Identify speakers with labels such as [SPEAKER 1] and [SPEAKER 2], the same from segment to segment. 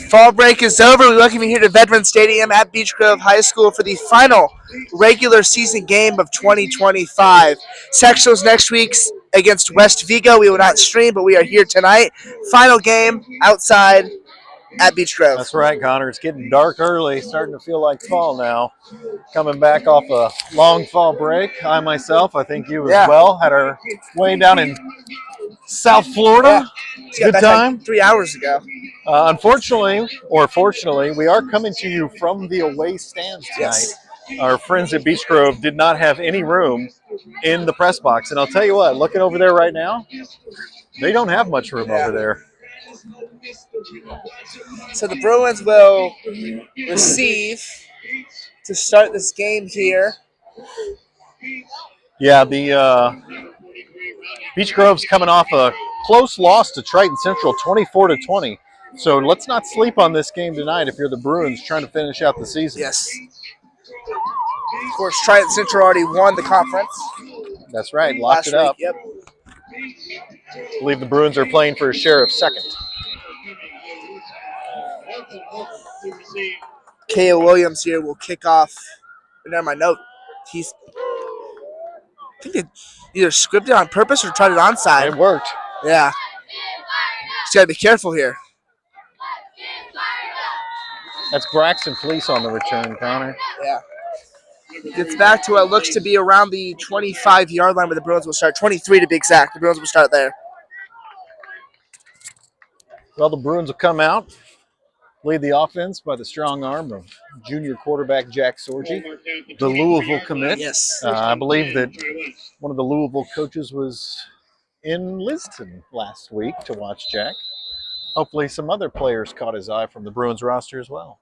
[SPEAKER 1] Fall break is over. We welcome you here to Veterans Stadium at Beech Grove High School for the final regular season game of 2025. Sectionals next week against West Vigo. We will not stream, but we are here tonight. Final game outside at Beech Grove.
[SPEAKER 2] That's right, Connor. It's getting dark early, starting to feel like fall now. Coming back off a long fall break. I myself, I think you as well, had our way down in South Florida.
[SPEAKER 1] Good time. Like 3 hours ago.
[SPEAKER 2] Unfortunately, or fortunately, we are coming to you from the away stands tonight.
[SPEAKER 1] Yes.
[SPEAKER 2] Our friends at Beech Grove did not have any room in the press box. And I'll tell you what, looking over there right now, they don't have much room over there.
[SPEAKER 1] So the Bruins will receive to start this game here.
[SPEAKER 2] Yeah, the Beech Grove's coming off a close loss to Triton Central, 24-20. So let's not sleep on this game tonight if you're the Bruins trying to finish out the season.
[SPEAKER 1] Yes. Of course, Triton Central already won the conference.
[SPEAKER 2] That's right, locked it up.
[SPEAKER 1] Yep.
[SPEAKER 2] I believe the Bruins are playing for a share of second.
[SPEAKER 1] K.O. Williams here will kick off. Never my note. I think they either scripted on purpose or tried it onside.
[SPEAKER 2] It worked.
[SPEAKER 1] Yeah. Just got to be careful here.
[SPEAKER 2] That's Braxton Fleece on the return, Connor.
[SPEAKER 1] Yeah. Gets back to what looks to be around the 25-yard line where the Bruins will start. 23 to be exact. The Bruins will start there.
[SPEAKER 2] Well, the Bruins will come out, lead the offense by the strong arm of junior quarterback Jack Sorgi, the Louisville commit.
[SPEAKER 1] Yes.
[SPEAKER 2] I believe that one of the Louisville coaches was in Liston last week to watch Jack. Hopefully some other players caught his eye from the Bruins roster as well.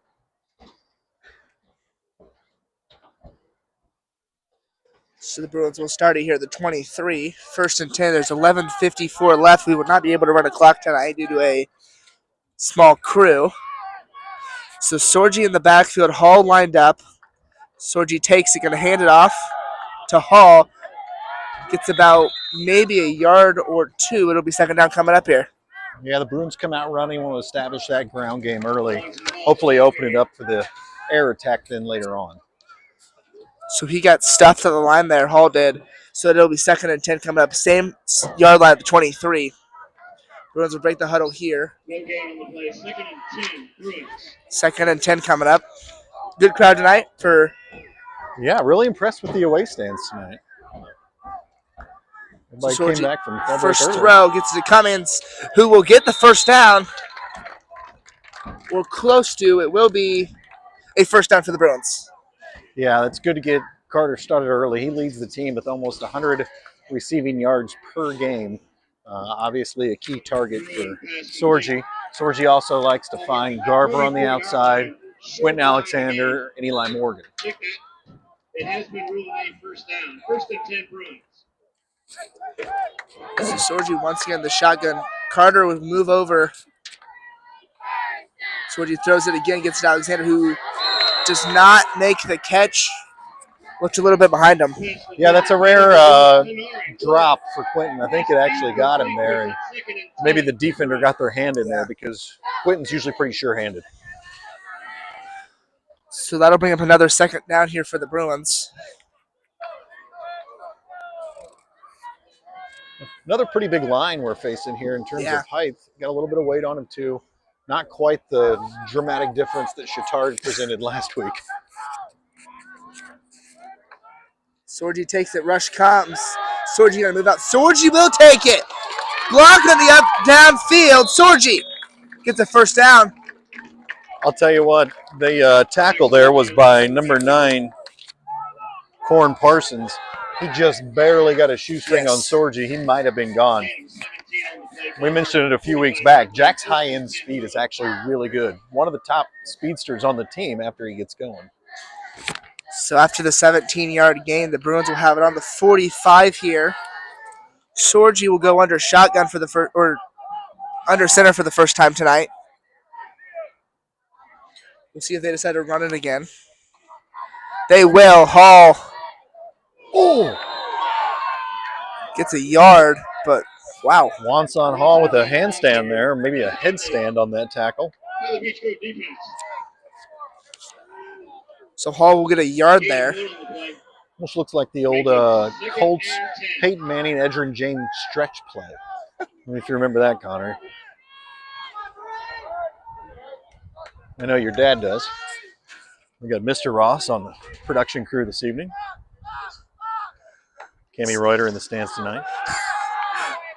[SPEAKER 1] So the Bruins will start it here at the 23. 1st and 10. There's 11:54 left. We will not be able to run a clock tonight due to a small crew. So Sorgi in the backfield, Hall lined up. Sorgi takes it, going to hand it off to Hall. Gets about maybe a yard or two. It'll be second down coming up here.
[SPEAKER 2] Yeah, the Bruins come out running, want to establish that ground game early. Hopefully open it up for the air attack then later on.
[SPEAKER 1] So he got stuffed on the line there, Hall did. So it'll be 2nd and 10 coming up. Same yard line at the 23. Bruins will break the huddle here. 2nd and 10 coming up. Good crowd tonight for.
[SPEAKER 2] Yeah, really impressed with the away stands tonight. Everybody came back from
[SPEAKER 1] first throw gets to Cummins, who will get the first down. Or close to. It will be a first down for the Bruins.
[SPEAKER 2] Yeah, it's good to get Carter started early. He leads the team with almost 100 receiving yards per game. Obviously a key target for Sorgi. Sorgi also likes to find Garver on the outside, Quentin Alexander, and Eli Morgan.
[SPEAKER 3] It has been ruled a first down. 1st and 10 Bruins.
[SPEAKER 1] So Sorgi once again the shotgun. Carter would move over. Sorgi throws it again, gets to Alexander, who does not make the catch. Looks a little bit behind him.
[SPEAKER 2] Yeah, that's a rare drop for Quentin. I think it actually got him there. And maybe the defender got their hand in there because Quentin's usually pretty sure-handed.
[SPEAKER 1] So that'll bring up another second down here for the Bruins.
[SPEAKER 2] Another pretty big line we're facing here in terms of height. Got a little bit of weight on him, too. Not quite the dramatic difference that Chittard presented last week.
[SPEAKER 1] Sorgi takes it. Rush comes. Sorgi going to move out. Sorgi will take it. Block on the up downfield. Sorgi gets the first down.
[SPEAKER 2] I'll tell you what, the tackle there was by number 9, Corn Parsons. He just barely got a shoestring on Sorgi. He might have been gone. We mentioned it a few weeks back. Jack's high-end speed is actually really good. One of the top speedsters on the team after he gets going.
[SPEAKER 1] So after the 17-yard gain, the Bruins will have it on the 45 here. Sorgi will go under shotgun for the first, or under center for the first time tonight. We'll see if they decide to run it again. They will. Hall.
[SPEAKER 2] Oh!
[SPEAKER 1] Gets a yard, but wow.
[SPEAKER 2] Wanson Hall with a handstand there, maybe a headstand on that tackle.
[SPEAKER 3] the Beech Grove defense.
[SPEAKER 1] So Hall will get a yard there.
[SPEAKER 2] Almost looks like the old Colts Peyton Manning, Edgerrin James stretch play. If you remember that, Connor. I know your dad does. We got Mr. Ross on the production crew this evening. Cammy Reuter in the stands tonight.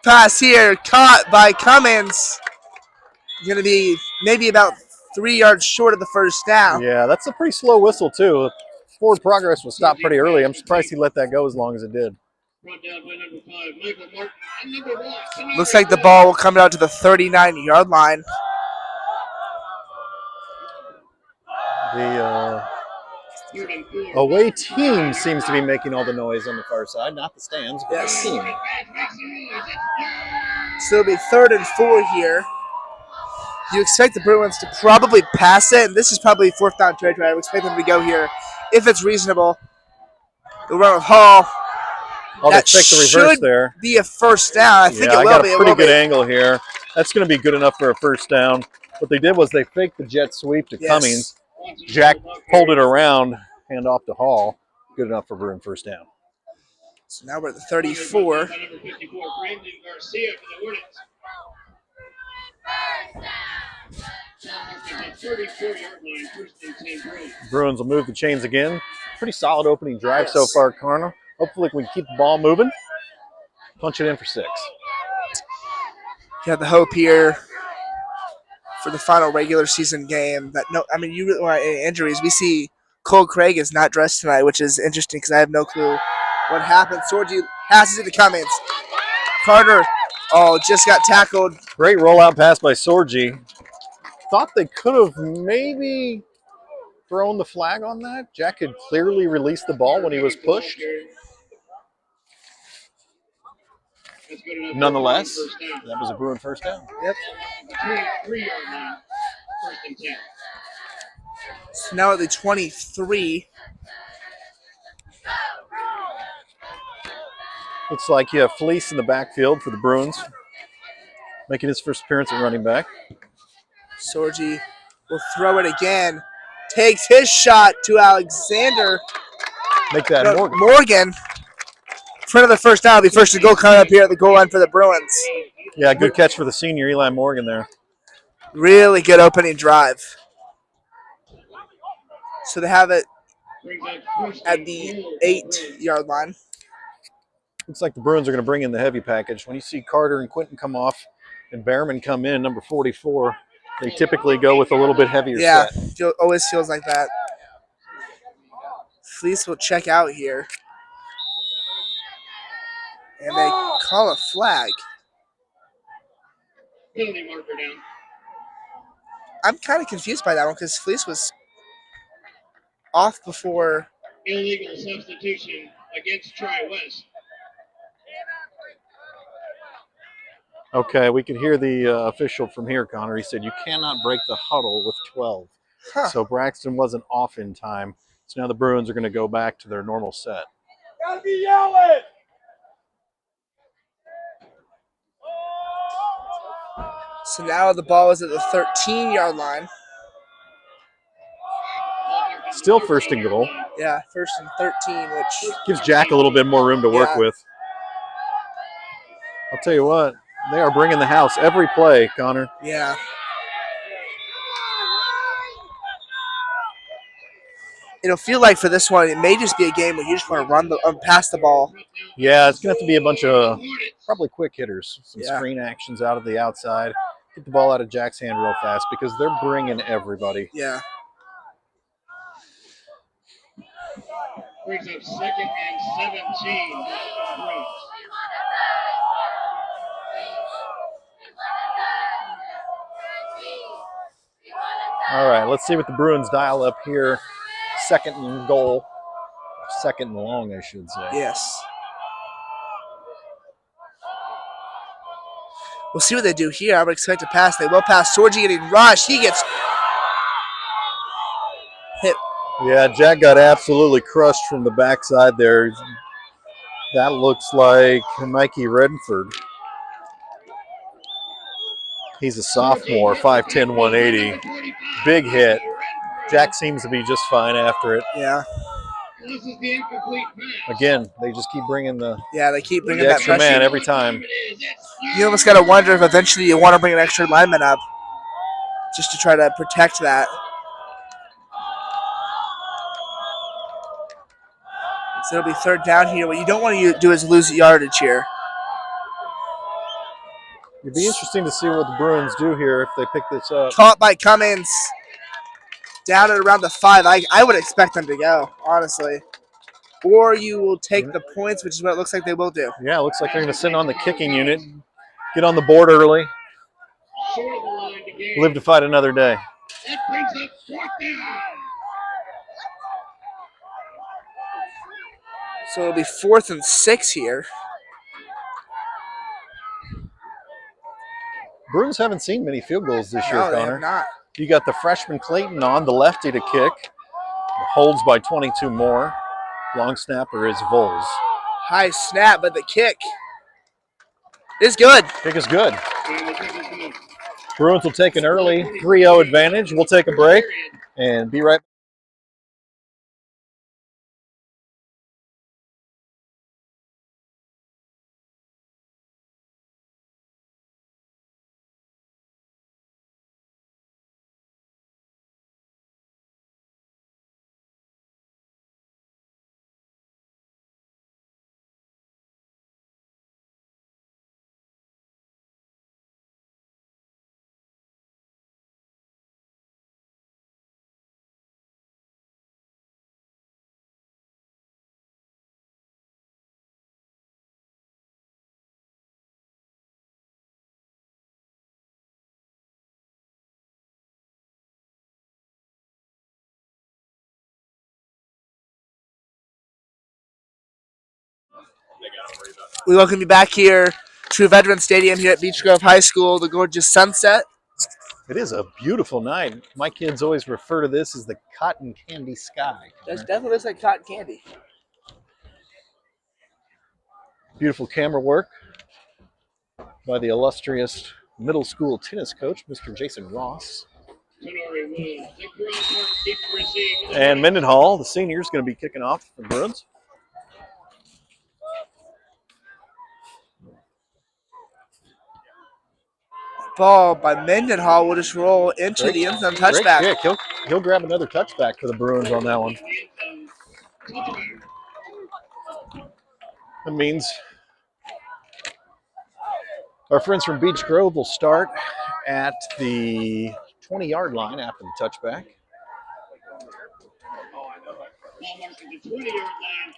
[SPEAKER 1] Pass here, caught by Cummins. Going to be maybe about 3 yards short of the first down.
[SPEAKER 2] Yeah, that's a pretty slow whistle, too. Forward progress was stopped pretty early. I'm surprised he let that go as long as it did.
[SPEAKER 3] Brought down by number 5, Michael Martin. And number 1.
[SPEAKER 1] Looks like the ball will come out to the 39-yard line.
[SPEAKER 2] The away team seems to be making all the noise on the far side, not the stands, but
[SPEAKER 1] Yes.
[SPEAKER 2] the team.
[SPEAKER 1] So it'll be 3rd and 4 here. You expect the Bruins to probably pass it, and this is probably 4th down territory. I would expect them to go here if it's reasonable. They'll run with Hall.
[SPEAKER 2] Oh, they
[SPEAKER 1] That
[SPEAKER 2] checked the reverse
[SPEAKER 1] should
[SPEAKER 2] there.
[SPEAKER 1] be a first down. I think
[SPEAKER 2] Yeah,
[SPEAKER 1] it will
[SPEAKER 2] I got
[SPEAKER 1] be.
[SPEAKER 2] a pretty good angle here. That's going to be good enough for a first down. What they did was they faked the jet sweep to
[SPEAKER 1] Yes.
[SPEAKER 2] Cummings. Jack pulled it around, hand off to Hall. Good enough for Bruin first down.
[SPEAKER 1] So now we're at the 34.
[SPEAKER 3] Number 54, Brandon Garcia for the Hornets. 34-yard line, 1st and 10 Bruins.
[SPEAKER 2] Bruins will move the chains again. Pretty solid opening drive so far, Connor. Hopefully we can keep the ball moving. Punch it in for 6.
[SPEAKER 1] You have the hope here for the final regular season game. That you really want any injuries. We see Cole Craig is not dressed tonight, which is interesting because I have no clue what happened. Sorgi passes it to Cummins. Carter, just got tackled.
[SPEAKER 2] Great rollout pass by Sorgi. Thought they could have maybe thrown the flag on that. Jack had clearly released the ball when he was pushed. Nonetheless, that was a Bruin first down.
[SPEAKER 1] Yep.
[SPEAKER 3] 3-yard line, 1st and 10.
[SPEAKER 1] So now at the 23.
[SPEAKER 2] Looks like you have Fleece in the backfield for the Bruins, making his first appearance at running back.
[SPEAKER 1] Sorgi will throw it again. Takes his shot to Alexander.
[SPEAKER 2] Make that Morgan.
[SPEAKER 1] Morgan. In front of the first down. Will be first to goal coming up here at the goal line for the Bruins.
[SPEAKER 2] Yeah, good catch for the senior, Eli Morgan there.
[SPEAKER 1] Really good opening drive. So they have it at the 8-yard line.
[SPEAKER 2] Looks like the Bruins are going to bring in the heavy package. When you see Carter and Quinton come off and Behrman come in, number 44, they typically go with a little bit heavier set.
[SPEAKER 1] Yeah, always feels like that. Fleece will check out here. And they call a flag.
[SPEAKER 3] Penalty marker down.
[SPEAKER 1] I'm kind of confused by that one because Fleece was off before.
[SPEAKER 3] Illegal substitution against Tri-West.
[SPEAKER 2] Okay, we can hear the official from here, Connor. He said you cannot break the huddle with 12.
[SPEAKER 1] Huh.
[SPEAKER 2] So Braxton wasn't off in time. So now the Bruins are going to go back to their normal set.
[SPEAKER 4] Gotta be yelling!
[SPEAKER 1] So now the ball is at the 13-yard line.
[SPEAKER 2] Still 1st and goal.
[SPEAKER 1] Yeah, 1st and 13, which
[SPEAKER 2] Gives Jack a little bit more room to work with. I'll tell you what, they are bringing the house every play, Connor.
[SPEAKER 1] yeah. It'll feel like for this one, it may just be a game where you just want to pass the ball.
[SPEAKER 2] Yeah, it's going to have to be a bunch of probably quick hitters. Some
[SPEAKER 1] Yeah.
[SPEAKER 2] screen actions out of the outside. Get the ball out of Jack's hand real fast because they're bringing everybody.
[SPEAKER 1] Yeah.
[SPEAKER 3] Brings up 2nd and 17. Bruins.
[SPEAKER 2] All right, let's see what the Bruins dial up here. 2nd and goal. 2nd and long, I should say.
[SPEAKER 1] Yes. We'll see what they do here. I would expect a pass. They will pass. Sorgi getting rushed. He gets hit.
[SPEAKER 2] Yeah, Jack got absolutely crushed from the backside there. That looks like Mikey Redford. He's a sophomore, 5'10", 180. Big hit. Jack seems to be just fine after it.
[SPEAKER 1] Yeah.
[SPEAKER 3] This is the incomplete pass.
[SPEAKER 2] Again, they just keep bringing the
[SPEAKER 1] They keep bringing that
[SPEAKER 2] extra
[SPEAKER 1] pressure.
[SPEAKER 2] man every time.
[SPEAKER 1] You almost got to wonder if eventually you want to bring an extra lineman up just to try to protect that. So it'll be third down here. What you don't want to do is lose yardage here.
[SPEAKER 2] It'd be interesting to see what the Bruins do here if they pick this up.
[SPEAKER 1] Caught by Cummings. Down at around the 5. I would expect them to go, honestly. Or you will take the points, which is what it looks like they will do.
[SPEAKER 2] Yeah, it looks like they're going to send on the kicking unit. Get on the board early. Live to fight another day.
[SPEAKER 3] That brings up fourth down.
[SPEAKER 1] So it'll be 4th and 6 here.
[SPEAKER 2] Bruins haven't seen many field goals this year,
[SPEAKER 1] No, they
[SPEAKER 2] Connor.
[SPEAKER 1] have not.
[SPEAKER 2] You got the freshman Clayton on, the lefty to kick. Holds by 22 more. Long snapper is Vols.
[SPEAKER 1] High snap, but the kick is good.
[SPEAKER 2] Kick is good. Bruins will take an early 3-0 advantage. We'll take a break and be right back.
[SPEAKER 1] We welcome you back here to Veteran Stadium here at Beech Grove High School, the gorgeous sunset.
[SPEAKER 2] It is a beautiful night. My kids always refer to this as the cotton candy sky.
[SPEAKER 1] That definitely looks like cotton candy.
[SPEAKER 2] Beautiful camera work by the illustrious middle school tennis coach, Mr. Jason Ross. And Mendenhall, the senior, is going to be kicking off the Bruins.
[SPEAKER 1] Ball by Mendenhall will just roll into the end zone touchback.
[SPEAKER 2] Great kick. He'll grab another touchback for the Bruins on that one. That means our friends from Beech Grove will start at the 20-yard line after the touchback.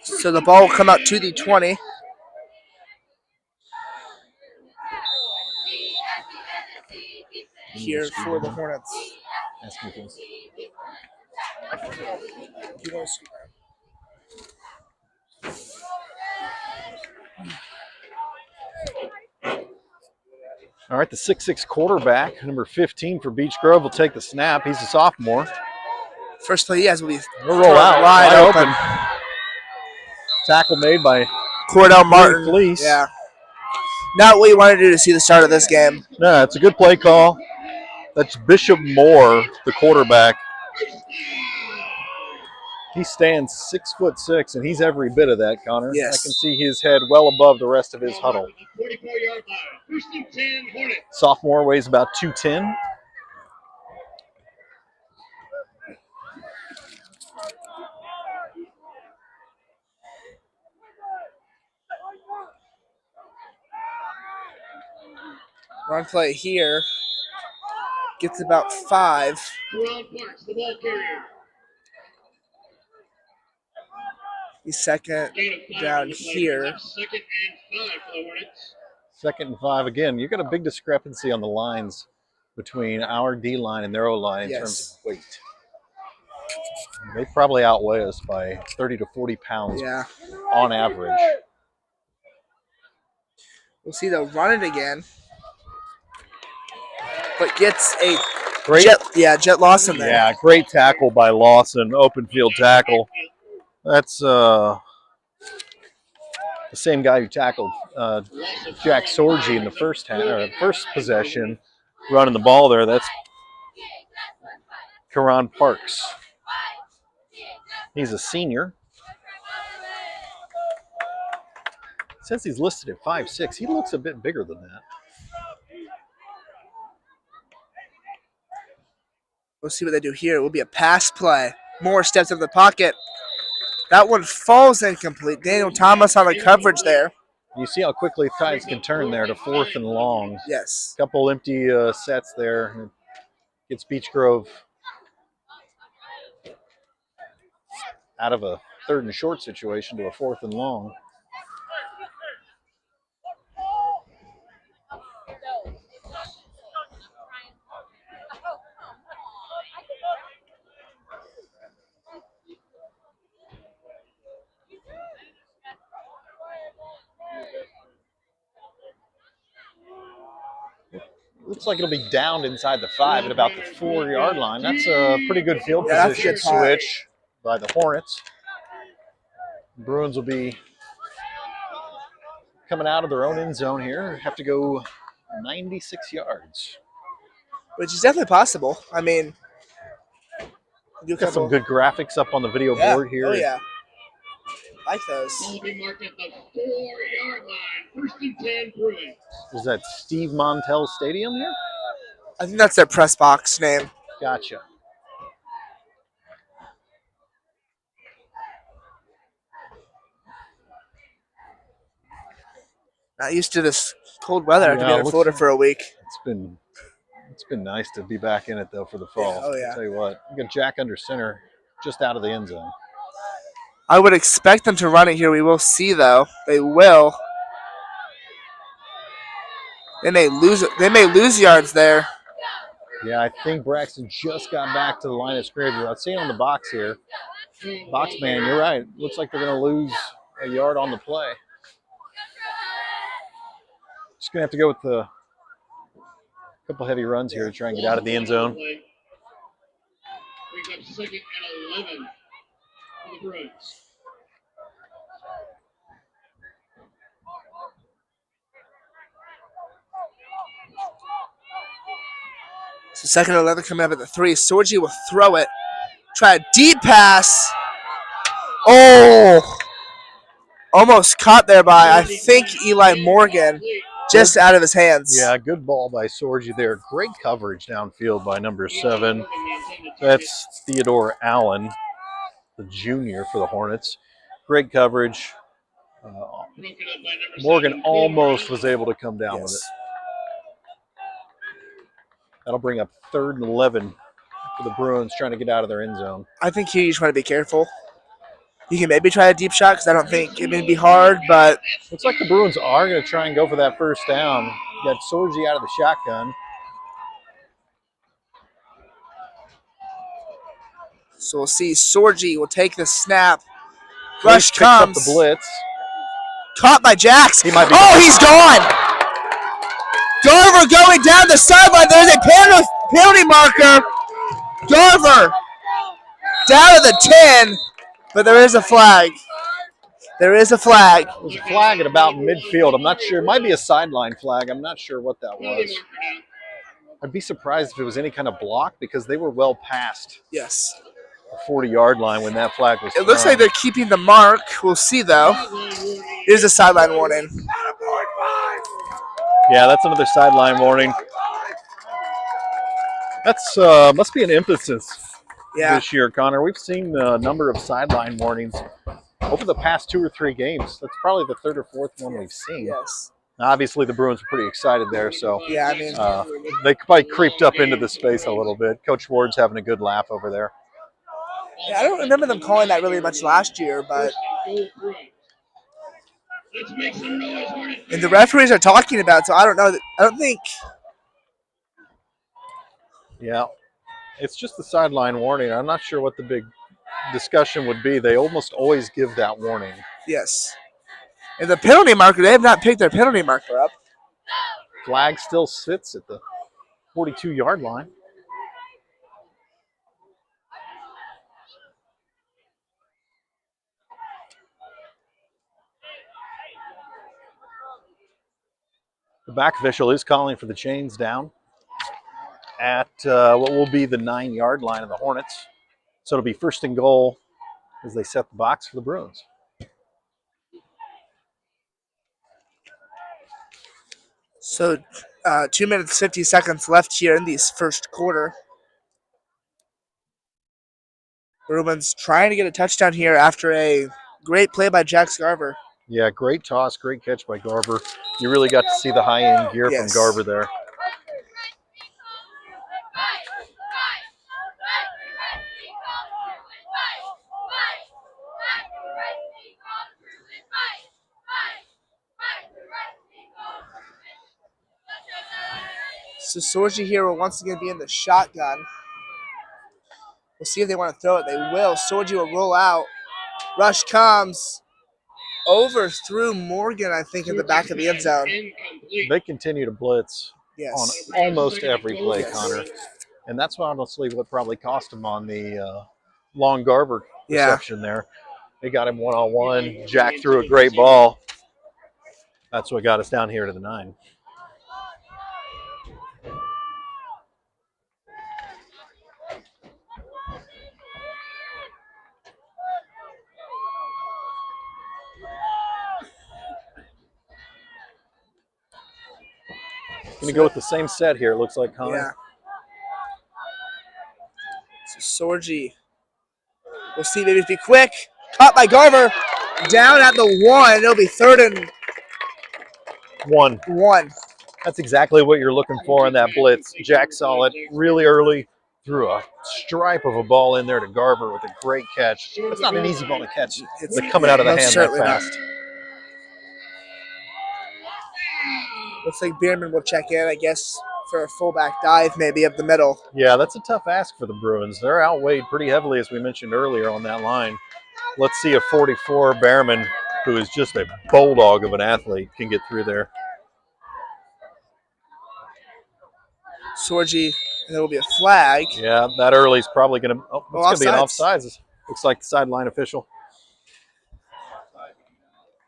[SPEAKER 1] So the ball will come out to the 20. Here for the Hornets.
[SPEAKER 2] Ask me please. All right, the 6'6" quarterback, number 15 for Beech Grove, will take the snap. He's a sophomore.
[SPEAKER 1] First play he has will be
[SPEAKER 2] roll out
[SPEAKER 1] wide open.
[SPEAKER 2] Tackle made by
[SPEAKER 1] Cordell Martin.
[SPEAKER 2] Fleece.
[SPEAKER 1] Yeah. Not what you want to do to see the start of this game.
[SPEAKER 2] No, it's a good play call. That's Bishop Moore, the quarterback. He stands 6'6", and he's every bit of that, Connor.
[SPEAKER 1] Yes.
[SPEAKER 2] I can see his head well above the rest of his huddle.
[SPEAKER 3] 44-yard line. First and 10, Hornets.
[SPEAKER 2] Sophomore weighs about 210.
[SPEAKER 1] Run play here. Gets about 5.
[SPEAKER 3] Terrell Parks, the ball carrier.
[SPEAKER 1] He's second down here.
[SPEAKER 3] Second and 5 for the Hornets.
[SPEAKER 2] 2nd and 5 again. You've got a big discrepancy on the lines between our D line and their O line in terms of weight. They probably outweigh us by 30 to 40 pounds on average.
[SPEAKER 1] We'll see they'll run it again. But gets a
[SPEAKER 2] great
[SPEAKER 1] Jet Lawson there.
[SPEAKER 2] Yeah, great tackle by Lawson, open field tackle. That's the same guy who tackled Jack Sorgi in the first possession. running the ball there. That's Karan Parks. He's a senior. Since he's listed at 5'6", he looks a bit bigger than that.
[SPEAKER 1] We'll see what they do here. It will be a pass play. Moore steps up the pocket. That one falls incomplete. Daniel Thomas on the coverage there.
[SPEAKER 2] You see how quickly Tides can turn there to 4th and long.
[SPEAKER 1] Yes.
[SPEAKER 2] Couple empty sets there. Gets Beech Grove out of a 3rd and short situation to a 4th and long. Looks like it'll be downed inside the 5 at about the 4-yard line. That's a pretty good field position switch by the Hornets. The Bruins will be coming out of their own end zone here. Have to go 96 yards.
[SPEAKER 1] Which is definitely possible. I mean,
[SPEAKER 2] got some good graphics up on the video board here.
[SPEAKER 1] Oh, yeah. Like those.
[SPEAKER 3] Will be marked at the 4-yard line. 1st and 10 Bruins.
[SPEAKER 2] Is that Steve Montel Stadium here?
[SPEAKER 1] I think that's their press box name.
[SPEAKER 2] Gotcha.
[SPEAKER 1] Not used to this cold weather after being in Florida for a week.
[SPEAKER 2] It's been nice to be back in it though for the fall.
[SPEAKER 1] Yeah, oh yeah.
[SPEAKER 2] I'll tell you what, you got Jack under center, just out of the end zone.
[SPEAKER 1] I would expect them to run it here. We will see though. They will. They may lose yards there.
[SPEAKER 2] Yeah, I think Braxton just got back to the line of scrimmage. I've seen on the box here. Box man, you're right. Looks like they're going to lose a yard on the play. Just going to have to go with a couple heavy runs here to try and get out of the end zone.
[SPEAKER 3] Brings up 2nd and 11 for the Bruins.
[SPEAKER 1] So 2nd and 11 coming up at the 3. Sorgi will throw it. Try a deep pass. Oh! Almost caught there by, I think, Eli Morgan. Just out of his hands.
[SPEAKER 2] Yeah, good ball by Sorgi there. Great coverage downfield by number 7. That's Theodore Allen, the junior for the Hornets. Great coverage. Morgan almost was able to come down with it. That'll bring up 3rd and 11 for the Bruins trying to get out of their end zone.
[SPEAKER 1] I think here you just want to be careful. You can maybe try a deep shot because I don't think it may be hard, but
[SPEAKER 2] looks like the Bruins are going to try and go for that 1st down. You got Sorgi out of the shotgun.
[SPEAKER 1] So we'll see. Sorgi will take the snap.
[SPEAKER 2] Rush comes. Up the blitz.
[SPEAKER 1] Caught by Jax.
[SPEAKER 2] He might be
[SPEAKER 1] he's gone. Garver going down the sideline. There's a penalty marker. Garver down to the 10, but there is a flag. There's a flag
[SPEAKER 2] at about midfield. I'm not sure. It might be a sideline flag. I'm not sure what that was. I'd be surprised if it was any kind of block because they were well past the 40-yard line when that flag was thrown.
[SPEAKER 1] It looks like they're keeping the mark. We'll see, though. Here's a sideline warning.
[SPEAKER 2] Yeah, that's another sideline warning. That's must be an emphasis this year, Connor. We've seen a number of sideline warnings over the past 2 or 3 games. That's probably the 3rd or 4th one we've seen.
[SPEAKER 1] Yes.
[SPEAKER 2] Now, obviously, the Bruins are pretty excited there, so
[SPEAKER 1] yeah, I mean,
[SPEAKER 2] they probably creeped up into the space a little bit. Coach Ward's having a good laugh over there.
[SPEAKER 1] Yeah, I don't remember them calling that really much last year, but and the referees are talking about it, so I don't know. I don't think.
[SPEAKER 2] Yeah, it's just the sideline warning. I'm not sure what the big discussion would be. They almost always give that warning.
[SPEAKER 1] Yes. And the penalty marker, they have not picked their penalty marker up.
[SPEAKER 2] Flag still sits at the 42-yard line. The back official is calling for the chains down. at what will be the 9-yard line of the Hornets. So it'll be first and goal as they set the box for the Bruins.
[SPEAKER 1] So 2 minutes, 50 seconds left here in this first quarter. Bruins trying to get a touchdown here after a great play by Jack Garver.
[SPEAKER 2] Yeah, great toss, great catch by Garver. You really got to see the high-end gear from
[SPEAKER 1] Yes.
[SPEAKER 2] Garver there.
[SPEAKER 1] So Sorgi here will once again be in the shotgun. We'll see if they want to throw it. They will. Sorgi will roll out. Rush comes. Overthrew Morgan, I think, in the back of the end zone.
[SPEAKER 2] They continue to blitz on
[SPEAKER 1] Yes.
[SPEAKER 2] almost every play,
[SPEAKER 1] Yes.
[SPEAKER 2] Connor. And that's honestly what probably cost him on the long Garver
[SPEAKER 1] Yeah.
[SPEAKER 2] reception there. They got him one-on-one. Jack threw a great ball. That's what got us down here to the 9. Going to go with the same set here, it looks like, Connor.
[SPEAKER 1] Yeah. So Sorgi. We'll see. Maybe be quick. Caught by Garver. Down at the 1. It'll be 3rd and 1.
[SPEAKER 2] That's exactly what you're looking for in that blitz. Jack saw it really early, threw a stripe of a ball in there to Garver with a great catch. It's not an easy ball to catch. It's coming out of the hand that fast.
[SPEAKER 1] Looks like Bierman will check in, I guess, for a fullback dive maybe up the middle.
[SPEAKER 2] Yeah, that's a tough ask for the Bruins. They're outweighed pretty heavily, as we mentioned earlier, on that line. Let's see if 44 Behrman, who is just a bulldog of an athlete, can get through there.
[SPEAKER 1] Sorgi, and there will be a flag.
[SPEAKER 2] Yeah, that early is probably going to – it's going to be an offsides. Looks like the sideline official.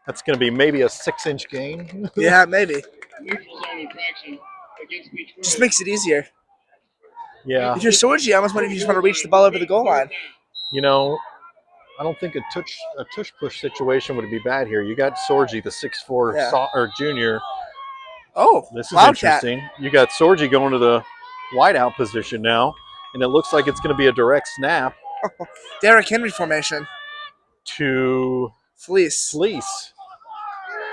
[SPEAKER 2] That's going to be maybe a 6-inch gain.
[SPEAKER 1] Yeah, maybe.
[SPEAKER 3] Neutral zone infraction against Beech.
[SPEAKER 1] Just makes it easier.
[SPEAKER 2] Yeah.
[SPEAKER 1] If you're Sorgi, I almost wonder if you just want to reach the ball over the goal line.
[SPEAKER 2] You know, I don't think a tush-push situation would be bad here. You got Sorgi, the 6'4" junior.
[SPEAKER 1] Oh,
[SPEAKER 2] this is
[SPEAKER 1] Wildcat.
[SPEAKER 2] Interesting. You got Sorgi going to the wideout position now, and it looks like it's going to be a direct snap.
[SPEAKER 1] Derrick Henry formation.
[SPEAKER 2] To
[SPEAKER 1] Fleece.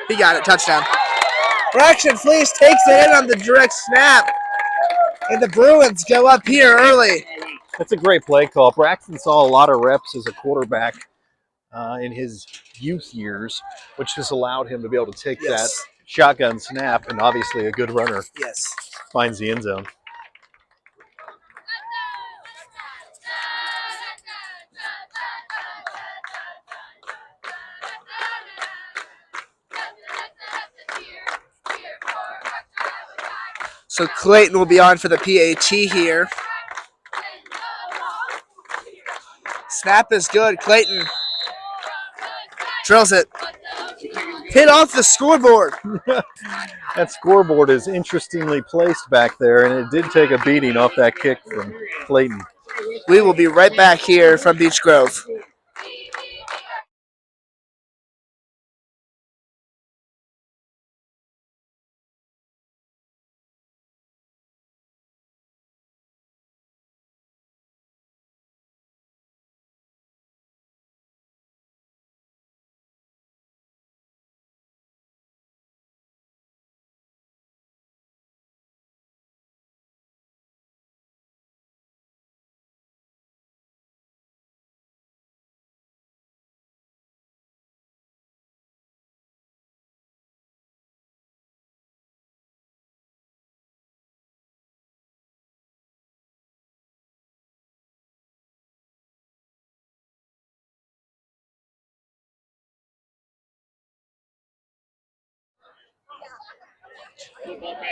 [SPEAKER 2] He
[SPEAKER 1] got it. Touchdown. Braxton Fleece takes it in on the direct snap. And the Bruins go up here early.
[SPEAKER 2] That's a great play call. Braxton saw a lot of reps as a quarterback in his youth years, which has allowed him to be able to take that shotgun snap, and obviously a good runner.
[SPEAKER 1] Yes.
[SPEAKER 2] Finds the end zone.
[SPEAKER 1] So Clayton will be on for the PAT here. Snap is good. Clayton drills it. Hit off the scoreboard.
[SPEAKER 2] That scoreboard is interestingly placed back there, and it did take a beating off that kick from Clayton.
[SPEAKER 1] We will be right back here from Beech Grove.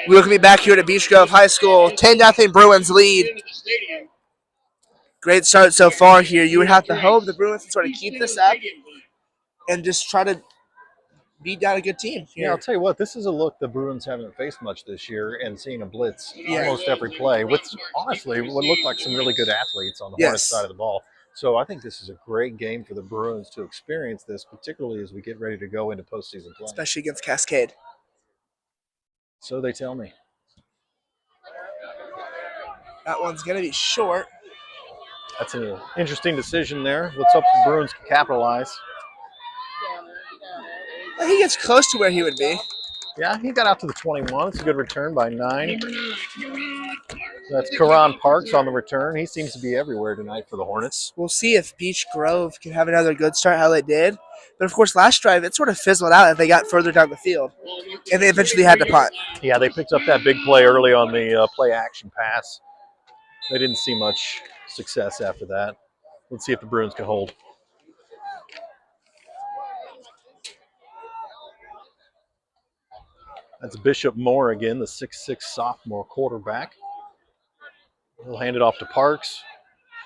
[SPEAKER 1] We're going to be back here at Beech Grove High School. 10-0 Bruins lead. Great start so far here. You would have to hope the Bruins can sort of keep this up and just try to beat down a good team
[SPEAKER 2] Yeah, I'll
[SPEAKER 1] here.
[SPEAKER 2] tell you what, this is a look the Bruins haven't faced much this year, and seeing a blitz
[SPEAKER 1] Yeah.
[SPEAKER 2] almost every play with, honestly, what looked like some really good athletes on the Hornets side of the ball. So I think this is a great game for the Bruins to experience this, particularly as we get ready to go into postseason play.
[SPEAKER 1] Especially against Cascade.
[SPEAKER 2] So they tell me.
[SPEAKER 1] That one's going to be short.
[SPEAKER 2] That's an interesting decision there. Let's hope the Bruins can capitalize.
[SPEAKER 1] Well, he gets close to where he would be.
[SPEAKER 2] Yeah, he got out to the 21. It's a good return by 9. That's Karan Parks on the return. He seems to be everywhere tonight for the Hornets.
[SPEAKER 1] We'll see if Beech Grove can have another good start how they did. But, of course, last drive, it sort of fizzled out as they got further down the field. And they eventually had to punt.
[SPEAKER 2] Yeah, they picked up that big play early on the play action pass. They didn't see much success after that. Let's see if the Bruins can hold. That's Bishop Moore again, the 6'6" sophomore quarterback. He'll hand it off to Parks.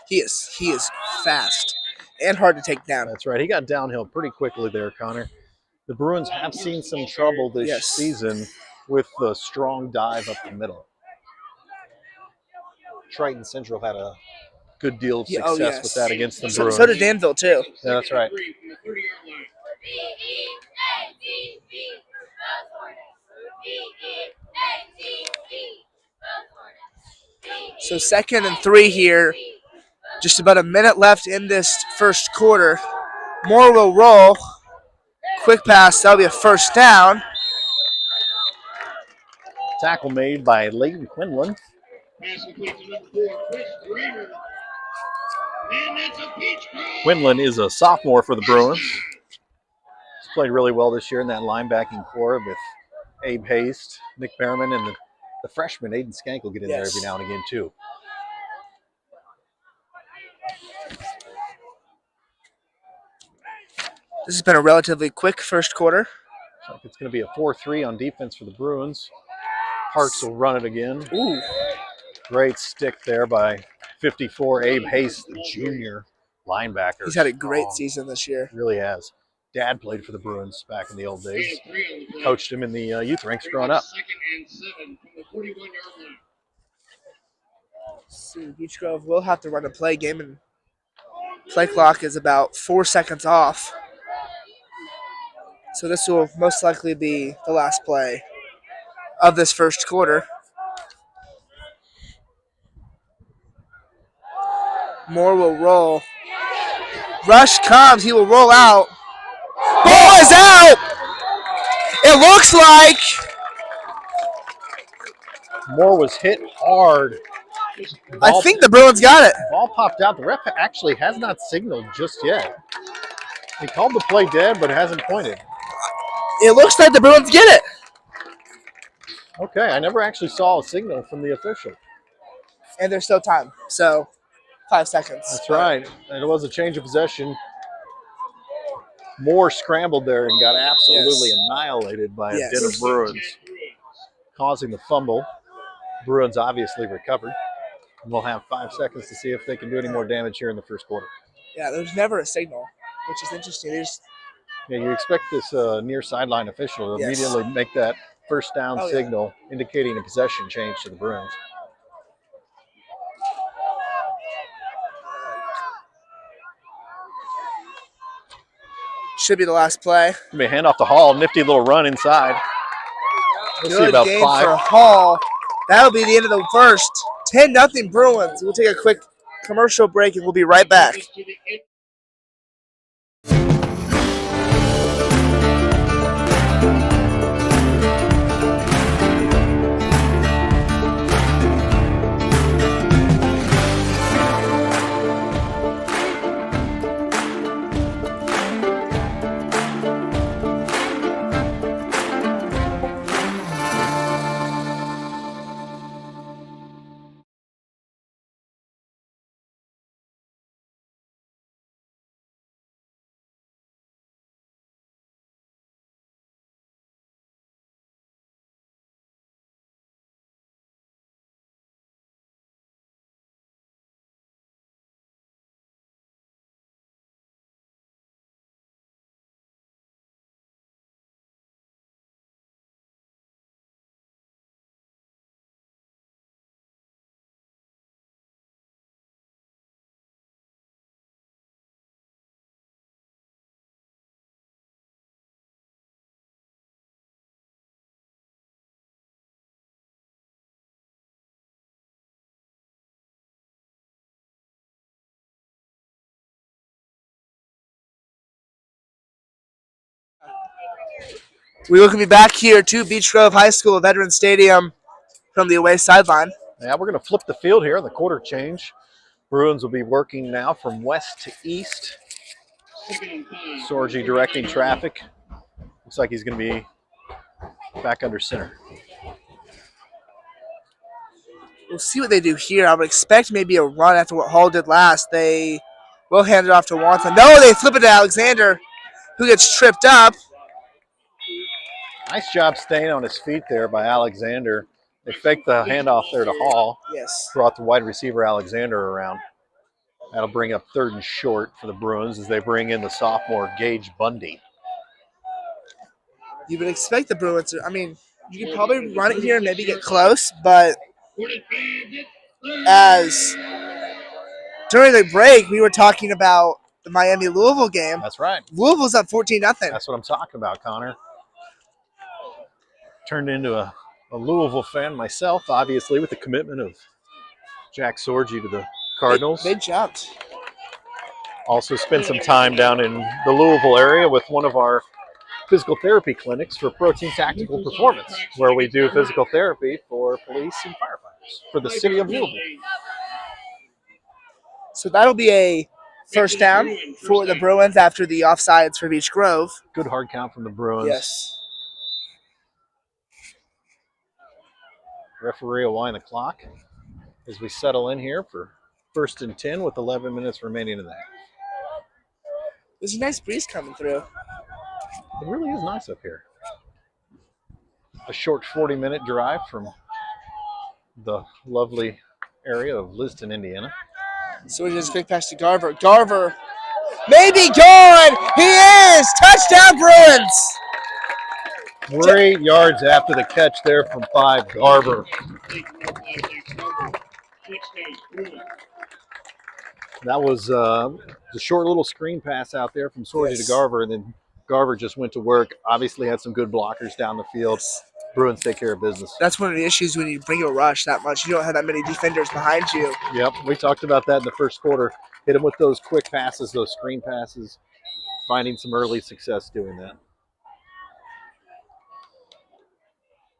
[SPEAKER 1] He is fast and hard to take down.
[SPEAKER 2] That's right. He got downhill pretty quickly there, Connor. The Bruins have seen some trouble this season with the strong dive up the middle. Triton Central had a good deal of success with that against the Bruins.
[SPEAKER 1] So did Danville, too.
[SPEAKER 2] Yeah, that's right.
[SPEAKER 1] So 2nd and 3 here. Just about a minute left in this first quarter. Moore will roll. Quick pass. That'll be a first down.
[SPEAKER 2] Tackle made by Leighton Quinlan. Quinlan is a sophomore for the Bruins. He's played really well this year in that linebacking core with Abe Haste, Nick Behrman, and the freshman Aiden Skank will get in there every now and again too.
[SPEAKER 1] This has been a relatively quick first quarter.
[SPEAKER 2] Looks like it's going to be a 4-3 on defense for the Bruins. Parks will run it again.
[SPEAKER 1] Ooh.
[SPEAKER 2] Great stick there by 54 Abe Haste, the junior linebacker.
[SPEAKER 1] He's had a great season this year.
[SPEAKER 2] Really has. Dad played for the Bruins back in the old days. Coached him in the youth ranks growing up.
[SPEAKER 3] 2nd and 7 from the 41-yard line.
[SPEAKER 1] See, Beech Grove will have to run a play game, and play clock is about 4 seconds off. So this will most likely be the last play of this first quarter. Moore will roll. Rush comes. He will roll out. Ball is out. It looks like
[SPEAKER 2] Moore was hit hard.
[SPEAKER 1] I think the Bruins got it.
[SPEAKER 2] Ball popped out. The ref actually has not signaled just yet. He called the play dead, but hasn't pointed.
[SPEAKER 1] It looks like the Bruins get it.
[SPEAKER 2] Okay, I never actually saw a signal from the official.
[SPEAKER 1] And there's still time, so 5 seconds.
[SPEAKER 2] That's right. And it was a change of possession. Moore scrambled there and got absolutely annihilated by a den of Bruins, causing the fumble. Bruins obviously recovered. And we'll have 5 seconds to see if they can do any more damage here in the first quarter.
[SPEAKER 1] Yeah, there's never a signal, which is interesting.
[SPEAKER 2] Yeah, you expect this near sideline official to immediately make that first down signal, indicating a possession change to the Bruins.
[SPEAKER 1] Should be the last play.
[SPEAKER 2] May hand off to Hall. Nifty little run inside. We'll see about
[SPEAKER 1] game
[SPEAKER 2] 5.
[SPEAKER 1] for Hall. That'll be the end of the first. 10-0 Bruins. We'll take a quick commercial break and we'll be right back. We will be back here to Beech Grove High School Veterans Stadium from the away sideline.
[SPEAKER 2] Yeah, we're going to flip the field here in the quarter change. Bruins will be working now from west to east. Sorgi directing traffic. Looks like he's going to be back under center.
[SPEAKER 1] We'll see what they do here. I would expect maybe a run after what Hall did last. They will hand it off to Wanton. No, they flip it to Alexander, who gets tripped up.
[SPEAKER 2] Nice job staying on his feet there by Alexander. They faked the handoff there to Hall.
[SPEAKER 1] Yes.
[SPEAKER 2] Brought the wide receiver Alexander around. That'll bring up 3rd and short for the Bruins as they bring in the sophomore Gage Bundy.
[SPEAKER 1] You would expect the Bruins to, you could probably run it here and maybe get close, but as during the break, we were talking about the Miami-Louisville game.
[SPEAKER 2] That's right.
[SPEAKER 1] Louisville's up 14-0.
[SPEAKER 2] That's what I'm talking about, Connor. Turned into a Louisville fan myself, obviously, with the commitment of Jack Sorgi to the Cardinals.
[SPEAKER 1] They jumped.
[SPEAKER 2] Also spent some time down in the Louisville area with one of our physical therapy clinics for Protein Tactical Performance, where we do physical therapy for police and firefighters for the city of Louisville.
[SPEAKER 1] So that'll be a first down for the Bruins after the offsides for Beech Grove.
[SPEAKER 2] Good hard count from the Bruins.
[SPEAKER 1] Yes.
[SPEAKER 2] Referee will wind the clock as we settle in here for 1st and 10 with 11 minutes remaining in the half.
[SPEAKER 1] There's a nice breeze coming through.
[SPEAKER 2] It really is nice up here. A short 40-minute drive from the lovely area of Liston, Indiana.
[SPEAKER 1] So he does a quick pass to Garver. Garver may be gone. He is. Touchdown, Bruins.
[SPEAKER 2] Great yards after the catch there from 5, Garver. That was the short little screen pass out there from Sorgi to Garver, and then Garver just went to work. Obviously had some good blockers down the field. Bruins take care of business.
[SPEAKER 1] That's one of the issues when you bring a rush that much. You don't have that many defenders behind you.
[SPEAKER 2] Yep, we talked about that in the first quarter. Hit them with those quick passes, those screen passes, finding some early success doing that.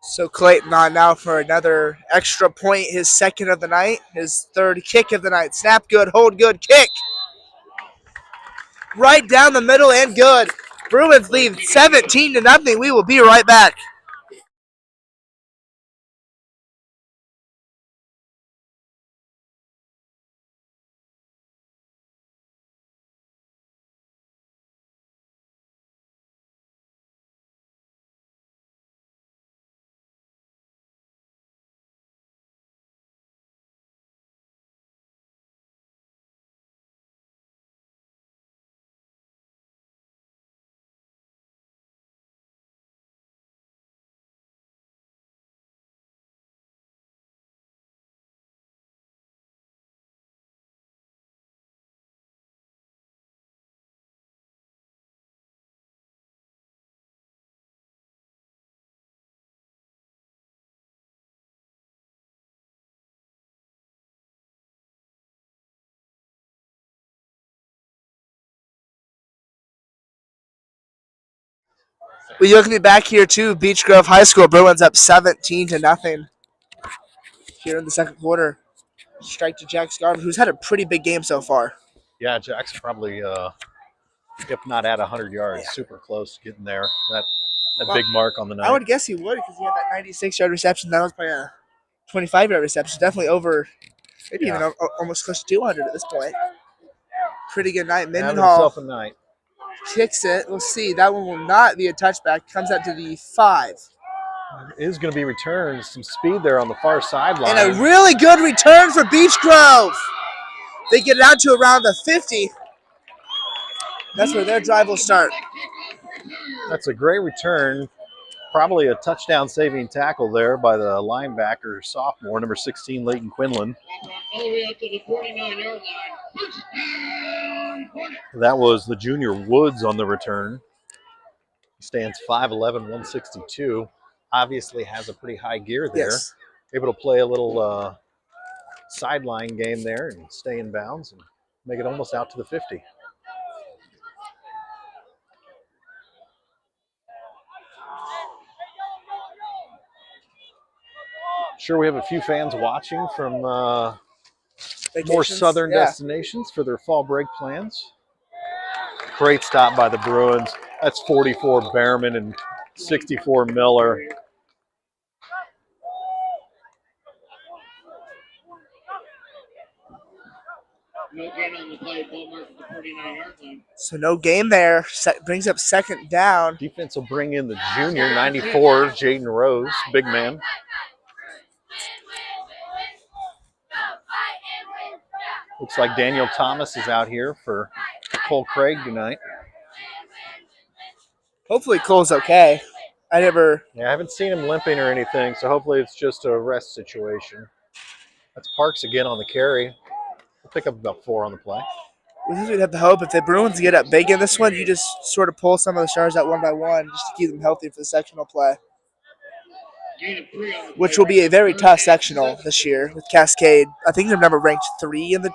[SPEAKER 1] So Clayton on now for another extra point, his 2nd of the night, his 3rd kick of the night. Snap good, hold good, kick. Right down the middle and good. Bruins lead 17-0. We will be right back. We're going to be back here too. Beech Grove High School. Bruins up 17-0 here in the 2nd quarter. Strike to Jack Garver, who's had a pretty big game so far.
[SPEAKER 2] Yeah, Jack's probably, if not at 100 yards, super close to getting there. That big mark on the night.
[SPEAKER 1] I would guess he would because he had that 96-yard reception. That was probably a 25-yard reception. Definitely over, maybe even almost close to 200 at this point. Pretty good night. Mendenhall
[SPEAKER 2] a night.
[SPEAKER 1] Kicks it. We'll see. That one will not be a touchback. Comes out to the 5.
[SPEAKER 2] It is going to be returned. Some speed there on the far sideline.
[SPEAKER 1] And a really good return for Beech Grove. They get it out to around the 50. That's where their drive will start.
[SPEAKER 2] That's a great return. Probably a touchdown-saving tackle there by the linebacker, sophomore, number 16, Leighton Quinlan.
[SPEAKER 3] All the way up to the 49-yard line. Touchdown, Hornets.
[SPEAKER 2] That was the junior Woods on the return. He stands 5'11", 162. Obviously has a pretty high gear there.
[SPEAKER 1] Yes.
[SPEAKER 2] Able to play a little sideline game there and stay in bounds and make it almost out to the 50. Sure, we have a few fans watching from more
[SPEAKER 1] Vacations?
[SPEAKER 2] southern
[SPEAKER 1] Yeah.
[SPEAKER 2] destinations for their fall break plans. Great stop by the Bruins. That's 44 Behrman and 64 Miller.
[SPEAKER 3] No gain on the play. Ball marked at the 49-yard line.
[SPEAKER 1] So no game there. Brings up second down.
[SPEAKER 2] Defense will bring in the junior, 94, Jaden Rose, big man. Looks like Daniel Thomas is out here for Cole Craig tonight.
[SPEAKER 1] Hopefully Cole's okay. I
[SPEAKER 2] haven't seen him limping or anything, so hopefully it's just a rest situation. That's Parks again on the carry. We'll pick up about 4 on the play.
[SPEAKER 1] we'd have to hope if the Bruins get up big in this one, you just sort of pull some of the stars out one by one just to keep them healthy for the sectional play. Which will be a very tough sectional this year with Cascade. I think they're number ranked 3 in the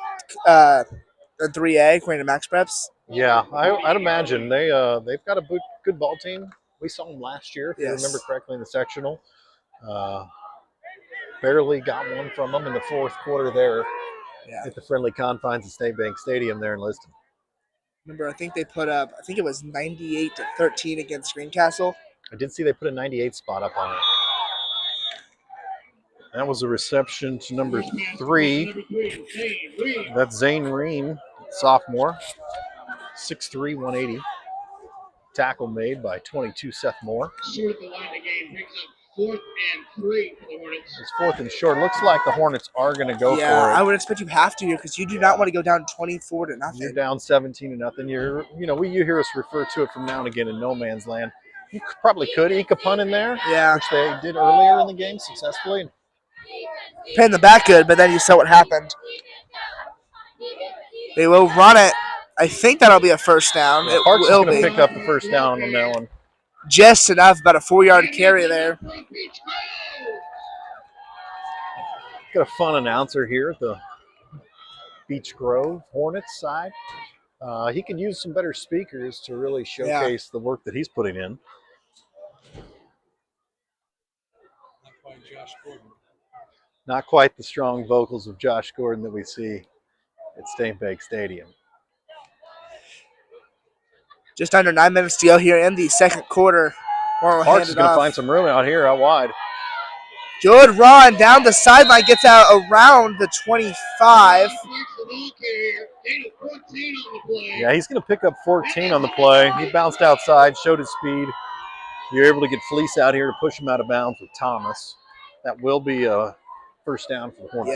[SPEAKER 1] 3A according to Max Preps.
[SPEAKER 2] Yeah, I'd imagine they've got a good ball team. We saw them last year, if you remember correctly, in the sectional. Barely got one from them in the fourth quarter there at the friendly confines of State Bank Stadium there in Liston.
[SPEAKER 1] Remember, I think they put up, it was 98-13 against Greencastle.
[SPEAKER 2] I did see they put a 98 spot up on it. That was a reception to number 3. That's Zane Ream, sophomore, 6'3", 180. Tackle made by 22 Seth Moore.
[SPEAKER 3] Short at the line again, brings up 4th and 3 for the Hornets.
[SPEAKER 2] It's 4th and short. Looks like the Hornets are going to go for it.
[SPEAKER 1] Yeah, I would expect you have to here because you do not want to go down 24-0.
[SPEAKER 2] You're down 17-0. You hear us refer to it from now and again in no man's land. You probably could eke a punt in there, which they did earlier in the game successfully.
[SPEAKER 1] Paying the back good, but then you saw what happened. They will run it. I think that'll be a first down.
[SPEAKER 2] Yeah, Parks is going to pick up the first down on that one.
[SPEAKER 1] Just enough, about a 4-yard carry there.
[SPEAKER 2] Got a fun announcer here at the Beech Grove Hornets side. He could use some better speakers to really showcase the work that he's putting in. Not quite the strong vocals of Josh Gordon that we see at State Bank Stadium.
[SPEAKER 1] Just under 9 minutes to go here in the second quarter.
[SPEAKER 2] Parks is going to find some room out here, out wide.
[SPEAKER 1] Good run down the sideline, gets out around the 25.
[SPEAKER 2] Yeah, he's going to pick up 14 on the play. He bounced outside, showed his speed. You're able to get Fleece out here to push him out of bounds with Thomas. That will be a first down for the Hornets.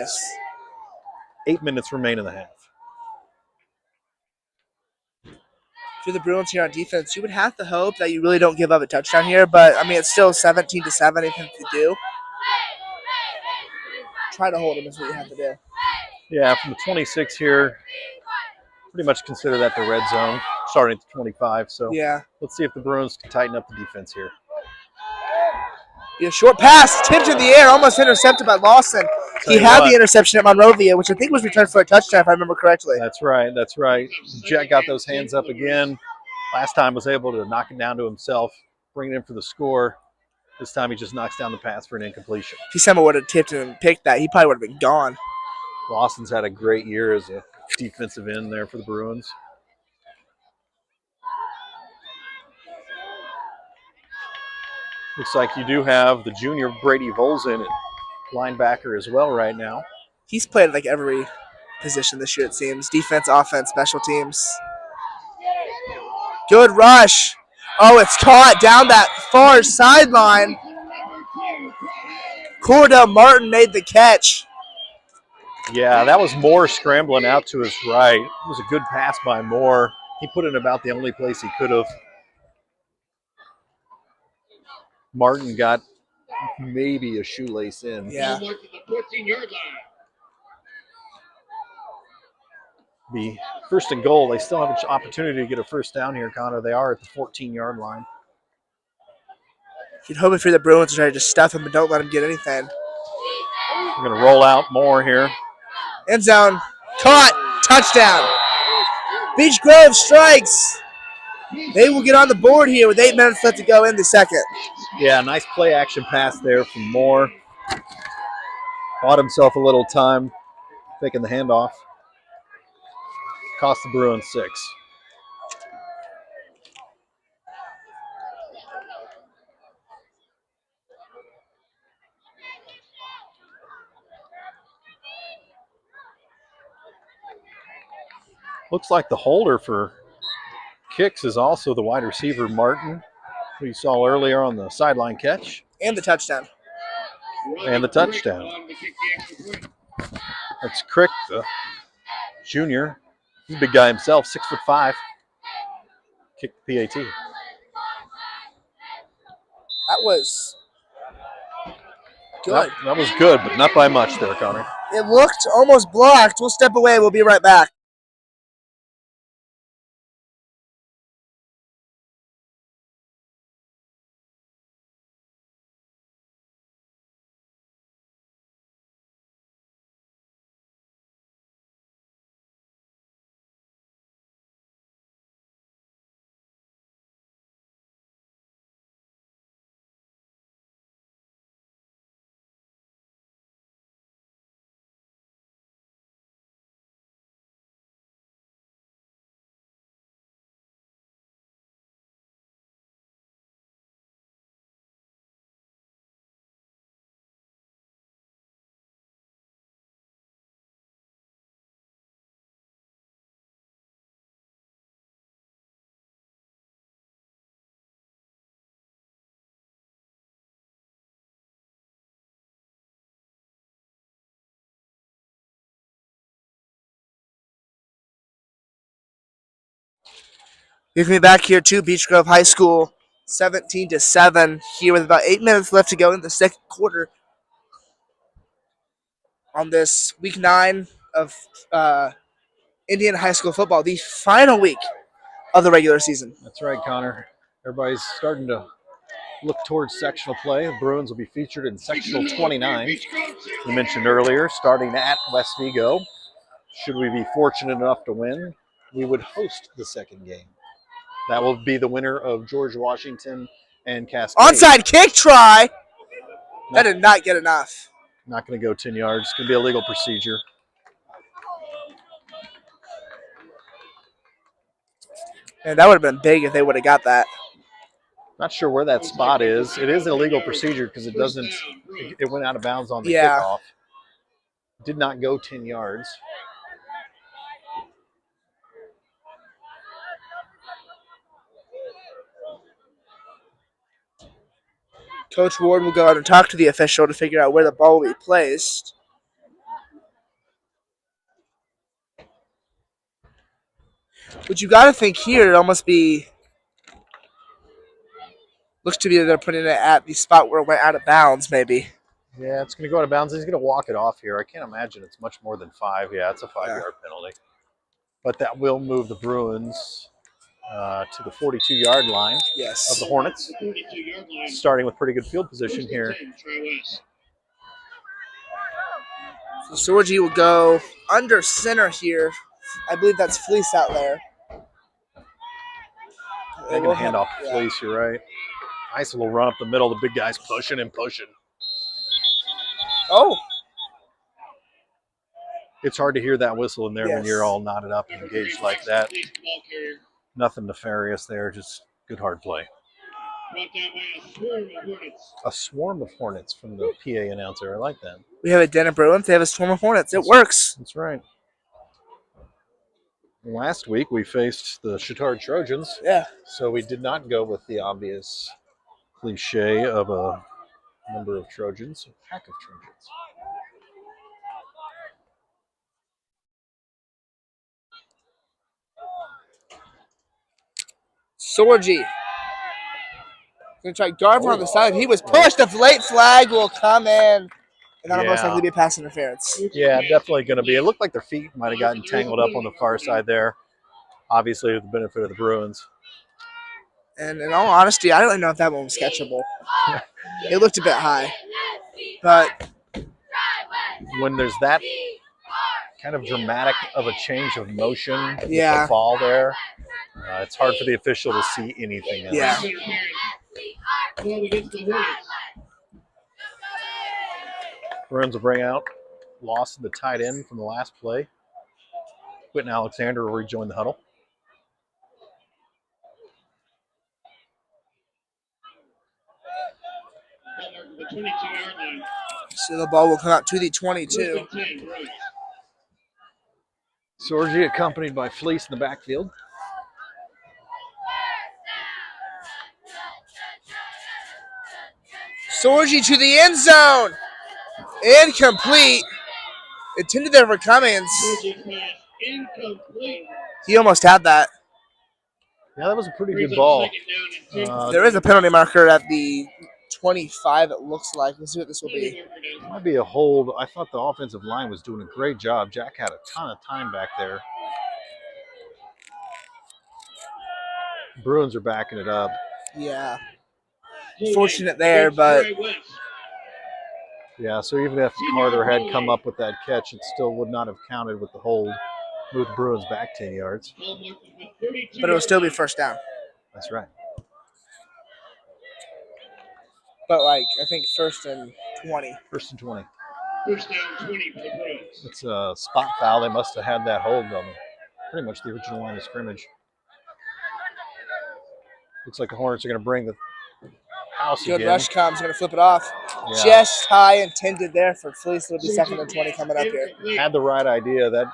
[SPEAKER 1] Yes.
[SPEAKER 2] 8 minutes remain in the half.
[SPEAKER 1] For the Bruins here on defense, you would have to hope that you really don't give up a touchdown here, but it's still 17-7 even if you do. Try to hold them is what you have to do.
[SPEAKER 2] Yeah, from the 26 here, pretty much consider that the red zone, starting at the 25. So let's see if the Bruins can tighten up the defense here.
[SPEAKER 1] A short pass, tipped in the air, almost intercepted by Lawson. He had the interception at Monrovia, which I think was returned for a touchdown, if I remember correctly.
[SPEAKER 2] That's right. Jet got those hands up again. Last time was able to knock it down to himself, bring it in for the score. This time he just knocks down the pass for an incompletion.
[SPEAKER 1] If he somehow would have tipped and picked that, he probably would have been gone.
[SPEAKER 2] Lawson's had a great year as a defensive end there for the Bruins. Looks like you do have the junior Brady Volzin at linebacker as well right now.
[SPEAKER 1] He's played like every position this year, it seems. Defense, offense, special teams. Good rush. Oh, it's caught down that far sideline. Cordell Martin made the catch.
[SPEAKER 2] Yeah, that was Moore scrambling out to his right. It was a good pass by Moore. He put it in about the only place he could have. Martin got maybe a shoelace in.
[SPEAKER 1] Yeah.
[SPEAKER 2] The first and goal, they still have an opportunity to get a first down here, Connor. They are at the 14-yard line.
[SPEAKER 1] You'd hope if you're the Bruins to try to just stuff him and don't let him get anything.
[SPEAKER 2] We're going to roll out Moore here.
[SPEAKER 1] End zone. Caught. Touchdown. Beech Grove strikes. They will get on the board here with 8 minutes left to go in the second.
[SPEAKER 2] Yeah, nice play action pass there from Moore. Bought himself a little time taking the handoff. Cost the Bruins 6. Looks like the holder for kicks is also the wide receiver, Martin, who you saw earlier on the sideline catch.
[SPEAKER 1] And the touchdown.
[SPEAKER 2] And the touchdown. That's Crick, the junior. He's a big guy himself, 6'5". Kicked the PAT.
[SPEAKER 1] That was good.
[SPEAKER 2] That was good, but not by much there, Connor.
[SPEAKER 1] It looked almost blocked. We'll step away. We'll be right back. With me back here too, Beech Grove High School, 17-7 here with about 8 minutes left to go in the second quarter on this week 9 of Indiana high school football, the final week of the regular season.
[SPEAKER 2] That's right, Connor. Everybody's starting to look towards sectional play. The Bruins will be featured in sectional 29. We mentioned earlier, starting at West Vigo. Should we be fortunate enough to win, we would host the second game. That will be the winner of George Washington and Cascade.
[SPEAKER 1] Onside kick try. That did not get enough.
[SPEAKER 2] Not going to go 10 yards. It's going to be a legal procedure.
[SPEAKER 1] And that would have been big if they would have got that.
[SPEAKER 2] Not sure where that spot is. It is an illegal procedure because it doesn't. It went out of bounds on the kickoff. Did not go 10 yards.
[SPEAKER 1] Coach Ward will go out and talk to the official to figure out where the ball will be placed. But you got to think here, it almost be. Looks to be that they're putting it at the spot where it went out of bounds, maybe.
[SPEAKER 2] Yeah, it's going to go out of bounds. He's going to walk it off here. I can't imagine it's much more than 5. Yeah, it's a 5-yard penalty. But that will move the Bruins to the 42-yard line of the Hornets. Starting with pretty good field position here.
[SPEAKER 1] So Sorgi will go under center here. I believe that's Fleece out there.
[SPEAKER 2] They're going to hand off to Fleece, you're right. Nice little run up the middle. The big guy's pushing and pushing.
[SPEAKER 1] Oh.
[SPEAKER 2] It's hard to hear that whistle in there when you're all knotted up and engaged like that. Nothing nefarious there, just good hard play. A swarm of Hornets from the PA announcer. I like that.
[SPEAKER 1] We have a den of Bruins. They have a swarm of Hornets. It works.
[SPEAKER 2] That's right. Last week we faced the Chittard Trojans.
[SPEAKER 1] Yeah.
[SPEAKER 2] So we did not go with the obvious cliche of a number of Trojans, a pack of Trojans.
[SPEAKER 1] Sorgi. Going to try Garver on the side. He was pushed. The late flag will come in. And that'll most likely be pass interference.
[SPEAKER 2] Yeah, definitely going to be. It looked like their feet might have gotten tangled up on the far side there. Obviously, with the benefit of the Bruins.
[SPEAKER 1] And in all honesty, I don't even know if that one was catchable. It looked a bit high. But
[SPEAKER 2] when there's that kind of dramatic of a change of motion with the fall there, it's hard for the official to see anything else.
[SPEAKER 1] Yeah.
[SPEAKER 2] Bruins will bring out loss of the tight end from the last play. Quentin Alexander will rejoin the huddle.
[SPEAKER 3] The 22-yard line.
[SPEAKER 1] So the ball will come out to the 22.
[SPEAKER 3] First and 10, Bruins.
[SPEAKER 2] Sorgi accompanied by Fleece in the backfield.
[SPEAKER 1] Sorgi to the end zone. Incomplete. Intended there for Cummings.
[SPEAKER 3] Sorgi pass incomplete.
[SPEAKER 1] He almost had that.
[SPEAKER 2] Yeah, that was a pretty
[SPEAKER 3] Brings
[SPEAKER 2] good
[SPEAKER 3] up
[SPEAKER 2] ball.
[SPEAKER 3] second down and 10.
[SPEAKER 1] There is a penalty marker at the 25, it looks like. Let's see what this will be.
[SPEAKER 2] Might be a hold. I thought the offensive line was doing a great job. Jack had a ton of time back there. Bruins are backing it up.
[SPEAKER 1] Yeah. Fortunate there, but
[SPEAKER 2] Yeah, so even if Carter had come up with that catch, it still would not have counted with the hold. Move the Bruins back 10 yards.
[SPEAKER 1] it will still be first down.
[SPEAKER 2] That's right.
[SPEAKER 1] But like I think first and 20.
[SPEAKER 2] First and 20.
[SPEAKER 3] First down 20 for the Bruins.
[SPEAKER 2] It's a spot foul. They must have had that hold on pretty much the original line of scrimmage. Looks like the Hornets are going to bring the house
[SPEAKER 1] Good
[SPEAKER 2] again.
[SPEAKER 1] rush comes, going to flip it off.
[SPEAKER 2] Yeah.
[SPEAKER 1] Just high intended there for Fleece. It'll be second and 20 coming up here.
[SPEAKER 2] Had the right idea. That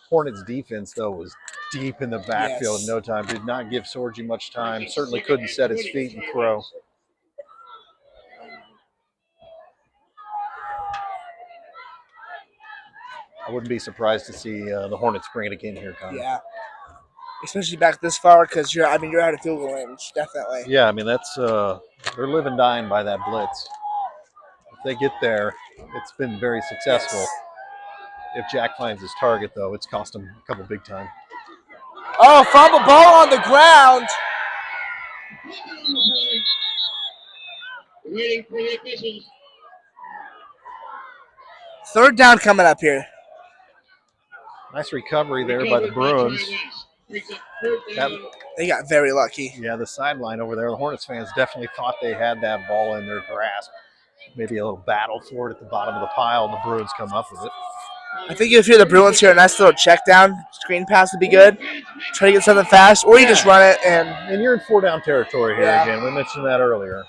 [SPEAKER 2] Hornets defense, though, was deep in the backfield
[SPEAKER 1] Yes.
[SPEAKER 2] in no time. Did not give Sorgi much time. Certainly couldn't set his feet and throw. I wouldn't be surprised to see the Hornets bring it again here, Connor.
[SPEAKER 1] Yeah. Especially back this far because you're out of field goal range, definitely.
[SPEAKER 2] Yeah, I mean, that's they're living dying by that blitz. If they get there, it's been very successful.
[SPEAKER 1] Yes.
[SPEAKER 2] If Jack finds his target, though, it's cost him a couple big time.
[SPEAKER 1] Oh, fumble ball on the ground.
[SPEAKER 3] Waiting for the officials.
[SPEAKER 1] Third down coming up here.
[SPEAKER 2] Nice recovery there by the Bruins.
[SPEAKER 1] They got very lucky.
[SPEAKER 2] Yeah, the sideline over there, the Hornets fans definitely thought they had that ball in their grasp. Maybe a little battle for it at the bottom of the pile, and the Bruins come up with it.
[SPEAKER 1] I think if you're the Bruins here, a nice little check down screen pass would be good. Try to get something fast, or you just run it and.
[SPEAKER 2] And you're in 4-down territory here
[SPEAKER 1] Yeah.
[SPEAKER 2] again. We mentioned that earlier.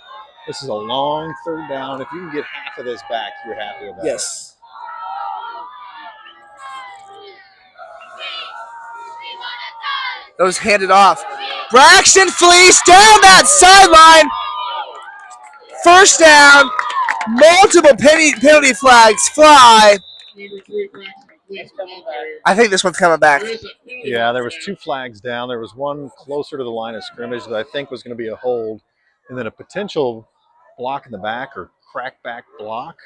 [SPEAKER 2] This is a long third down. If you can get half of this back, you're happy about it.
[SPEAKER 1] Yes. That was handed off. Braxton Fleece down that sideline. First down. Multiple penalty flags fly. I think this one's coming back.
[SPEAKER 2] Yeah, there was 2 flags down. There was one closer to the line of scrimmage that I think was going to be a hold, and then a potential block in the back or crack back block,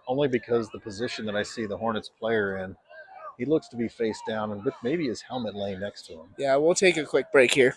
[SPEAKER 2] only because the position that I see the Hornets player in, he looks to be face down and with maybe his helmet laying next to him.
[SPEAKER 1] Yeah, we'll take a quick break here.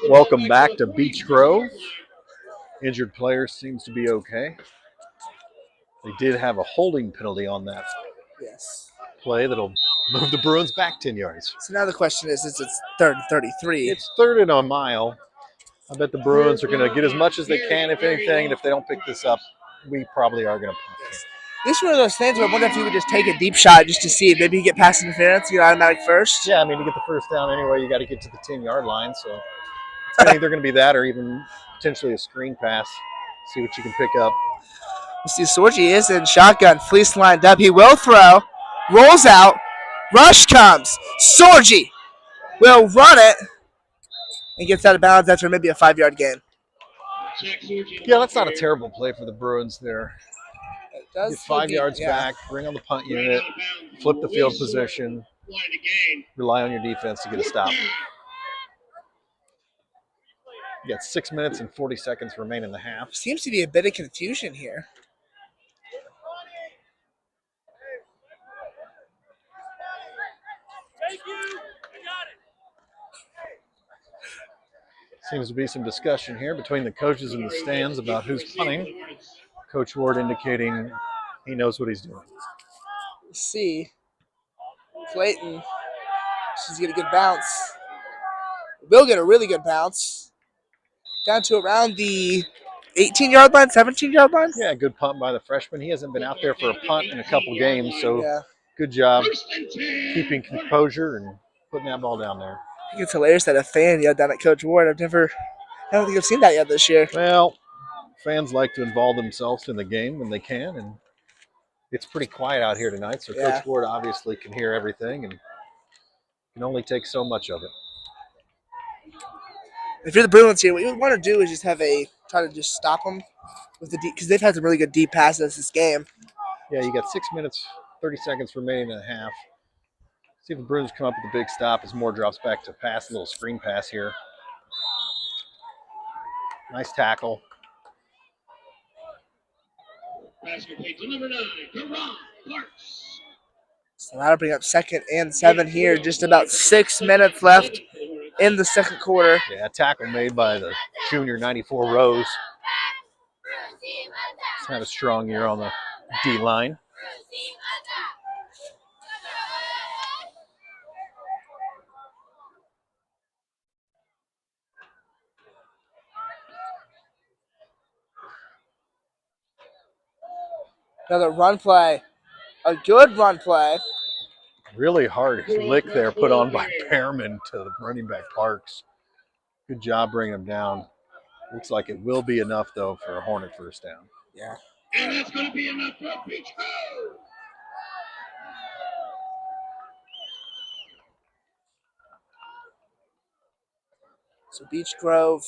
[SPEAKER 2] Welcome back to Beech Grove. Injured player seems to be okay. They did have a holding penalty on that
[SPEAKER 1] Yes.
[SPEAKER 2] play that'll move the Bruins back 10 yards.
[SPEAKER 1] So now the question is, since it's third and 33.
[SPEAKER 2] It's third and a mile. I bet the Bruins are going to get as much as they can, if anything, and if they don't pick this up, we probably are going to punt.
[SPEAKER 1] Yes. This is one of those things where I wonder if you would just take a deep shot just to see. Maybe you get past interference, you get automatic first.
[SPEAKER 2] Yeah, I mean, to get the first down anyway, you got to get to the 10-yard line. So it's either going to be that or even potentially a screen pass. See what you can pick up.
[SPEAKER 1] You see, Sorgi is in shotgun. Fleece lined up. He will throw. Rolls out. Rush comes. Sorgi will run it and gets out of bounds after maybe a 5-yard gain.
[SPEAKER 2] Yeah, that's not a terrible play for the Bruins there. Get 5 yards
[SPEAKER 1] yeah.
[SPEAKER 2] back, bring on the punt unit, flip the field position, rely on your defense to get a stop. You got 6 minutes and 40 seconds remaining in the half.
[SPEAKER 1] Seems to be a bit of confusion here.
[SPEAKER 2] Seems to be some discussion here between the coaches in the stands about who's punting. Coach Ward indicating he knows what he's doing.
[SPEAKER 1] Let's see. Clayton. She's going to get a good bounce. Will get a really good bounce. Down to around the 18-yard line, 17-yard line?
[SPEAKER 2] Yeah, good punt by the freshman. He hasn't been out there for a punt in a couple games, so
[SPEAKER 1] yeah.
[SPEAKER 2] Good job keeping composure and putting that ball down there.
[SPEAKER 1] I think it's hilarious that a fan yelled down at Coach Ward. I don't think I've seen that yet this year.
[SPEAKER 2] Well, fans like to involve themselves in the game when they can, and it's pretty quiet out here tonight, so Coach Ward obviously can hear everything and can only take so much of it.
[SPEAKER 1] If you're the Bruins here, what you would want to do is just try to just stop them with the deep, because they've had some really good deep passes this game.
[SPEAKER 2] Yeah, you got 6 minutes, 30 seconds remaining in the half. See if the Bruins come up with a big stop as Moore drops back to pass, a little screen pass here. Nice tackle.
[SPEAKER 1] So that'll bring up 2nd and 7 here. Just about 6 minutes left in the second quarter.
[SPEAKER 2] Yeah, tackle made by the junior 94 Rose. He's had a strong year on the D line.
[SPEAKER 1] Another run play. A good run play.
[SPEAKER 2] Really hard lick there put on by Pearman to the running back Parks. Good job bringing him down. Looks like it will be enough, though, for a Hornet first down.
[SPEAKER 1] Yeah.
[SPEAKER 3] And that's going to be enough for Beech.
[SPEAKER 1] So Beech Grove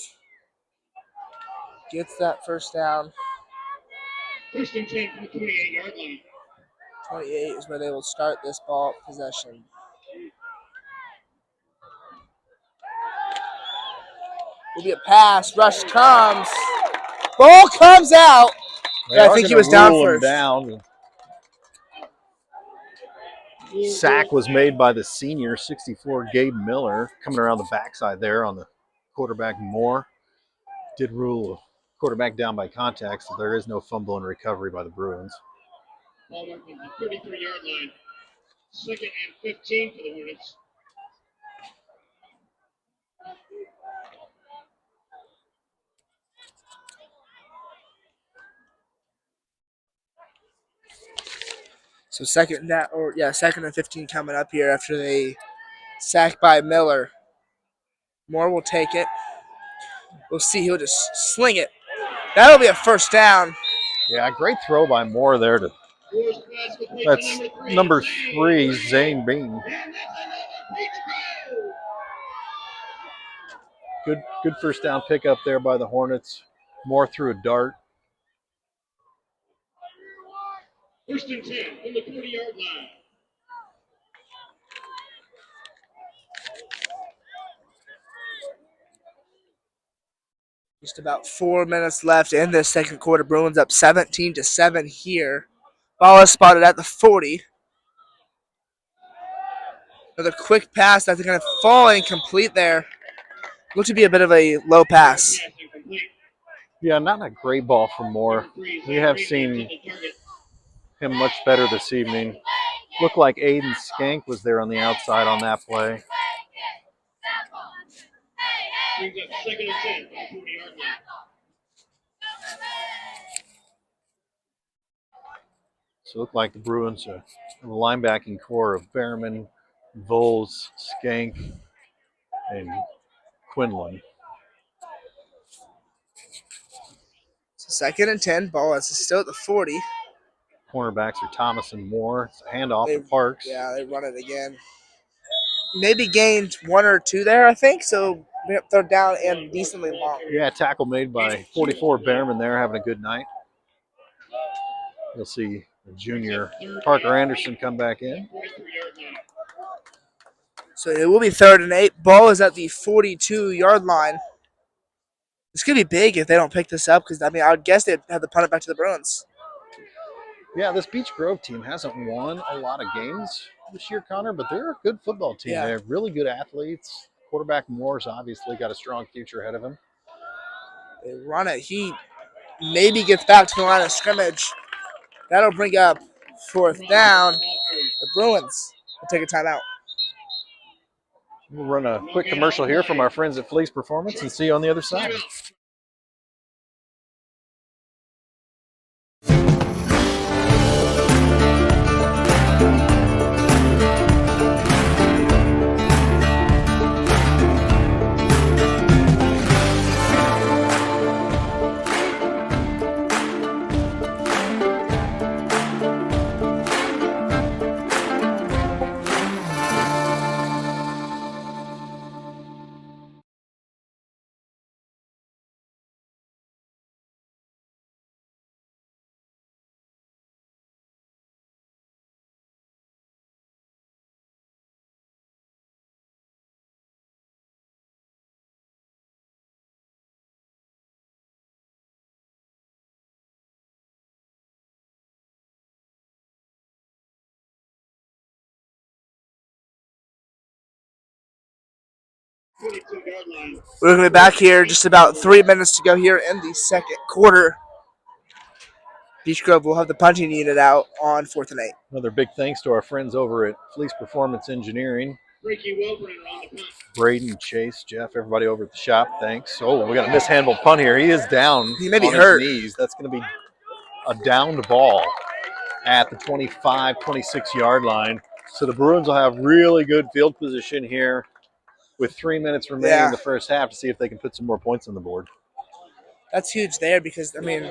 [SPEAKER 1] gets that first down.
[SPEAKER 3] First and 10 from the 28-yard line.
[SPEAKER 1] 28 is where they will start this ball possession. Will be a pass. Rush comes. Ball comes out. I think he was down first.
[SPEAKER 2] Sack was made by the senior, 64, Gabe Miller, coming around the backside there on the quarterback Moore. Did rule a quarterback down by contact, so there is no fumble and recovery by the Bruins.
[SPEAKER 3] Ball marked on the 33-yard line. 2nd and 15 for the Hornets.
[SPEAKER 1] So second and 15 coming up here after they sack by Miller. Moore will take it. We'll see. He'll just sling it. That'll be a first down.
[SPEAKER 2] Yeah, great throw by Moore there. That's number 3, Zane Bean. Good first down pickup there by the Hornets. Moore threw a dart.
[SPEAKER 3] First and 10 from the 40-yard line.
[SPEAKER 1] Just about 4 minutes left in this second quarter. Bruins up 17-7 here. Ball is spotted at the 40. Another quick pass that's going to fall incomplete there. Looks to be a bit of a low pass.
[SPEAKER 2] Yeah, not a great ball from Moore. We have seen him much better this evening. Looked like Aiden Skank was there on the outside on that play.
[SPEAKER 3] Brings up 2nd and 10 from the 40-yard line.
[SPEAKER 2] So it looked like the Bruins are the linebacking core of Behrman, Voles, Skank, and Quinlan.
[SPEAKER 1] So 2nd and 10. Ball is still at the 40.
[SPEAKER 2] Cornerbacks are Thomas and Moore. It's a handoff to Parks.
[SPEAKER 1] Yeah, they run it again. Maybe gained 1 or 2 there, I think. So they're down and decently long.
[SPEAKER 2] Yeah, tackle made by 44 Behrman there, having a good night. You'll see the junior Parker Anderson come back in.
[SPEAKER 1] So it will be 3rd and 8. Ball is at the 42-yard line. This could be big if they don't pick this up because, I mean, I would guess they'd have to punt it back to the Bruins.
[SPEAKER 2] Yeah, this Beech Grove team hasn't won a lot of games this year, Connor, but they're a good football team.
[SPEAKER 1] Yeah.
[SPEAKER 2] They have really good athletes. Quarterback Moore's obviously got a strong future ahead of him.
[SPEAKER 1] They run it. He maybe gets back to the line of scrimmage. That'll bring up 4th down. The Bruins will take a timeout.
[SPEAKER 2] We'll run a quick commercial here from our friends at Fleece Performance and see you on the other side.
[SPEAKER 1] We're going to be back here just about 3 minutes to go here in the 2nd quarter. Beech Grove will have the punting unit out on 4th and 8.
[SPEAKER 2] Another big thanks to our friends over at Fleece Performance Engineering. Braden, Chase, Jeff, everybody over at the shop, thanks. Oh, we got a mishandled punt here. He is down.
[SPEAKER 1] He may be
[SPEAKER 2] on
[SPEAKER 1] hurt.
[SPEAKER 2] His knees. That's going to be a downed ball at the 25, 26-yard line. So the Bruins will have really good field position here with 3 minutes remaining in the first half to see if they can put some more points on the board.
[SPEAKER 1] That's huge there because, I mean,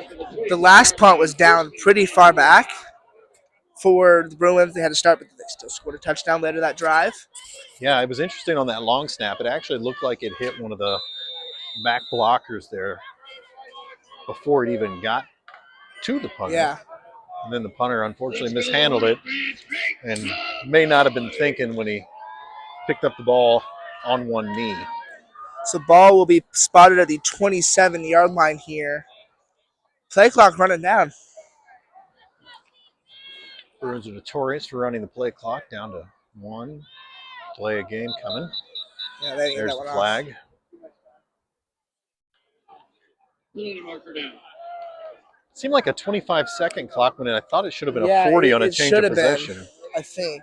[SPEAKER 1] the last punt was down pretty far back for the Bruins. They had to start, but they still scored a touchdown later that drive.
[SPEAKER 2] Yeah, it was interesting on that long snap. It actually looked like it hit one of the back blockers there before it even got to the punter.
[SPEAKER 1] Yeah.
[SPEAKER 2] And then the punter unfortunately mishandled it and may not have been thinking when he picked up the ball on one knee.
[SPEAKER 1] So ball will be spotted at the 27-yard line here. Play clock running down.
[SPEAKER 2] Bruins are notorious for running the play clock down to 1. Delay a game coming.
[SPEAKER 1] Yeah, they
[SPEAKER 2] There's
[SPEAKER 1] that
[SPEAKER 2] the
[SPEAKER 1] one
[SPEAKER 2] flag. Seemed like a 25-second clock when I thought it should have been a 40 on a change of possession.
[SPEAKER 1] I think.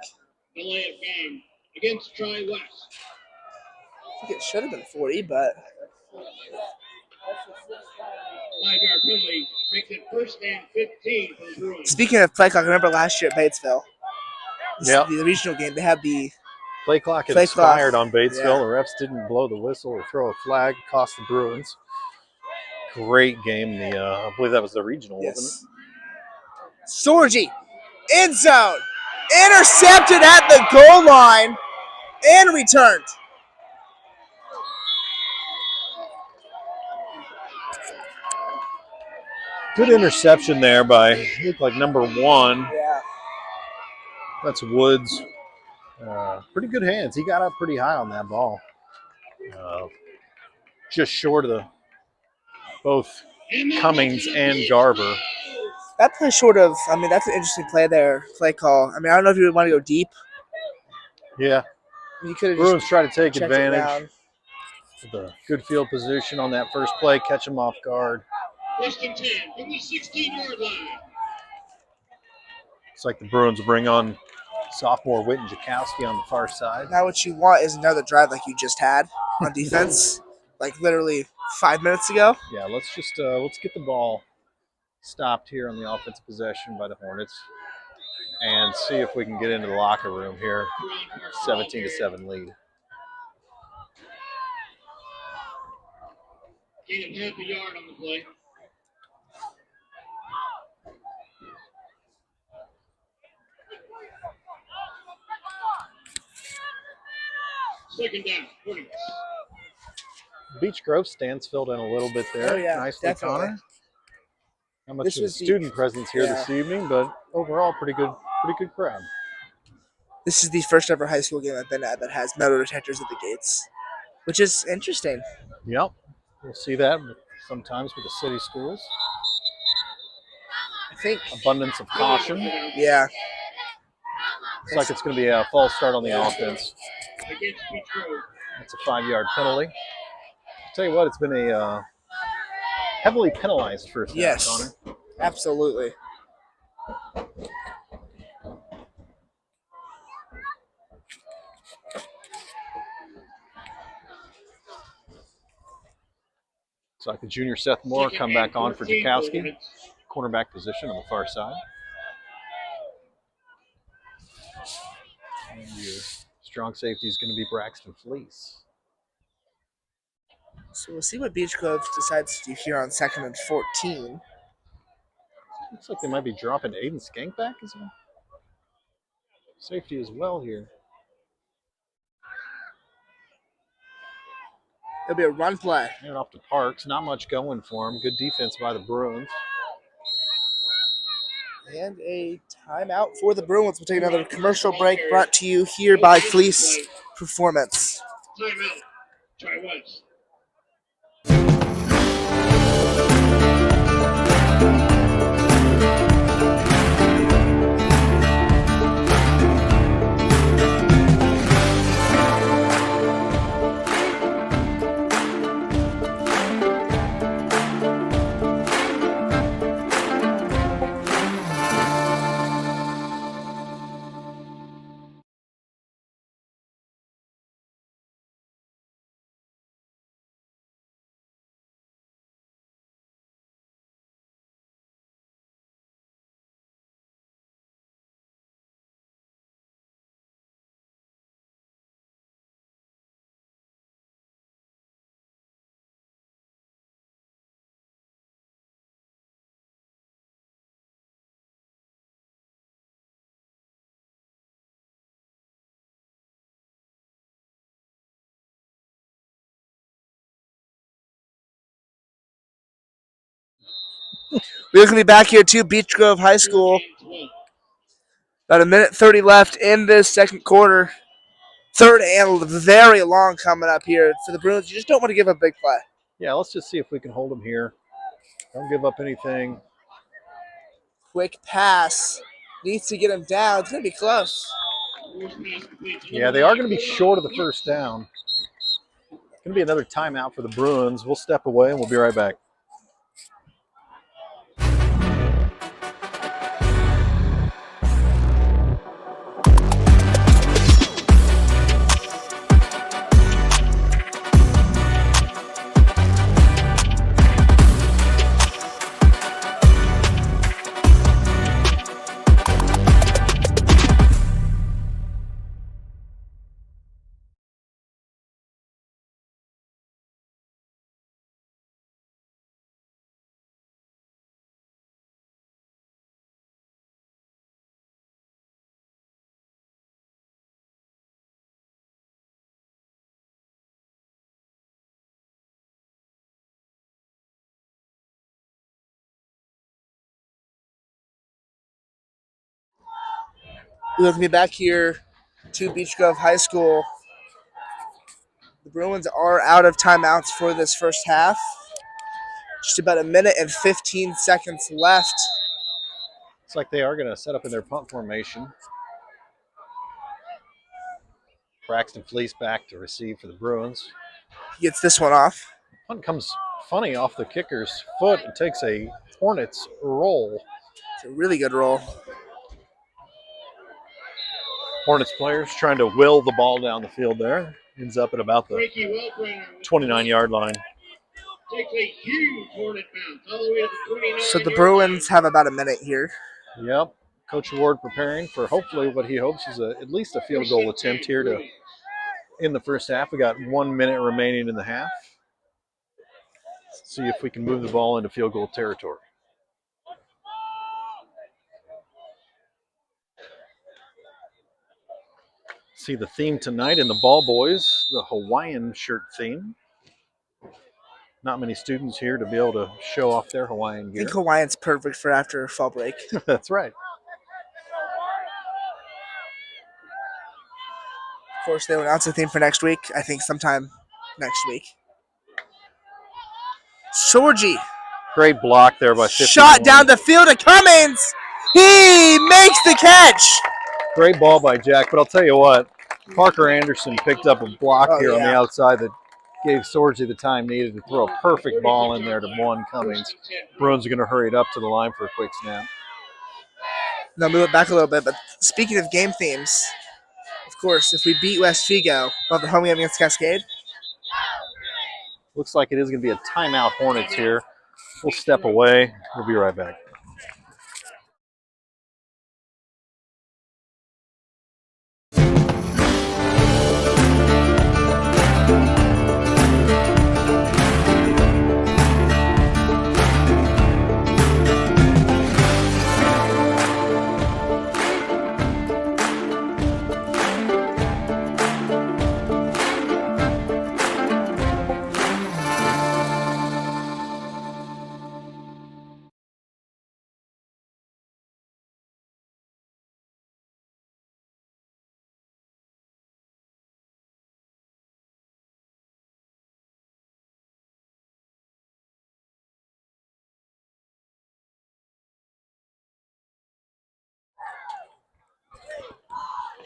[SPEAKER 3] Delay of game against Tri West.
[SPEAKER 1] I think it should have been 40, but
[SPEAKER 3] 5-yard penalty makes it 1st and 15 for the Bruins.
[SPEAKER 1] Speaking of play clock, I remember last year at Batesville.
[SPEAKER 2] Yeah.
[SPEAKER 1] The regional game, they had the
[SPEAKER 2] play clock had expired on Batesville. The refs didn't blow the whistle or throw a flag, cost the Bruins. Great game. I believe that was the regional, wasn't it?
[SPEAKER 1] Sorgi, end zone, intercepted at the goal line, and returned.
[SPEAKER 2] Good interception there by, looked like number 1.
[SPEAKER 1] Yeah.
[SPEAKER 2] That's Woods. Pretty good hands. He got up pretty high on that ball. Just short of the both Cummings and Garber.
[SPEAKER 1] That play short of, I mean, that's an interesting play there, play call. I mean, I don't know if you would want to go deep.
[SPEAKER 2] Yeah.
[SPEAKER 1] You could have
[SPEAKER 2] Bruins try to take advantage
[SPEAKER 1] of
[SPEAKER 2] the good field position on that first play, catch them off guard.
[SPEAKER 3] 1st and 10 from the 16-yard line.
[SPEAKER 2] It's like the Bruins will bring on sophomore Witten Jakowski on the far side.
[SPEAKER 1] Now what you want is another drive like you just had on defense, like literally 5 minutes ago.
[SPEAKER 2] Yeah, let's just let's get the ball stopped here on the offensive possession by the Hornets. and see if we can get into the locker room here. 17-7 lead.
[SPEAKER 3] Gain of half a yard on the play. Second down, Hornets.
[SPEAKER 2] Beech Grove stands filled in a little bit there.
[SPEAKER 1] Oh, yeah,
[SPEAKER 2] Nicely,
[SPEAKER 1] definitely.
[SPEAKER 2] Connor. Not much
[SPEAKER 1] This
[SPEAKER 2] of a
[SPEAKER 1] was the-
[SPEAKER 2] student presence here
[SPEAKER 1] yeah.
[SPEAKER 2] this evening, but overall pretty good crowd.
[SPEAKER 1] This is the first ever high school game I've been at that has metal detectors at the gates, which is interesting.
[SPEAKER 2] Yep, we'll see that sometimes with the city schools.
[SPEAKER 1] I think,
[SPEAKER 2] Abundance of caution.
[SPEAKER 1] yeah.
[SPEAKER 2] Looks like it's going to be a false start on the offense.
[SPEAKER 3] Against Beech Grove.
[SPEAKER 2] That's a 5-yard penalty. I'll tell you what, it's been a heavily penalized first half,
[SPEAKER 1] Yes,
[SPEAKER 2] Connor.
[SPEAKER 1] absolutely.
[SPEAKER 2] Looks like the junior Seth Moore come back on for Jakowski. Cornerback position on the far side. And your strong safety is going to be Braxton Fleece.
[SPEAKER 1] So we'll see what Beech Grove decides to do here on 2nd and 14.
[SPEAKER 2] Looks like they might be dropping Aiden Skank back as well. Safety as well here.
[SPEAKER 1] It'll be a run play.
[SPEAKER 2] And off to Parks. Not much going for him. Good defense by the Bruins.
[SPEAKER 1] And a timeout for the Bruins. We'll take another commercial break brought to you here by Fleece Performance.
[SPEAKER 3] Timeout. Try once.
[SPEAKER 1] We're going to be back here to Beech Grove High School. About a minute 30 left in this second quarter. Third and very long coming up here for the Bruins. You just don't want to give a big play.
[SPEAKER 2] Yeah, let's just see if we can hold them here. Don't give up anything.
[SPEAKER 1] Quick pass. Needs to get him down. It's going to be close.
[SPEAKER 2] Yeah, they are going to be short of the first down. It's going to be another timeout for the Bruins. We'll step away and we'll be right back.
[SPEAKER 1] We're going to be back here to Beech Grove High School. The Bruins are out of timeouts for this first half. Just about a minute and 15 seconds left.
[SPEAKER 2] Looks like they are going to set up in their punt formation. Braxton Fleece back to receive for the Bruins.
[SPEAKER 1] He gets this one off.
[SPEAKER 2] Punt comes funny off the kicker's foot. It takes a Hornets roll.
[SPEAKER 1] It's a really good roll.
[SPEAKER 2] Hornets players trying to will the ball down the field there. Ends up at about the 29-yard line.
[SPEAKER 3] Takes a huge Hornet bounce all the way to the 29.
[SPEAKER 1] So the Bruins have about a minute here.
[SPEAKER 2] Yep. Coach Ward preparing for hopefully what he hopes is at least a field goal attempt here to in the first half. We got 1 minute remaining in the half. See if we can move the ball into field goal territory. See the theme tonight in the Ball Boys, the Hawaiian shirt theme. Not many students here to be able to show off their Hawaiian
[SPEAKER 1] I
[SPEAKER 2] gear.
[SPEAKER 1] think Hawaiian's perfect for after fall break.
[SPEAKER 2] That's right.
[SPEAKER 1] Of course, they'll announce the theme for next week. I think sometime next week. Sorgi.
[SPEAKER 2] Great block there by 51.
[SPEAKER 1] Shot down the field to Cummins. He makes the catch.
[SPEAKER 2] Great ball by Jack, but I'll tell you what, Parker Anderson picked up a block here on the outside that gave Sorgi the time needed to throw a perfect ball in there to Juan Cummins. Bruins are going to hurry it up to the line for a quick snap.
[SPEAKER 1] Now move it back a little bit, but speaking of game themes, of course, if we beat West Vigo, we'll have the home game against Cascade.
[SPEAKER 2] Looks like it is going to be a timeout Hornets here. We'll step away. We'll be right back.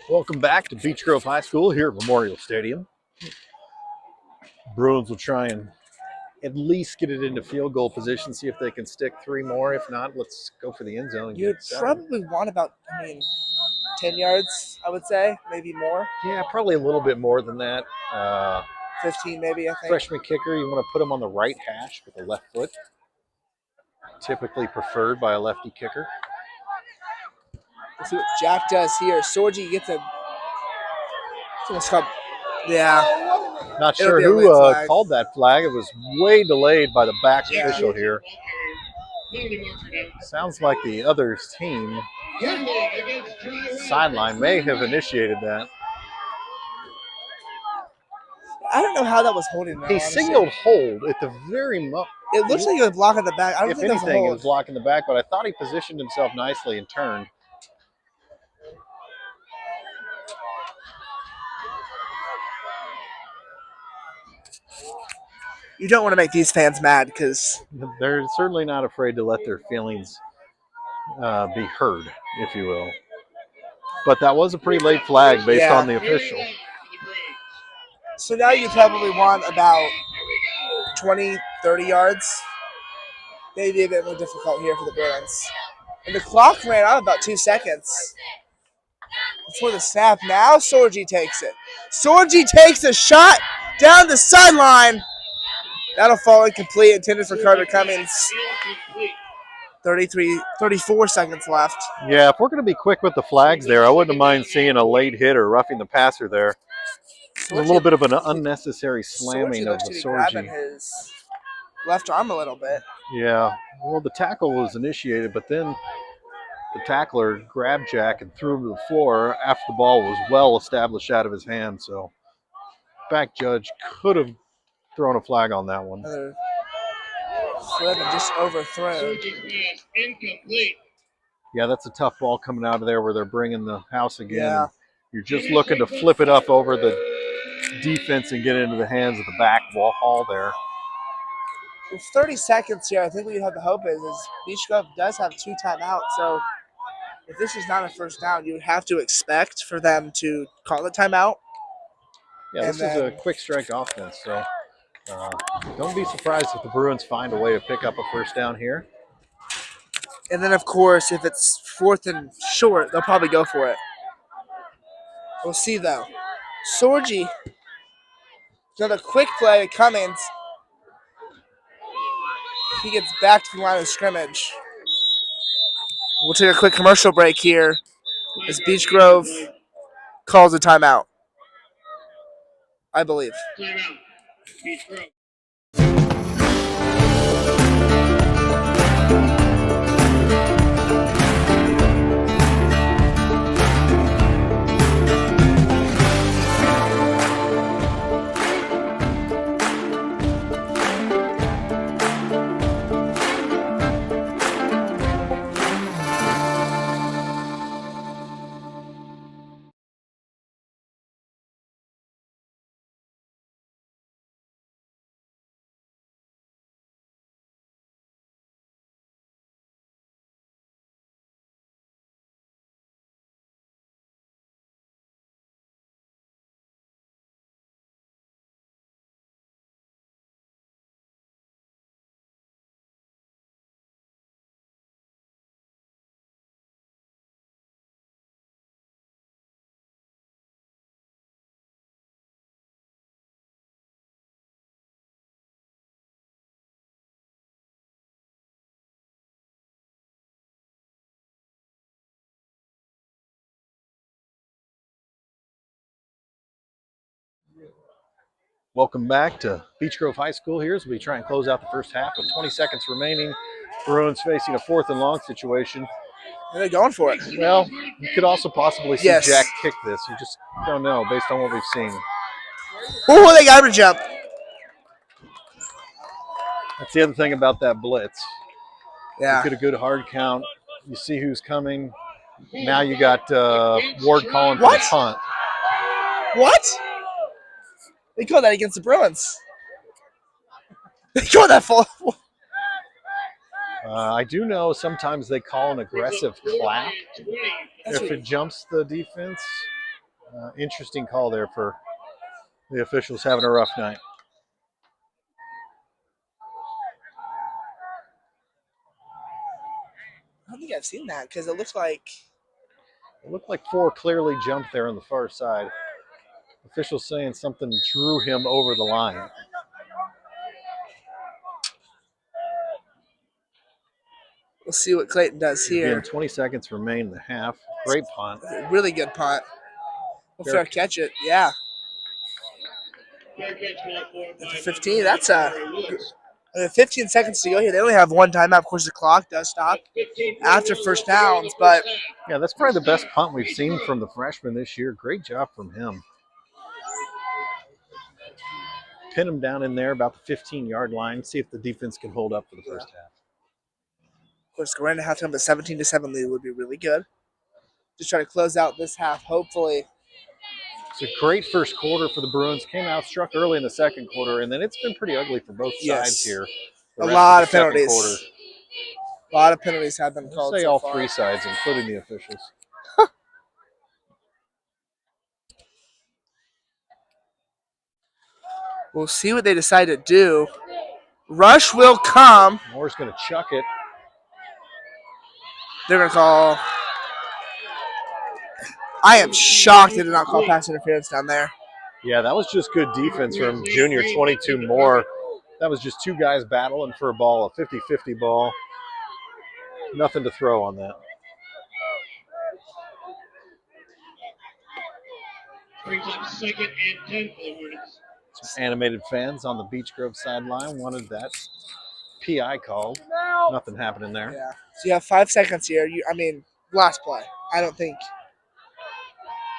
[SPEAKER 2] Welcome back to Beech Grove High School here at Memorial Stadium. Bruins will try and at least get it into field goal position, see if they can stick 3 more. If not, let's go for the end zone.
[SPEAKER 1] You'd probably want about, 10 yards, I would say, maybe more.
[SPEAKER 2] Yeah, probably a little bit more than that.
[SPEAKER 1] 15 maybe, I think.
[SPEAKER 2] Freshman kicker, you want to put him on the right hash with the left foot. Typically preferred by a lefty kicker.
[SPEAKER 1] Let's see what Jack does here. Sorgi gets a... Yeah.
[SPEAKER 2] Not sure who called that flag. It was way delayed by the back official here. Sounds like the other team sideline may have initiated that.
[SPEAKER 1] I don't know how that was holding.
[SPEAKER 2] He signaled hold at the very moment.
[SPEAKER 1] It looks like he was blocking the back. I don't
[SPEAKER 2] if
[SPEAKER 1] think
[SPEAKER 2] anything,
[SPEAKER 1] it
[SPEAKER 2] was blocking the back, but I thought he positioned himself nicely and turned.
[SPEAKER 1] You don't want to make these fans mad because
[SPEAKER 2] they're certainly not afraid to let their feelings be heard, if you will. But that was a pretty late flag based on the official.
[SPEAKER 1] So now you probably want about 20, 30 yards. Maybe a bit more difficult here for the Bruins. And the clock ran out about 2 seconds before the snap. Now Sorgi takes it. Sorgi takes a shot down the sideline. That'll fall incomplete, intended for Carter Cummins. 34 seconds left.
[SPEAKER 2] Yeah, if we're going to be quick with the flags there, I wouldn't mind seeing a late hit or roughing the passer there. It was a little bit of an unnecessary slamming of the Sorgi.
[SPEAKER 1] His left arm a little bit.
[SPEAKER 2] Yeah, well, the tackle was initiated, but then the tackler grabbed Jack and threw him to the floor after the ball was well established out of his hand. So back judge could have thrown a flag on that one.
[SPEAKER 1] Another flip and just overthrown.
[SPEAKER 3] Incomplete.
[SPEAKER 2] Yeah, that's a tough ball coming out of there where they're bringing the house again.
[SPEAKER 1] Yeah.
[SPEAKER 2] You're just looking to flip it up over the defense and get it into the hands of the back wall there.
[SPEAKER 1] With 30 seconds here, I think what you have the hope is Beech Grove does have 2 timeouts. So if this is not a first down, you would have to expect for them to call the timeout.
[SPEAKER 2] Yeah, this is a quick strike offense. So don't be surprised if the Bruins find a way to pick up a first down here.
[SPEAKER 1] And then, of course, if it's 4th and short, they'll probably go for it. We'll see, though. Sorgi, another quick play to Cummins. He gets back to the line of scrimmage. We'll take a quick commercial break here as Beech Grove calls a timeout, I believe.
[SPEAKER 3] Timeout. Beech Grove.
[SPEAKER 2] Welcome back to Beech Grove High School here as we try and close out the first half with 20 seconds remaining. Bruins facing a 4th and long situation.
[SPEAKER 1] And they're going for it.
[SPEAKER 2] Well, you could also possibly see
[SPEAKER 1] Yes.
[SPEAKER 2] Jack kick this. You just don't know based on what we've seen.
[SPEAKER 1] Oh, they got him to jump.
[SPEAKER 2] That's the other thing about that blitz.
[SPEAKER 1] Yeah.
[SPEAKER 2] You get a good hard count. You see who's coming. Now you got Ward calling for the punt.
[SPEAKER 1] What? They called that against the Bruins. They called that full.
[SPEAKER 2] I do know sometimes they call an aggressive clap if it jumps the defense. Interesting call there for the officials having a rough night.
[SPEAKER 1] I don't think I've seen that because it looks like.
[SPEAKER 2] It looked like 4 clearly jumped there on the far side. Officials saying something drew him over the line.
[SPEAKER 1] We'll see what Clayton does here.
[SPEAKER 2] Again, 20 seconds remain in the half. Great punt.
[SPEAKER 1] Really good punt. We'll fair catch it. Yeah.
[SPEAKER 3] Fair catch ball for
[SPEAKER 1] 15. That's 15 seconds to go here. They only have one timeout. Of course, the clock does stop after first downs, but
[SPEAKER 2] yeah, that's probably the best punt we've seen from the freshman this year. Great job from him. Pin him down in there about the 15-yard line. See if the defense can hold up for the first half.
[SPEAKER 1] Of course, going to halftime with 17-7 lead would be really good. Just try to close out this half, hopefully.
[SPEAKER 2] It's a great first quarter for the Bruins. Came out, struck early in the second quarter, and then it's been pretty ugly for both sides here.
[SPEAKER 1] A lot of penalties. A lot of penalties have been called.
[SPEAKER 2] I'll say all 3 sides, including the officials.
[SPEAKER 1] We'll see what they decide to do. Rush will come.
[SPEAKER 2] Moore's going to chuck it.
[SPEAKER 1] They're going to call. I am shocked they did not call pass interference down there.
[SPEAKER 2] Yeah, that was just good defense from junior 22 Moore. That was just 2 guys battling for a ball, a 50-50 ball. Nothing to throw on that.
[SPEAKER 3] Brings up 2nd and 10 for the Hornets.
[SPEAKER 2] Some animated fans on the Beech Grove sideline wanted that PI called. Nothing happening there.
[SPEAKER 1] Yeah. So you have 5 seconds here. Last play. I don't think.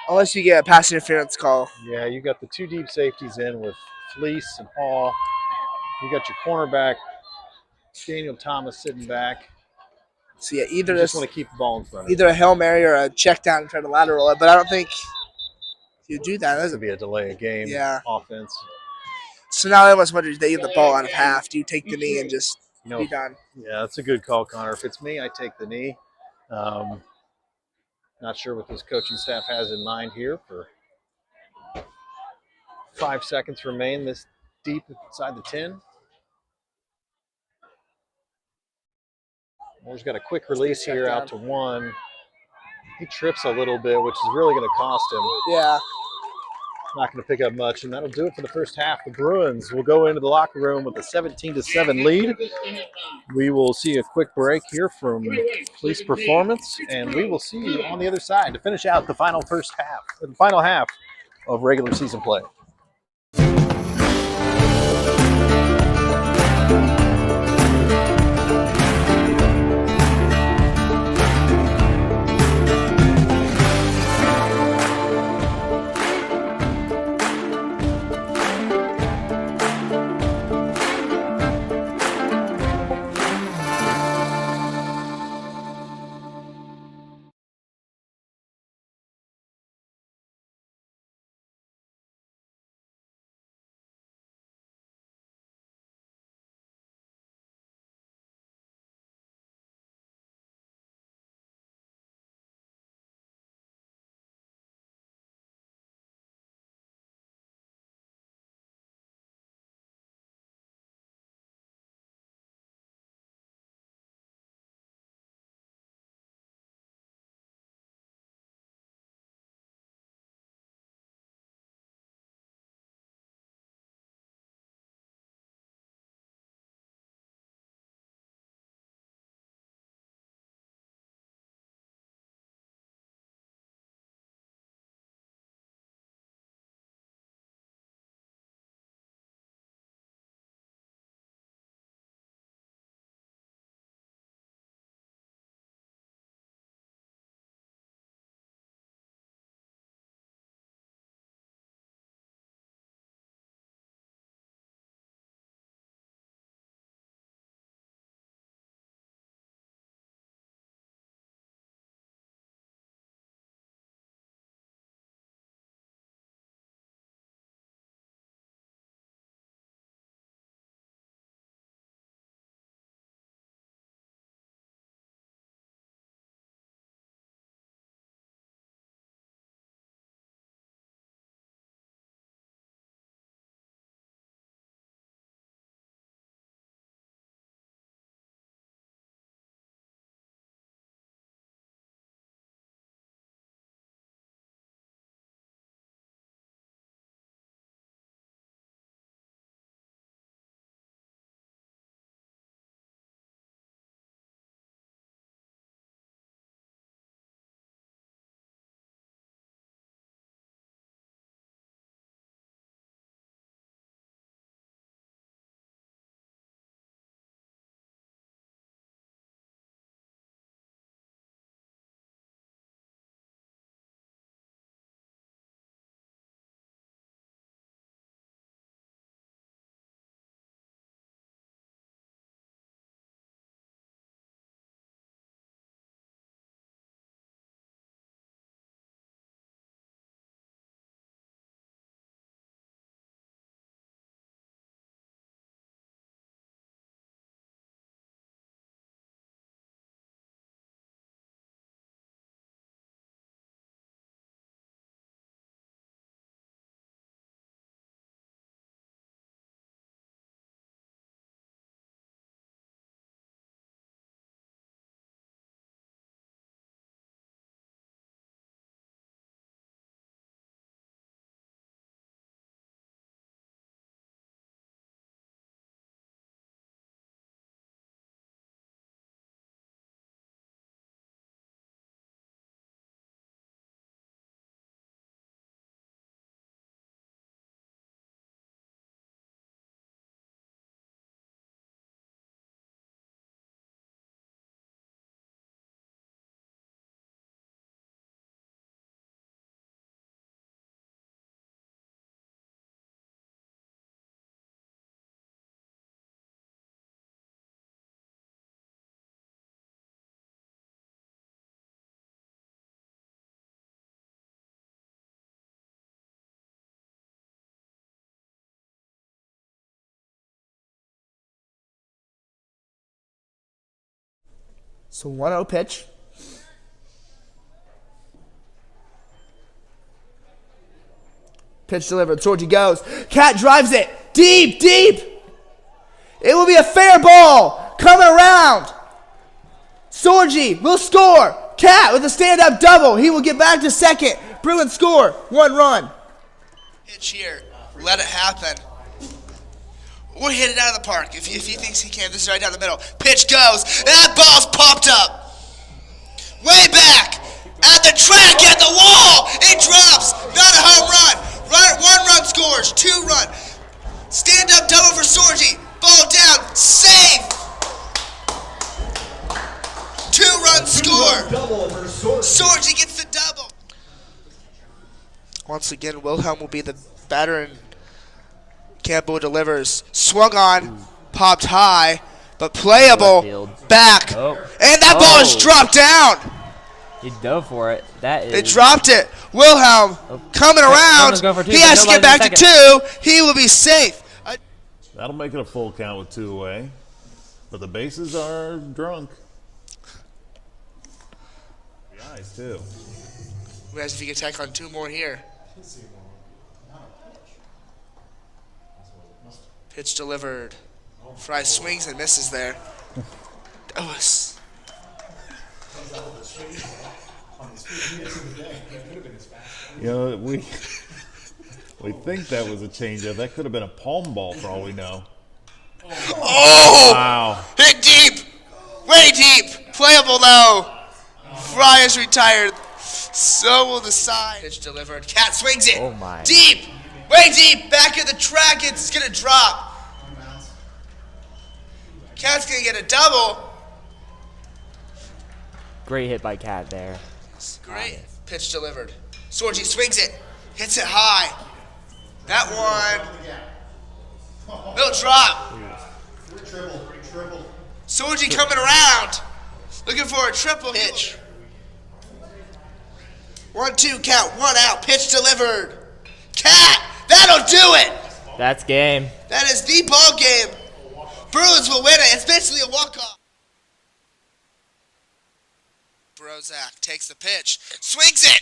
[SPEAKER 1] Unless you get a pass interference call.
[SPEAKER 2] Yeah, you got the 2 deep safeties in with Fleece and Hall. You got your cornerback, Daniel Thomas, sitting back.
[SPEAKER 1] So yeah, either
[SPEAKER 2] you just want to keep the ball in front of
[SPEAKER 1] either a Hail Mary or a check down and try to lateral it. But I don't think if you do that,
[SPEAKER 2] it's going to be a delay of game offense.
[SPEAKER 1] So now I was wondering, they get the ball out of half. Do you take the knee and just be done?
[SPEAKER 2] Yeah, that's a good call, Connor. If it's me, I take the knee. Not sure what this coaching staff has in mind here. For 5 seconds remain this deep inside the 10. Moore's got a quick release here out to 1. He trips a little bit, which is really going to cost him.
[SPEAKER 1] Yeah.
[SPEAKER 2] Not going to pick up much, and that'll do it for the first half. The Bruins will go into the locker room with a 17-7 lead. We will see a quick break here from Police Performance, and we will see you on the other side to finish out the final half of regular season play.
[SPEAKER 1] So 1-0 pitch. Pitch delivered. Sorgi goes. Cat drives it. Deep, deep. It will be a fair ball. Coming around. Sorgi will score. Cat with a stand-up double. He will get back to second. Bruins score. 1 run. Pitch here. Let it happen. Or hit it out of the park if he thinks he can. This is right down the middle. Pitch goes. That ball's popped up. Way back. At the track, at the wall. It drops. Not a home run. 1 run scores. 2 run. Stand up double for Sorgi. Ball down. Safe. 2 run score. Sorgi gets the double. Once again, Wilhelm will be the batter, and Campbell delivers. Swung on, popped high, but playable. Back.
[SPEAKER 5] Oh.
[SPEAKER 1] And that ball is dropped down.
[SPEAKER 5] He dove for it. That is.
[SPEAKER 1] They dropped it. Wilhelm coming around.
[SPEAKER 5] Someone's going for 2,
[SPEAKER 1] He
[SPEAKER 5] but
[SPEAKER 1] has to get
[SPEAKER 5] nobody's
[SPEAKER 1] back
[SPEAKER 5] in
[SPEAKER 1] to 2. He will be safe.
[SPEAKER 6] That'll make it a full count with 2 away. But the bases are drunk. The eyes, too.
[SPEAKER 1] Whereas if he can tack on 2 more here. Pitch delivered. Fry swings and misses there. Oh,
[SPEAKER 6] You know, we think that was a changeup. That could have been a palm ball for all we know.
[SPEAKER 1] oh!
[SPEAKER 6] Wow.
[SPEAKER 1] Hit deep. Way deep. Playable though. Fry is retired. So will the side. Pitch delivered. Cat swings it.
[SPEAKER 5] Oh my.
[SPEAKER 1] Deep. Way deep. Back at the track. It's going to drop. Cat's going to get a double.
[SPEAKER 5] Great hit by Cat there.
[SPEAKER 1] Great. Pitch delivered. Sorgi swings it. Hits it high. That one. Will drop. Sorgi coming around. Looking for a triple pitch. 1-2 count. 1 out. Pitch delivered. Cat. That'll do it.
[SPEAKER 5] That's game.
[SPEAKER 1] That is the ball game. Bruins will win it. It's basically a walk-off. Brozak takes the pitch. Swings it.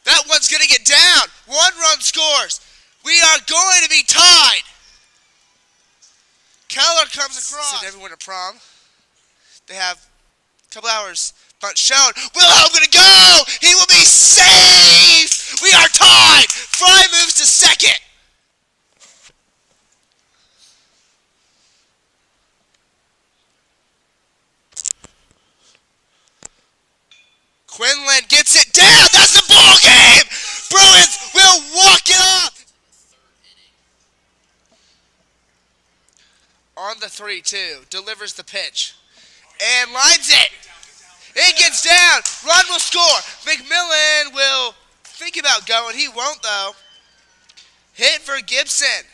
[SPEAKER 1] That one's going to get down. 1 run scores. We are going to be tied. Keller comes across. Send everyone to prom. They have a couple hours. Bunt shown. Wilhelm going to go. He will be safe. We are tied. Fry moves to second. Quinlan gets it down. That's the ball game. Bruins will walk it off. On the 3-2, delivers the pitch and lines it. It gets down. Run will score. McMillan will think about going. He won't though. Hit for Gibson.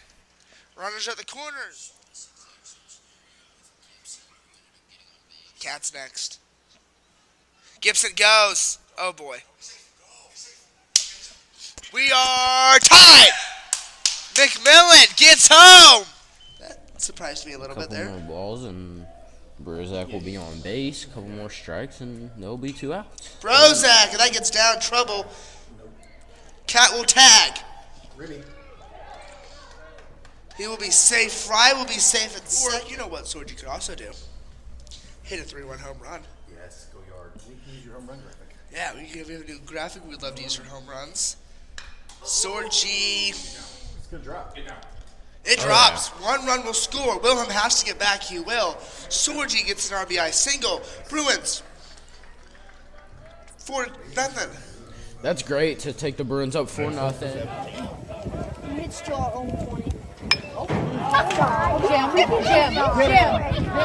[SPEAKER 1] Runners at the corners. Cat's next. Gibson goes. Oh boy. We are tied. McMillan gets home. That surprised me a little bit
[SPEAKER 7] Couple
[SPEAKER 1] there.
[SPEAKER 7] more balls and Brozak will be on base. Couple more strikes and there'll be 2 outs.
[SPEAKER 1] Brozak, and that gets down. Trouble. Cat will tag. He will be safe. Fry will be safe at second. You know what Sorgi could also do? Hit a 3-1 home run.
[SPEAKER 2] Yes, go yard. We can use your home run graphic.
[SPEAKER 1] Yeah, we have a new graphic we'd love to use for home runs. Sorgi.
[SPEAKER 2] It's going to drop.
[SPEAKER 1] It drops. 1 run will score. Wilhelm has to get back. He will. Sorgi gets an RBI single. Bruins. 4-0.
[SPEAKER 7] That's great to take the Bruins up 4-0.
[SPEAKER 8] It's to our own 20. Jim.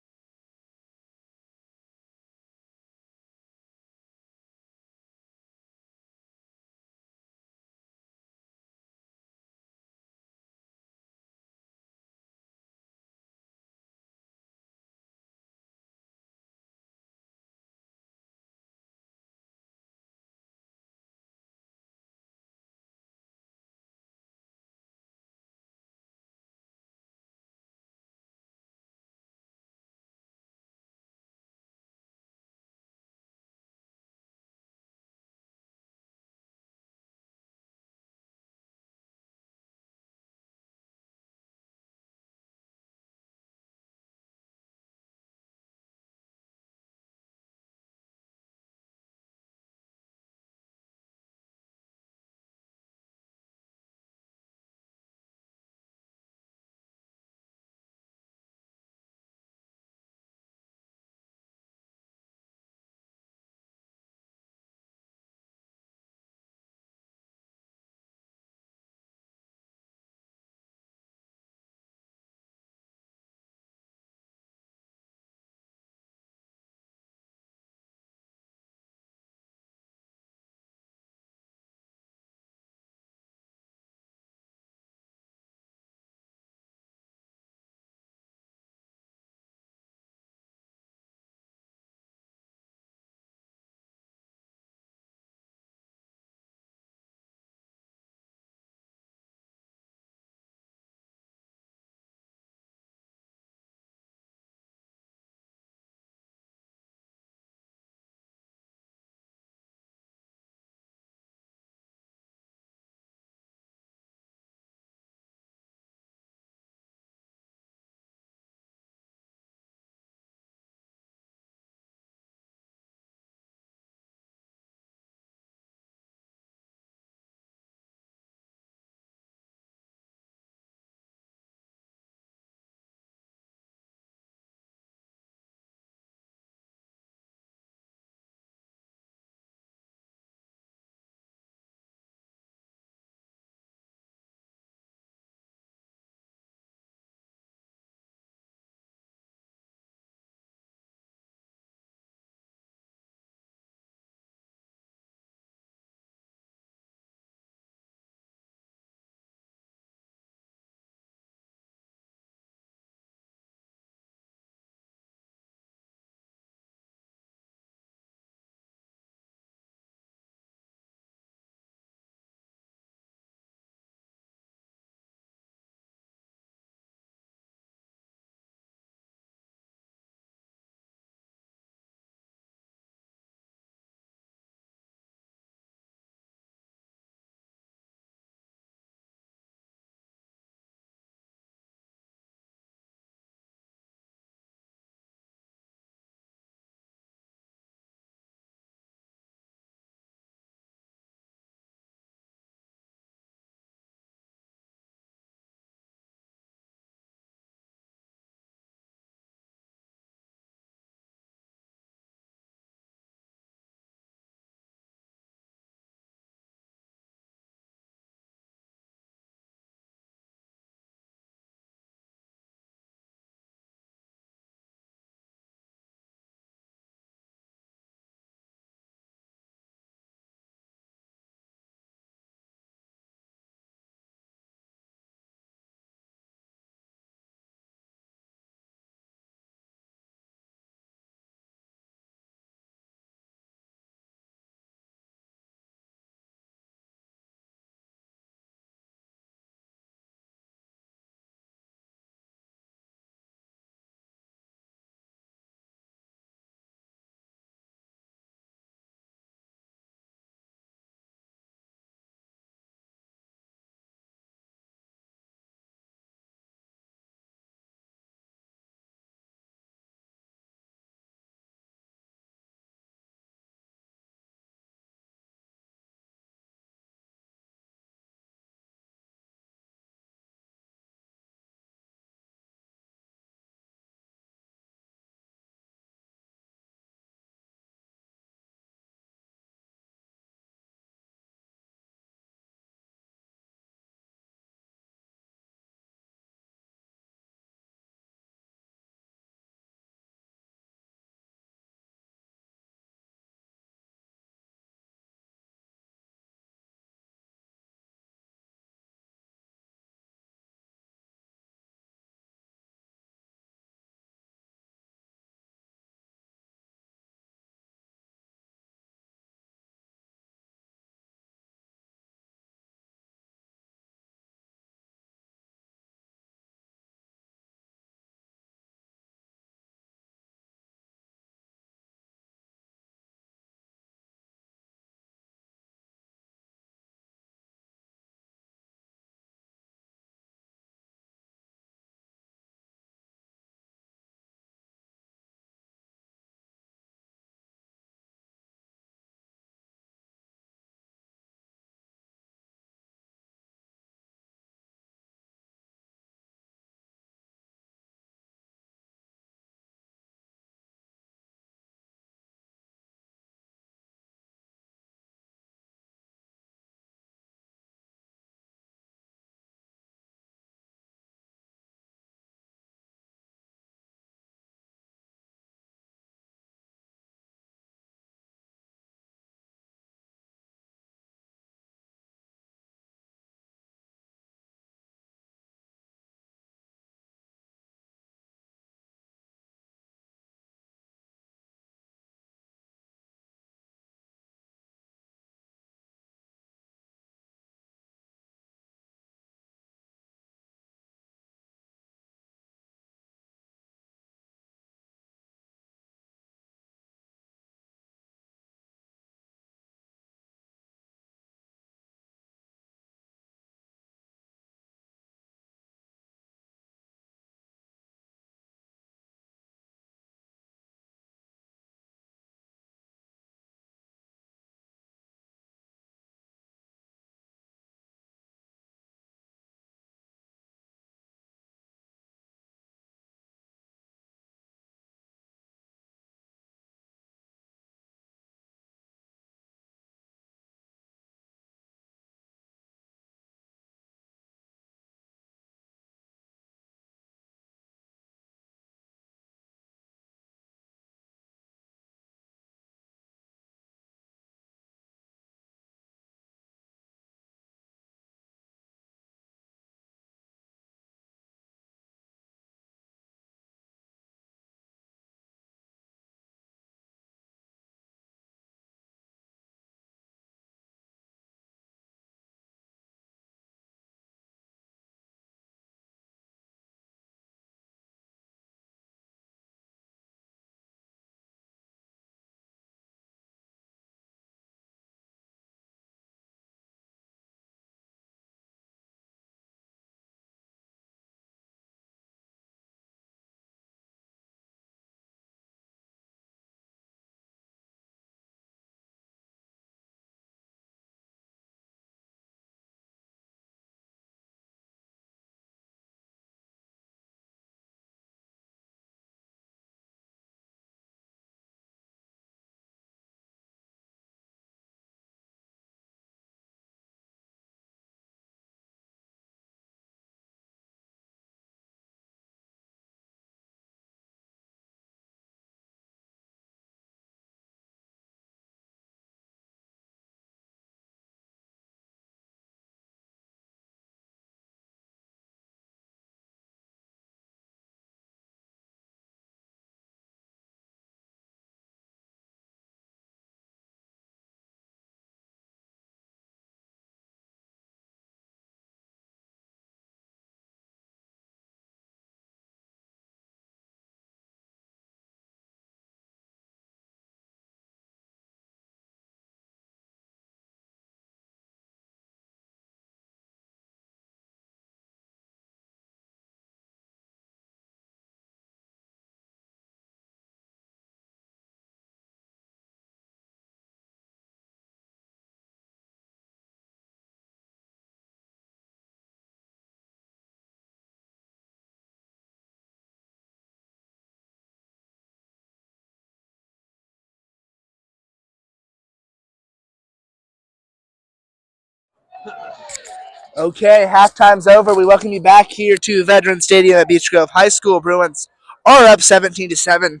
[SPEAKER 1] Okay, halftime's over. We welcome you back here to Veterans Stadium at Beech Grove High School. Bruins are up 17-7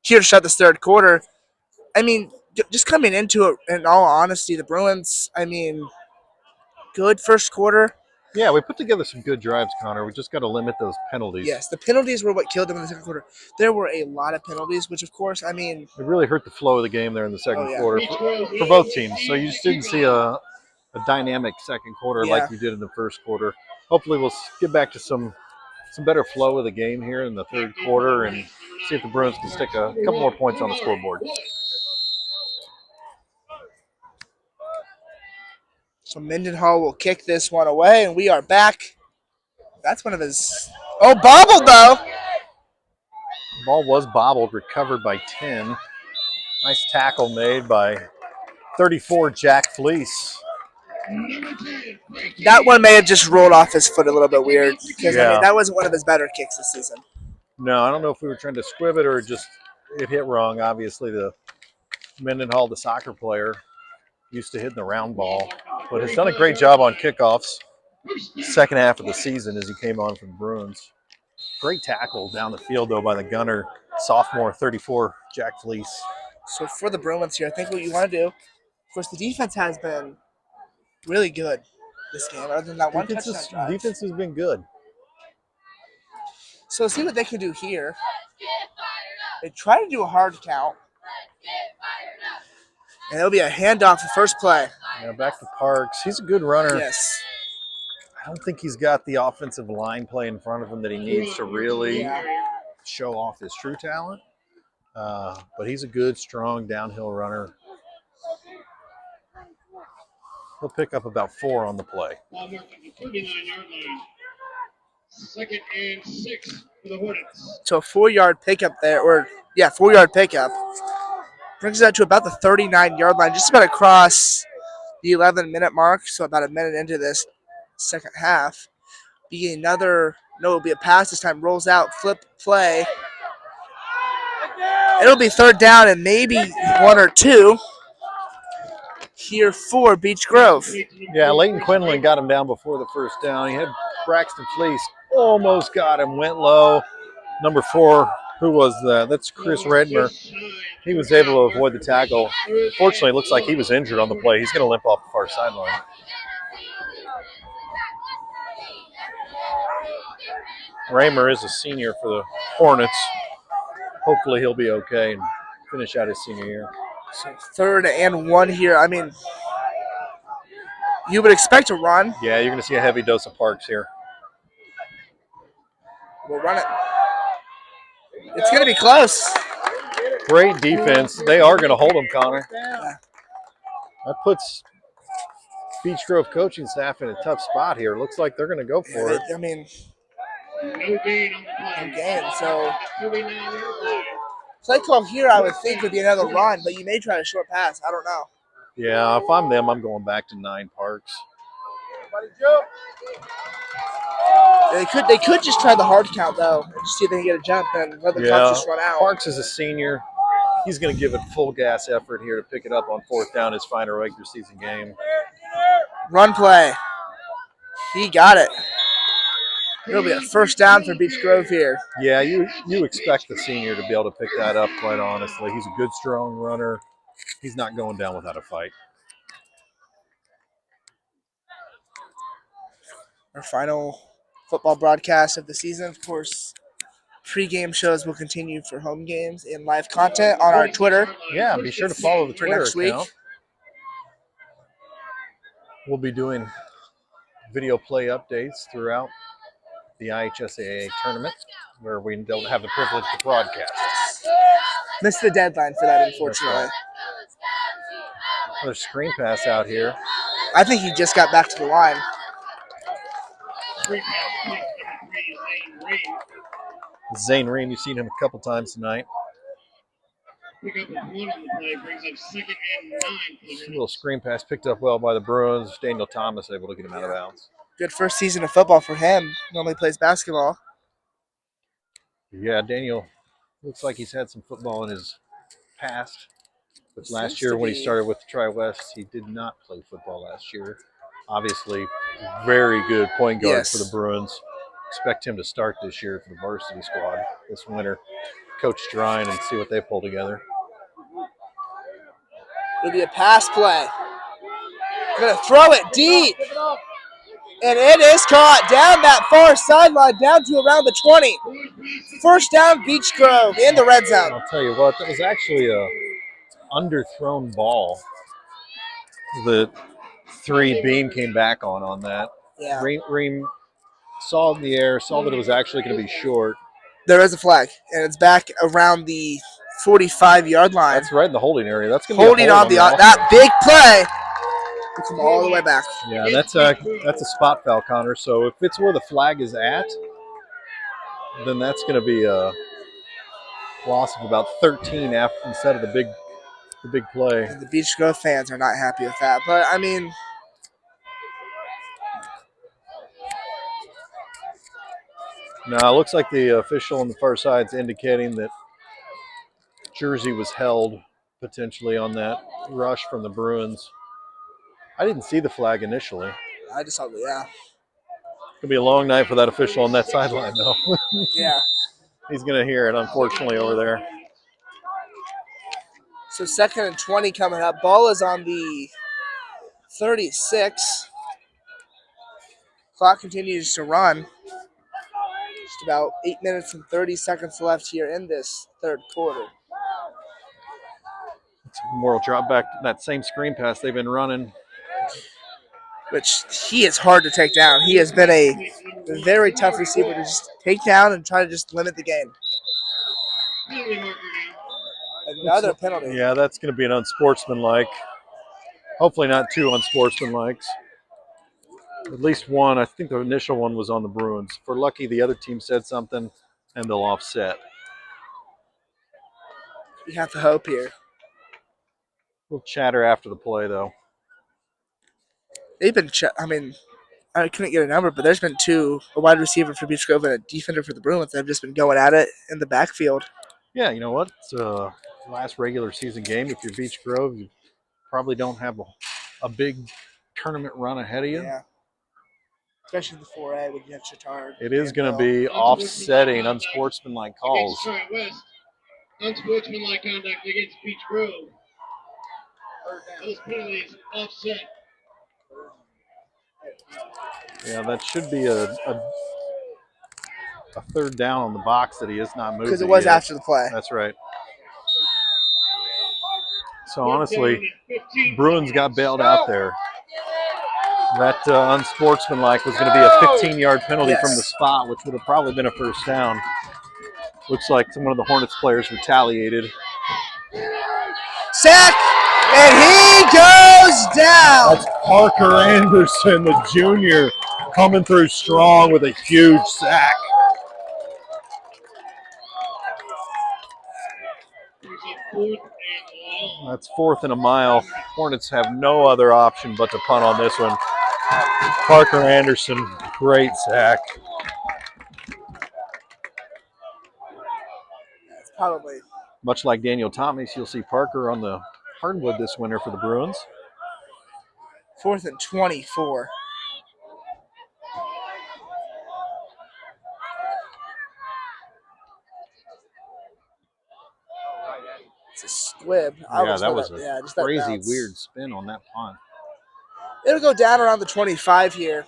[SPEAKER 1] here to start this third quarter. I mean, just coming into it, in all honesty, the Bruins, good first quarter.
[SPEAKER 2] Yeah, we put together some good drives, Connor. We just got to limit those penalties.
[SPEAKER 1] Yes, the penalties were what killed them in the second quarter. There were a lot of penalties, which, of course,
[SPEAKER 2] it really hurt the flow of the game there in the second
[SPEAKER 1] Oh, yeah.
[SPEAKER 2] quarter for both teams. So you just didn't see a dynamic second quarter
[SPEAKER 1] Yeah.
[SPEAKER 2] like you did in the first quarter. Hopefully we'll get back to some better flow of the game here in the third quarter and see if the Bruins can stick a couple more points on the scoreboard.
[SPEAKER 1] So Mendenhall will kick this one away, and we are back. That's one of his. Oh, bobbled though.
[SPEAKER 2] Ball was bobbled, recovered by 10. Nice tackle made by 34 Jack Fleece.
[SPEAKER 1] That one may have just rolled off his foot a little bit weird because
[SPEAKER 2] Yeah.
[SPEAKER 1] that wasn't one of his better kicks this season.
[SPEAKER 2] No, I don't know if we were trying to squib it or just it hit wrong. Obviously, the Mendenhall, the soccer player, used to hitting the round ball, but has done a great job on kickoffs. Second half of the season as he came on from the Bruins. Great tackle down the field, though, by the gunner, sophomore 34 Jack Fleece.
[SPEAKER 1] So for the Bruins here, I think what you want to do, of course, the defense has been really good this game, other than that one touchdown drive.
[SPEAKER 2] Defense has been good.
[SPEAKER 1] So let's see what they can do here. They try to do a hard count. And it'll be a handoff the first play.
[SPEAKER 2] Yeah, back to Parks. He's a good runner.
[SPEAKER 1] Yes.
[SPEAKER 2] I don't think he's got the offensive line play in front of him that he needs to really show off his true talent. But he's a good, strong downhill runner. He'll pick up about 4 on the play.
[SPEAKER 3] Ball marked at the 39-yard line. 2nd and 6 for the Hornets.
[SPEAKER 1] So a 4-yard pickup there, 4-yard pickup. Brings that to about the 39-yard line, just about across the 11-minute mark, so about a minute into this second half. It'll be a pass this time, rolls out, flip play. It'll be third down and maybe 1 or 2 here for Beech Grove.
[SPEAKER 2] Yeah, Leighton Quinlan got him down before the first down. He had Braxton Fleece, almost got him, went low. Number 4, who was that? That's Chris Redmer. He was able to avoid the tackle. Fortunately, it looks like he was injured on the play. He's going to limp off the far sideline. Raymer is a senior for the Hornets. Hopefully he'll be okay and finish out his senior year.
[SPEAKER 1] So 3rd and 1 here. You would expect a run.
[SPEAKER 2] Yeah, you're going to see a heavy dose of Parks here.
[SPEAKER 1] We'll run it. It's going to be close.
[SPEAKER 2] Great defense. They are going to hold him, Connor.
[SPEAKER 1] Yeah.
[SPEAKER 2] That puts Beech Grove coaching staff in a tough spot here. Looks like they're going to go for it.
[SPEAKER 3] No gain on the play.
[SPEAKER 1] No gain. So
[SPEAKER 3] 39-yard line.
[SPEAKER 1] play call here, I would think, would be another run, but you may try a short pass. I don't know.
[SPEAKER 2] Yeah, if I'm them, I'm going back to 9 Parks.
[SPEAKER 1] They could just try the hard count though, and just see if they can get a jump and let the clock just run out.
[SPEAKER 2] Parks is a senior. He's going to give it full gas effort here to pick it up on 4th down, his final regular season game.
[SPEAKER 1] Run play. He got it. It'll be a first down for Beech Grove here.
[SPEAKER 2] Yeah, you expect the senior to be able to pick that up, quite honestly. He's a good, strong runner. He's not going down without a fight.
[SPEAKER 1] Our final football broadcast of the season, of course. Pre-game shows will continue for home games and live content on our Twitter.
[SPEAKER 2] Yeah, be sure to follow the
[SPEAKER 1] for
[SPEAKER 2] Twitter
[SPEAKER 1] next week.
[SPEAKER 2] account. We'll be doing video play updates throughout the IHSAA tournament where we don't have the privilege to broadcast.
[SPEAKER 1] Missed the deadline for that, unfortunately.
[SPEAKER 2] Another screen pass out here.
[SPEAKER 1] I think he just got back to the line.
[SPEAKER 3] Screen pass, number 3, Zane Reed.
[SPEAKER 2] Zane Ream, you've seen him a couple times tonight.
[SPEAKER 3] Pick up a 1 on the play, brings up 2nd and 9 for the
[SPEAKER 2] A little screen pass picked up well by the Bruins. Daniel Thomas able to get him out of bounds.
[SPEAKER 1] Good first season of football for him. Normally plays basketball.
[SPEAKER 2] Yeah, Daniel looks like he's had some football in his past. But last year when he started with Tri-West, he did not play football last year. Obviously, very good point guard
[SPEAKER 1] Yes.
[SPEAKER 2] for the Bruins. Expect him to start this year for the varsity squad this winter. Coach Drine and see what they pull together.
[SPEAKER 1] It'll be a pass play. Gonna throw it deep. And it is caught down that far sideline, down to around the 20. First down, Beech Grove in the red zone.
[SPEAKER 2] I'll tell you what, that was actually a underthrown ball that 3 Bean came back on that.
[SPEAKER 1] Yeah.
[SPEAKER 2] Reem saw it in the air, saw that it was actually going to be short.
[SPEAKER 1] There is a flag, and it's back around the 45-yard line.
[SPEAKER 2] That's right in the holding area. That's going to
[SPEAKER 1] Holding
[SPEAKER 2] be a hold
[SPEAKER 1] on the
[SPEAKER 2] offense.
[SPEAKER 1] that big play. Will come all the way back.
[SPEAKER 2] Yeah, that's a spot foul, Connor. So if it's where the flag is at, then that's going to be a loss of about 13 instead of the big play.
[SPEAKER 1] And the Beech Grove fans are not happy with that, but I mean,
[SPEAKER 2] now it looks like the official on the far side is indicating that jersey was held potentially on that rush from the Bruins. I didn't see the flag initially.
[SPEAKER 1] I just thought, yeah.
[SPEAKER 2] It's going to be a long night for that official on that sideline, though.
[SPEAKER 1] Yeah.
[SPEAKER 2] He's going to hear it, unfortunately, over there.
[SPEAKER 1] So 2nd and 20 coming up. Ball is on the 36. Clock continues to run. Just about 8 minutes and 30 seconds left here in this third quarter.
[SPEAKER 2] Moral drop back that same screen pass they've been running.
[SPEAKER 1] Which he is hard to take down. He has been a very tough receiver to just take down and try to just limit the game. Another penalty.
[SPEAKER 2] Yeah, that's going to be an unsportsmanlike. Hopefully not 2 unsportsmanlikes. At least one. I think the initial one was on the Bruins. If we're lucky, the other team said something, and they'll offset.
[SPEAKER 1] You have to hope here.
[SPEAKER 2] We'll chatter after the play, though.
[SPEAKER 1] They've been, I couldn't get a number, but there's been 2, a wide receiver for Beech Grove and a defender for the Bruins that have just been going at it in the backfield.
[SPEAKER 2] Yeah, you know what? It's a last regular season game. If you're Beech Grove, you probably don't have a big tournament run ahead of you.
[SPEAKER 1] Yeah. Especially the 4A with Jen Chittard.
[SPEAKER 2] It is going to be offsetting unsportsmanlike calls.
[SPEAKER 3] West, unsportsmanlike conduct against Beech Grove. Those penalties offset.
[SPEAKER 2] Yeah, that should be a third down on the box that he has not moved.
[SPEAKER 1] Because it was
[SPEAKER 2] yet.
[SPEAKER 1] after the play.
[SPEAKER 2] That's right. So honestly, Bruins got bailed out there. That unsportsmanlike was going to be a 15-yard penalty from the spot, which would have probably been a first down. Looks like one of the Hornets players retaliated.
[SPEAKER 1] Sack, and he goes down.
[SPEAKER 2] That's Parker Anderson, the junior, coming through strong with a huge sack. That's 4th and a mile. Hornets have no other option but to punt on this one. Parker Anderson, great sack.
[SPEAKER 1] That's probably.
[SPEAKER 2] Much like Daniel Thomas, you'll see Parker on the hardwood this winter for the Bruins.
[SPEAKER 1] 4th and 24. It's a squib.
[SPEAKER 2] Yeah, that was a crazy,
[SPEAKER 1] bounce.
[SPEAKER 2] weird spin on that punt.
[SPEAKER 1] It'll go down around the 25 here.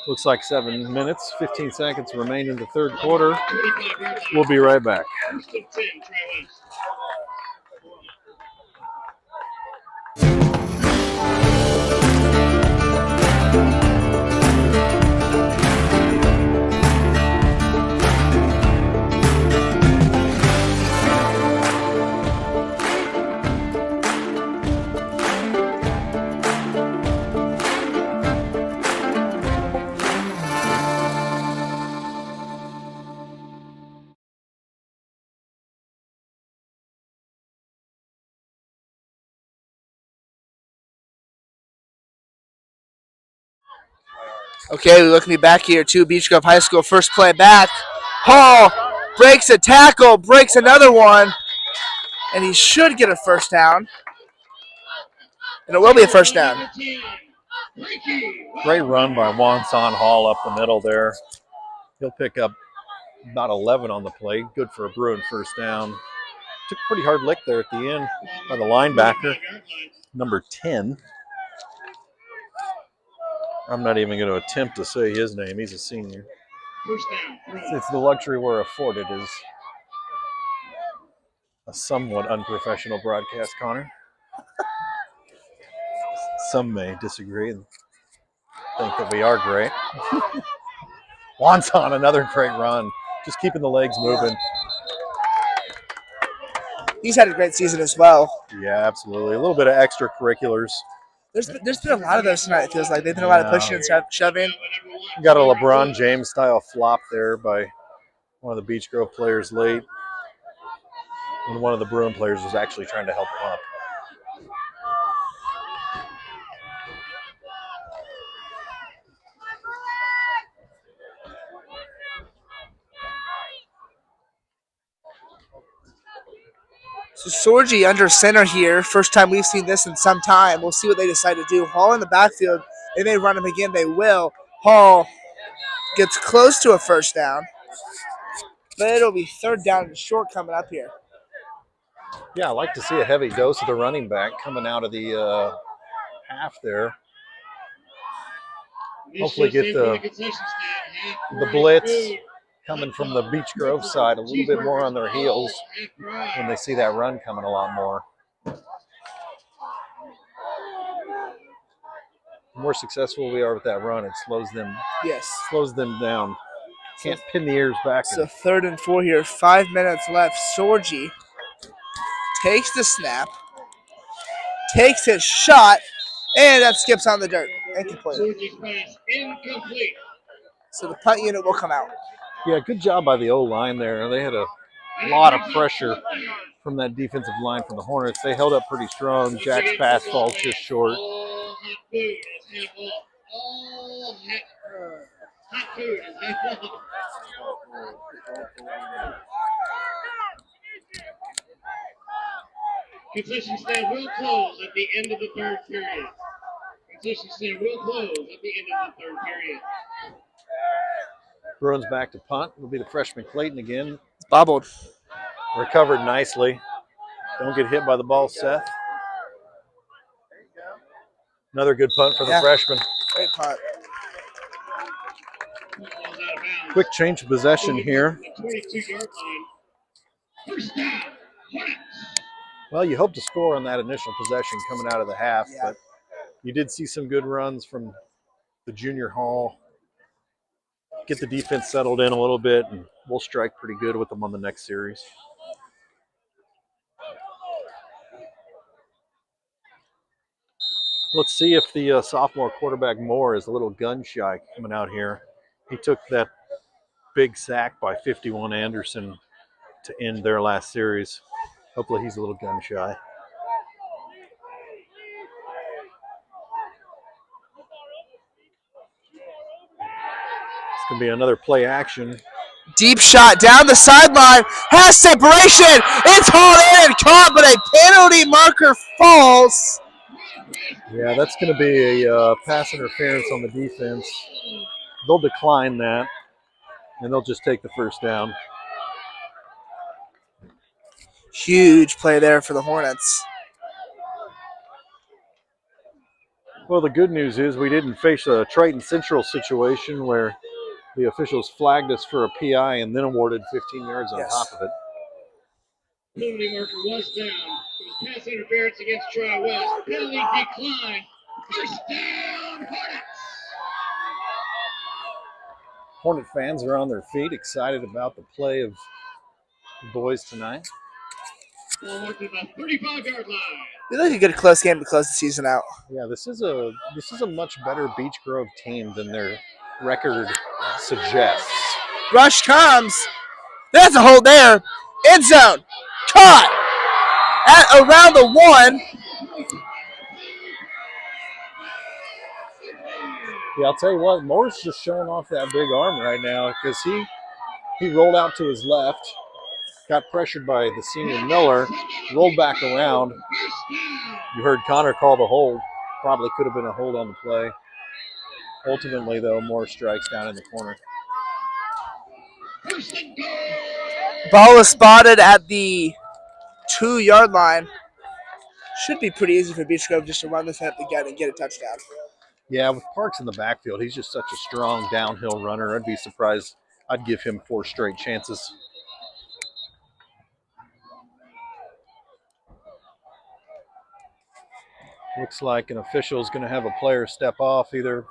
[SPEAKER 2] Looks like 7 minutes, 15 seconds remain in the third quarter. We'll be right back.
[SPEAKER 1] Okay, we're looking to be back here too. Beech Grove High School, first play back. Hall breaks a tackle, breaks another one, and he should get a first down. And it will be a first down.
[SPEAKER 2] Great run by Wonson Hall up the middle there. He'll pick up about 11 on the play. Good for a Bruin first down. Took a pretty hard lick there at the end by the linebacker, number 10. I'm not even going to attempt to say his name. He's a senior. It's the luxury we're afforded is a somewhat unprofessional broadcast, Connor. Some may disagree and think that we are great. Wonson, another great run. Just keeping the legs moving.
[SPEAKER 1] He's had a great season as well.
[SPEAKER 2] Yeah, absolutely. A little bit of extracurriculars.
[SPEAKER 1] There's been a lot of those tonight, it feels like. They've been a lot of pushing and shoving.
[SPEAKER 2] Got a LeBron James style flop there by one of the Beech Grove players late. And one of the Bruin players was actually trying to help him up.
[SPEAKER 1] So Sorgi under center here. First time we've seen this in some time. We'll see what they decide to do. Hall in the backfield. They may run him again. They will. Hall gets close to a first down. But it'll be third down and short coming up here.
[SPEAKER 2] Yeah, I like to see a heavy dose of the running back coming out of the half there. Hopefully get the blitz coming from the Beech Grove side a little bit more on their heels when they see that run coming a lot more. The more successful we are with that run, it slows them down. Can't pin the ears back.
[SPEAKER 1] So 3rd and 4 here. 5 minutes left. Sorgi takes the snap, takes his shot, and that skips on the dirt. Incomplete. So the punt unit will come out.
[SPEAKER 2] Yeah, good job by the O-line there. They had a lot of pressure from that defensive line from the Hornets. They held up pretty strong. Jack's pass falls just short.
[SPEAKER 3] Concession stand will close at the end of the third period. Concession stand will close at the end of the third period.
[SPEAKER 2] Bruins back to punt. It'll be the freshman Clayton again.
[SPEAKER 1] It's bobbled.
[SPEAKER 2] Recovered nicely. Don't get hit by the ball, Seth. Another good punt for the freshman.
[SPEAKER 1] Great punt.
[SPEAKER 2] Quick change of possession here.
[SPEAKER 3] 22-yard line. First down.
[SPEAKER 2] Well, you hope to score on that initial possession coming out of the half, but you did see some good runs from the junior Hall. Get the defense settled in a little bit, and we'll strike pretty good with them on the next series. Let's see if the sophomore quarterback Moore is a little gun shy coming out here. He took that big sack by 51 Anderson to end their last series. Hopefully he's a little gun shy. It's going to be another play action.
[SPEAKER 1] Deep shot down the sideline. Has separation. It's hauled in and caught, but a penalty marker falls.
[SPEAKER 2] Yeah, that's going to be a pass interference on the defense. They'll decline that, and they'll just take the first down.
[SPEAKER 1] Huge play there for the Hornets.
[SPEAKER 2] Well, the good news is we didn't face a Triton Central situation where the officials flagged us for a PI and then awarded 15 yards on top of it.
[SPEAKER 3] Penalty marker was down. It was pass interference against Tri-West. Penalty declined. First down, Hornets.
[SPEAKER 2] Hornet fans are on their feet, excited about the play of the boys tonight.
[SPEAKER 3] Ball marked at the 35-yard line.
[SPEAKER 1] We look a good close game to close the season out.
[SPEAKER 2] Yeah, this is a much better Beech Grove team than their record suggests.
[SPEAKER 1] Rush comes. There's a hold there. End zone. Caught at around the 1.
[SPEAKER 2] Yeah, I'll tell you what, Moore's just showing off that big arm right now because he rolled out to his left, got pressured by the senior Miller, rolled back around, You heard Connor call the hold. Probably could have been a hold on the play. Ultimately, though, more strikes down in the corner.
[SPEAKER 1] Ball is spotted at the 2-yard line. Should be pretty easy for Beech Grove just to run this at the gut and get a touchdown.
[SPEAKER 2] Yeah, with Parks in the backfield, he's just such a strong downhill runner. I'd be surprised. I'd give him 4 straight chances. Looks like an official is going to have a player step off, either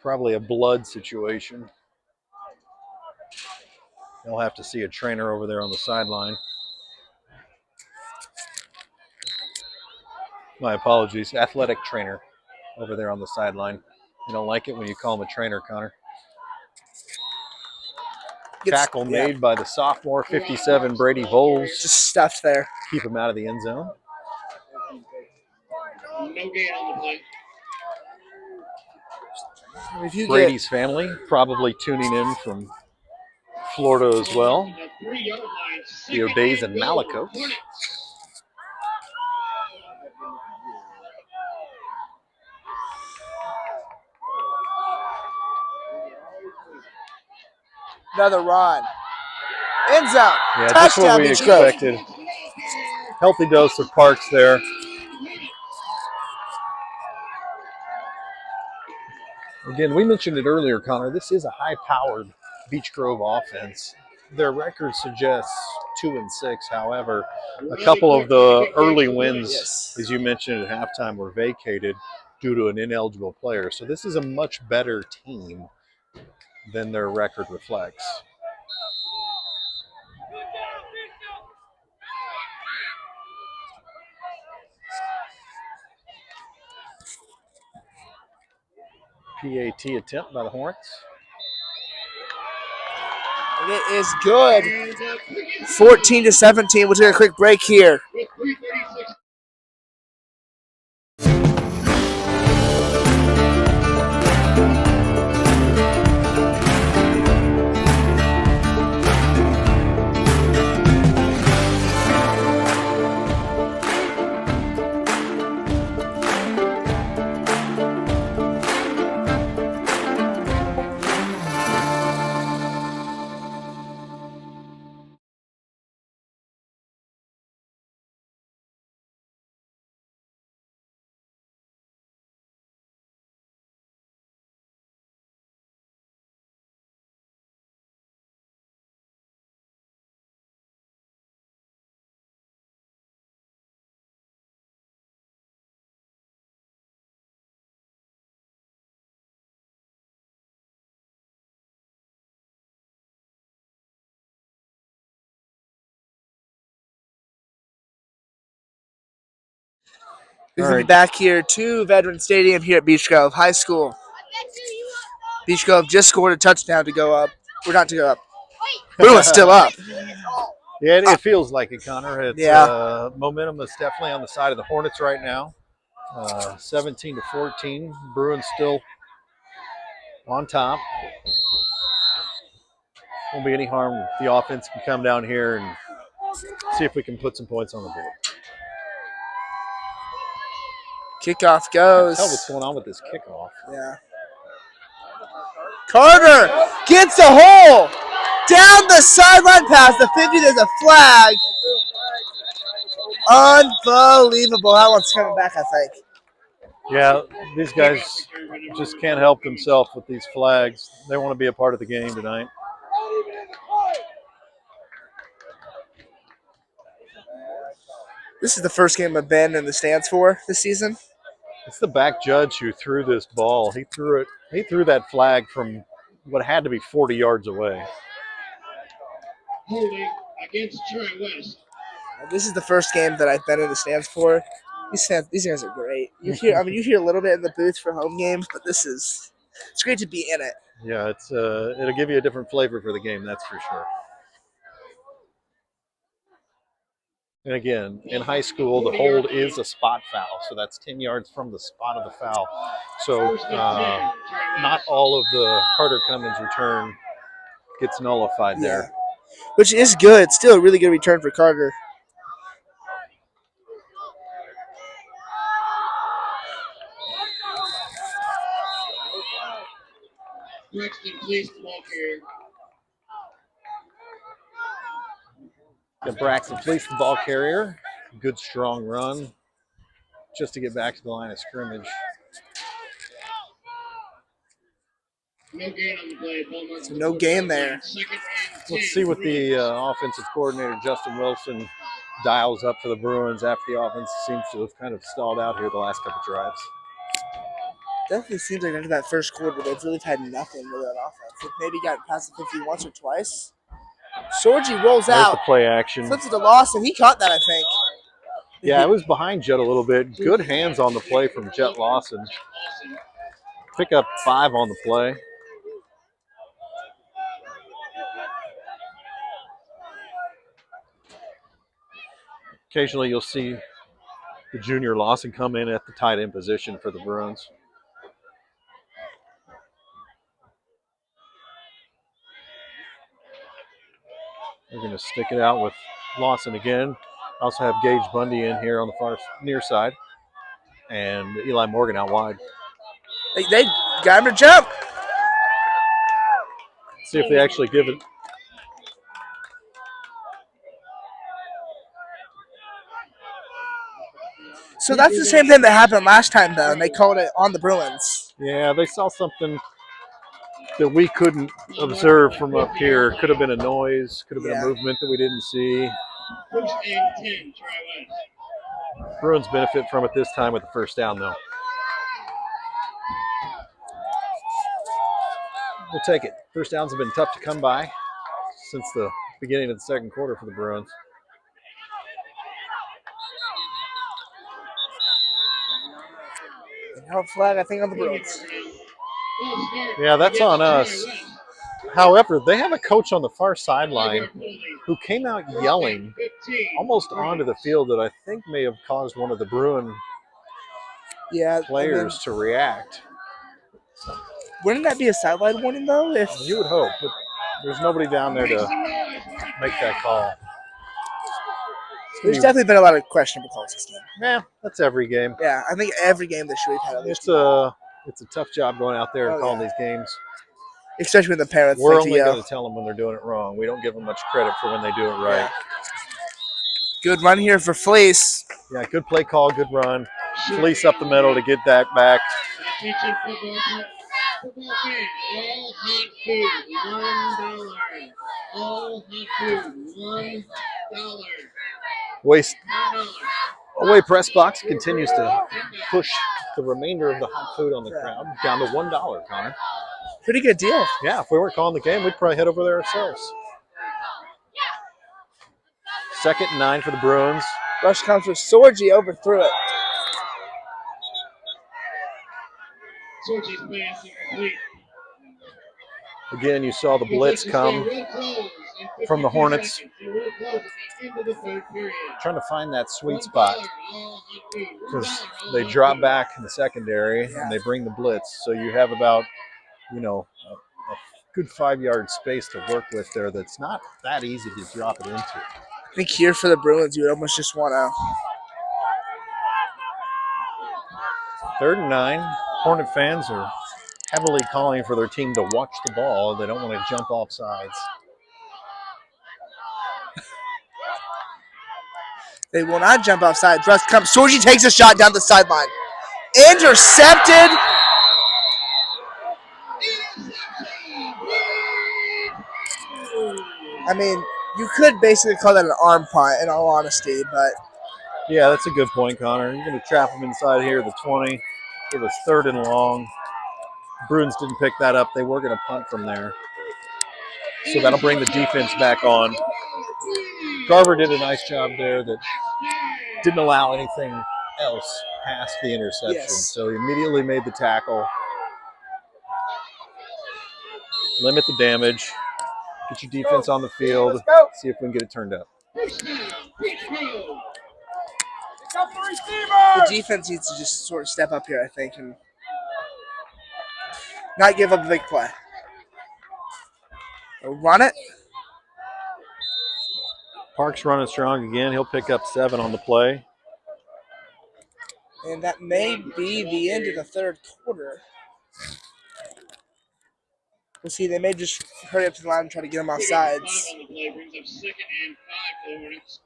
[SPEAKER 2] probably a blood situation. They'll have to see a trainer over there on the sideline. My apologies, athletic trainer over there on the sideline. You don't like it when you call him a trainer, Connor. Tackle made by the sophomore, 57, Brady Voles.
[SPEAKER 1] Just stuffed there.
[SPEAKER 2] Keep him out of the end zone.
[SPEAKER 3] No gain on the play.
[SPEAKER 2] Brady's family probably tuning in from Florida as well. The O'Days and Malicos.
[SPEAKER 1] Another run. End zone.
[SPEAKER 2] Yeah,
[SPEAKER 1] Touchdown,
[SPEAKER 2] just what we
[SPEAKER 1] Beech Grove.
[SPEAKER 2] expected. Healthy dose of Parks there. Again, we mentioned it earlier, Connor. This is a high-powered Beech Grove offense. Their record suggests 2-6. However, a couple of the early wins, as you mentioned at halftime, were vacated due to an ineligible player. So this is a much better team than their record reflects. PAT attempt by the Hornets.
[SPEAKER 1] And it is good. 14-17. We'll take a quick break here. We're going to be back here to Veteran Stadium here at Beech Grove High School. Beech Grove just scored a touchdown to go up. We're not to go up. Bruin's still up.
[SPEAKER 2] Yeah, it feels like it, Connor. It's, momentum is definitely on the side of the Hornets right now. 17-14. Bruins still on top. Won't be any harm if the offense can come down here and see if we can put some points on the board.
[SPEAKER 1] Kickoff goes.
[SPEAKER 2] Tell what's going on with this kickoff.
[SPEAKER 1] Yeah. Carter gets a hole down the sideline pass the 50. There's a flag. Unbelievable. That one's coming back, I think.
[SPEAKER 2] Yeah, these guys just can't help themselves with these flags. They want to be a part of the game tonight.
[SPEAKER 1] This is the first game I've been in the stands for this season.
[SPEAKER 2] It's the back judge who threw this ball. He threw it. He threw that flag from what had to be 40 yards away.
[SPEAKER 3] Holding against Troy West.
[SPEAKER 1] This is the first game that I've been in the stands for. These guys are great. You hear a little bit in the booth for home games, but it's great to be in it.
[SPEAKER 2] Yeah, it'll give you a different flavor for the game, that's for sure. And again, in high school, the hold is a spot foul, so that's 10 yards from the spot of the foul. So not all of the Carter Cummins return gets nullified there.
[SPEAKER 1] Which is good. Still a really good return for Carter.
[SPEAKER 3] Braxton Police ball carrier.
[SPEAKER 2] Got Braxton Fleece, the ball carrier. Good strong run just to get back to the line of scrimmage.
[SPEAKER 3] No gain on the play. Ball marked
[SPEAKER 1] So no gain there.
[SPEAKER 3] Second and 10.
[SPEAKER 2] Let's see what the offensive coordinator, Justin Wilson, dials up for the Bruins after the offense seems to have kind of stalled out here the last couple drives.
[SPEAKER 1] Definitely seems like after that first quarter, they've really had nothing with that offense. They've maybe gotten past the 50 once or twice. Sorgi rolls
[SPEAKER 2] There's
[SPEAKER 1] out,
[SPEAKER 2] the play action.
[SPEAKER 1] flips it to Lawson. He caught that, I think.
[SPEAKER 2] Yeah, it was behind Jet a little bit. Good hands on the play from Jet Lawson. Pick up 5 on the play. Occasionally you'll see the junior Lawson come in at the tight end position for the Bruins. They're going to stick it out with Lawson again. Also have Gage Bundy in here on the far near side. And Eli Morgan out wide.
[SPEAKER 1] They got him to jump.
[SPEAKER 2] See if they actually give it.
[SPEAKER 1] So that's the same thing that happened last time, though, and they called it on the Bruins.
[SPEAKER 2] Yeah, they saw something that we couldn't observe from up here. Could have been a noise, could have been a movement that we didn't see.
[SPEAKER 3] First and 10, Tri West.
[SPEAKER 2] Bruins benefit from it this time with the first down, though. We'll take it. First downs have been tough to come by since the beginning of the second quarter for the Bruins.
[SPEAKER 1] No flag, I think, on the Bruins.
[SPEAKER 2] Yeah, that's on us. However, they have a coach on the far sideline who came out yelling almost onto the field that I think may have caused one of the Bruin players to react.
[SPEAKER 1] Wouldn't that be a sideline warning, though? If
[SPEAKER 2] you would hope, but there's nobody down there to make that call.
[SPEAKER 1] There's definitely been a lot of questionable calls this game.
[SPEAKER 2] Yeah, that's every game.
[SPEAKER 1] Yeah, I think every game this year we've had at least.
[SPEAKER 2] It's a tough job going out there and calling these games.
[SPEAKER 1] Especially when the parents
[SPEAKER 2] We're only going to tell them when they're doing it wrong. We don't give them much credit for when they do it right.
[SPEAKER 1] Yeah. Good run here for Fleece.
[SPEAKER 2] Yeah, good play call, good run. Fleece up the middle to get that back.
[SPEAKER 3] Attention, football fans. All hot food, $1. All hot food, $1.
[SPEAKER 2] Waste away press box continues to push the remainder of the hot food on the crowd down to $1, Connor.
[SPEAKER 1] Pretty good deal.
[SPEAKER 2] Yeah, if we weren't calling the game, we'd probably head over there ourselves. Second and 9 for the Bruins.
[SPEAKER 1] Rush comes with Sorgi, overthrew it.
[SPEAKER 3] Sorgi's pass incomplete.
[SPEAKER 2] Again, you saw the blitz come from the Hornets. Trying to find that sweet spot because they drop back in the secondary and they bring the blitz. So you have about, a good 5-yard space to work with there that's not that easy to drop it into.
[SPEAKER 1] I think here for the Bruins, you would almost just want to.
[SPEAKER 2] 3rd and 9. Hornet fans are heavily calling for their team to watch the ball. They don't want to jump off sides.
[SPEAKER 1] They will not jump off sides. Russ comes. Sorgi takes a shot down the sideline. Intercepted. I mean, you could basically call that an arm punt in all honesty, but.
[SPEAKER 2] Yeah, that's a good point, Connor. You're going to trap them inside here at the 20. It was 3rd and long. Bruins didn't pick that up. They were going to punt from there. So that'll bring the defense back on. Garver did a nice job there that didn't allow anything else past the interception.
[SPEAKER 1] Yes.
[SPEAKER 2] So he immediately made the tackle. Limit the damage. Get your defense on the field. See if we can get it turned up.
[SPEAKER 1] The defense needs to just sort of step up here, I think, and not give up a big play. They'll run it.
[SPEAKER 2] Parks running strong again. He'll pick up 7 on the play.
[SPEAKER 1] And that may be the end of the third quarter. We'll see. They may just hurry up to the line and try to get them off sides.
[SPEAKER 3] On the play brings up 2nd and 5 for the Hornets.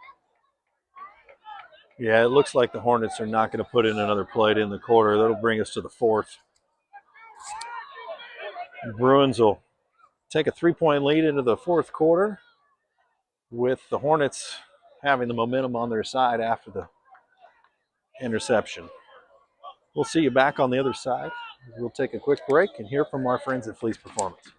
[SPEAKER 2] Yeah, it looks like the Hornets are not going to put in another play in the quarter. That'll bring us to the 4th. The Bruins will take a 3-point lead into the 4th quarter with the Hornets having the momentum on their side after the interception. We'll see you back on the other side. We'll take a quick break and hear from our friends at Fleece Performance.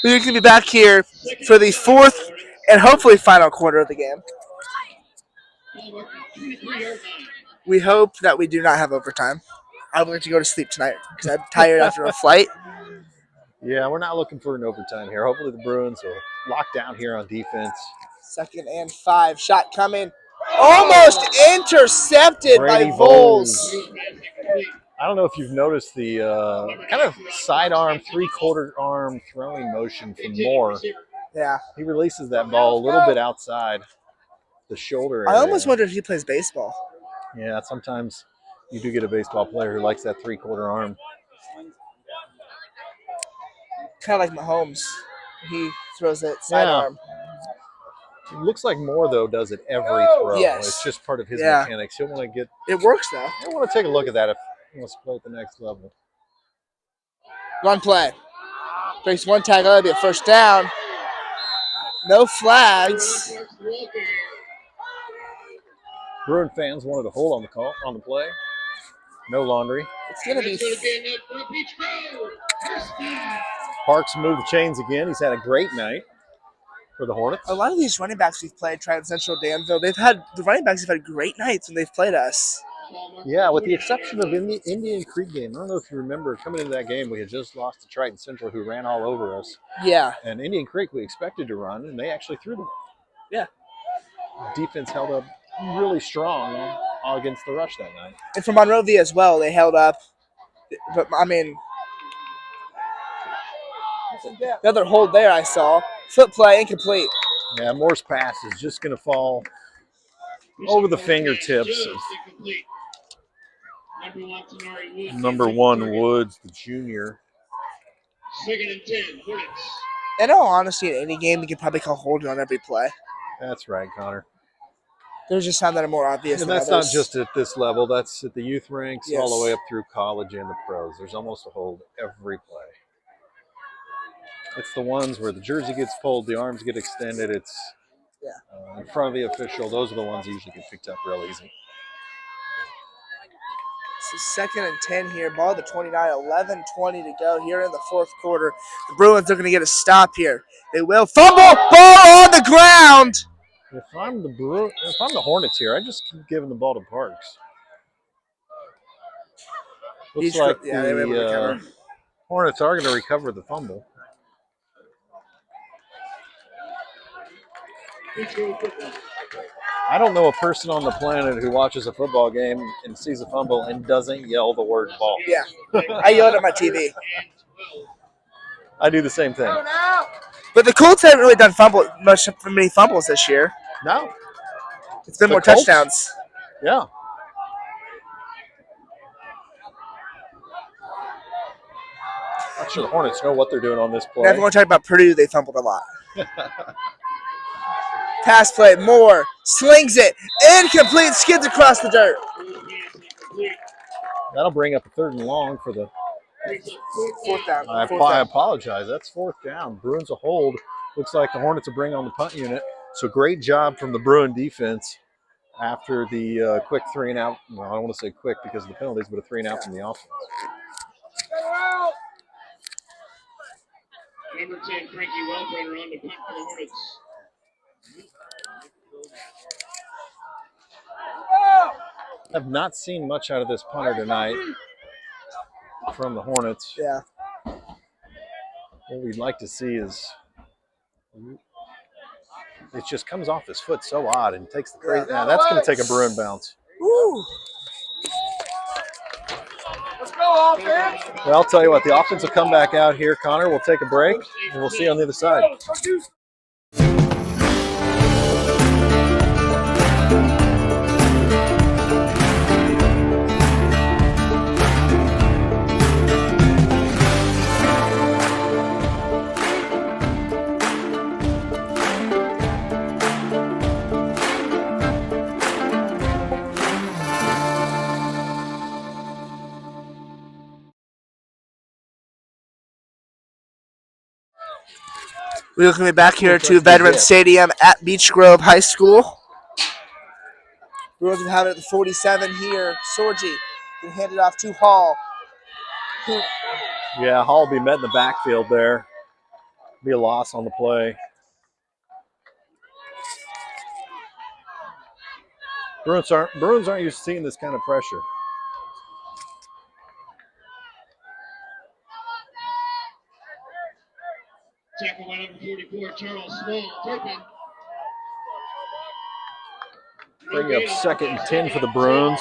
[SPEAKER 1] We're going to be back here for the 4th and hopefully final quarter of the game. We hope that we do not have overtime. I'm going to go to sleep tonight because I'm tired after a flight.
[SPEAKER 2] Yeah, we're not looking for an overtime here. Hopefully the Bruins will lock down here on defense.
[SPEAKER 1] 2nd and 5. Shot coming. Almost intercepted
[SPEAKER 2] Brady
[SPEAKER 1] by Vols.
[SPEAKER 2] I don't know if you've noticed the kind of sidearm, 3/4 arm throwing motion from Moore.
[SPEAKER 1] Yeah.
[SPEAKER 2] He releases that ball a little bit outside the shoulder area.
[SPEAKER 1] I almost wonder if he plays baseball.
[SPEAKER 2] Yeah, sometimes you do get a baseball player who likes that 3/4 arm.
[SPEAKER 1] Kind of like Mahomes. He throws that sidearm.
[SPEAKER 2] It looks like Moore, though, does it every throw.
[SPEAKER 1] Yes.
[SPEAKER 2] It's just part of his mechanics. He'll want to get.
[SPEAKER 1] It works, though.
[SPEAKER 2] He'll want to take a look at that if he wants to play at the next level.
[SPEAKER 1] Run play. Breaks one tackle. That'll be a first down. No flags.
[SPEAKER 2] Bruin fans wanted to hold on the call on the play. No laundry.
[SPEAKER 1] It's going to be.
[SPEAKER 2] Parks moved the chains again. He's had a great night for the Hornets.
[SPEAKER 1] A lot of these running backs we've played, Triton Central, Danville, the running backs have had great nights when they've played us.
[SPEAKER 2] Yeah, with the exception of the Indian Creek game. I don't know if you remember, coming into that game, we had just lost to Triton Central, who ran all over us.
[SPEAKER 1] Yeah.
[SPEAKER 2] And Indian Creek, we expected to run, and they actually threw the ball.
[SPEAKER 1] Yeah.
[SPEAKER 2] Defense held up really strong against the rush that night.
[SPEAKER 1] And for Monrovia as well, they held up. But, I mean, the other hold there I saw. Foot play, incomplete.
[SPEAKER 2] Yeah, Moore's pass is just going to fall over the fingertips of number 1 Woods, the junior.
[SPEAKER 3] 2nd and 10, Hornets.
[SPEAKER 1] In all honesty, in any game, you could probably call holding on every play.
[SPEAKER 2] That's right, Connor.
[SPEAKER 1] There's just some that are more obvious
[SPEAKER 2] And
[SPEAKER 1] than
[SPEAKER 2] that's
[SPEAKER 1] others.
[SPEAKER 2] not just at this level. That's at the youth ranks,
[SPEAKER 1] Yes.
[SPEAKER 2] all the way up through college and the pros. There's almost a hold every play. It's the ones where the jersey gets pulled, the arms get extended. It's in front of the official. Those are the ones that usually get picked up real easy.
[SPEAKER 1] It's 2nd and 10 here. Ball at the 29, 11:20 to go here in the 4th quarter. The Bruins are going to get a stop here. They will. Fumble! Ball on the ground!
[SPEAKER 2] If I'm the Hornets here, I just keep giving the ball to Parks. Looks like
[SPEAKER 1] they were able to recover.
[SPEAKER 2] Hornets are going to recover the fumble. I don't know a person on the planet who watches a football game and sees a fumble and doesn't yell the word ball.
[SPEAKER 1] Yeah. I yelled at my TV.
[SPEAKER 2] I do the same thing.
[SPEAKER 1] But the Colts haven't really done many fumbles this year.
[SPEAKER 2] No.
[SPEAKER 1] It's been
[SPEAKER 2] The
[SPEAKER 1] more
[SPEAKER 2] Colts?
[SPEAKER 1] touchdowns.
[SPEAKER 2] Yeah. Not sure the Hornets know what they're doing on this play.
[SPEAKER 1] And everyone talking about Purdue, they fumbled a lot. Pass play, Moore slings it, incomplete, skids across the dirt.
[SPEAKER 2] That'll bring up a 3rd and long for the.
[SPEAKER 1] Fourth down.
[SPEAKER 2] I apologize. That's 4th down. Bruins a hold. Looks like the Hornets will bring on the punt unit. So great job from the Bruin defense after the quick 3 and out. Well, I don't want to say quick because of the penalties, but a 3 and out from the offense.
[SPEAKER 3] Number 10, Frankie Wellbrenner on the punt for the Hornets.
[SPEAKER 2] Have not seen much out of this punter tonight from the Hornets.
[SPEAKER 1] Yeah.
[SPEAKER 2] What we'd like to see is it just comes off his foot so odd and takes the crazy. Yeah, that's going to take a Bruin bounce.
[SPEAKER 1] Woo.
[SPEAKER 4] Let's go, offense.
[SPEAKER 2] Well, I'll tell you what, the offense will come back out here, Connor. We'll take a break, and we'll see you on the other side.
[SPEAKER 1] We're going to be back here to Veterans Stadium at Beech Grove High School. Bruins will have it at the 47 here. Sorgi can hand it off to Hall.
[SPEAKER 2] Yeah, Hall will be met in the backfield there. Be a loss on the play. Bruins aren't used to seeing this kind of pressure.
[SPEAKER 3] Tackle by number 44, Charles Small. Turpin.
[SPEAKER 2] Bring up 2nd and 10 for the Bruins.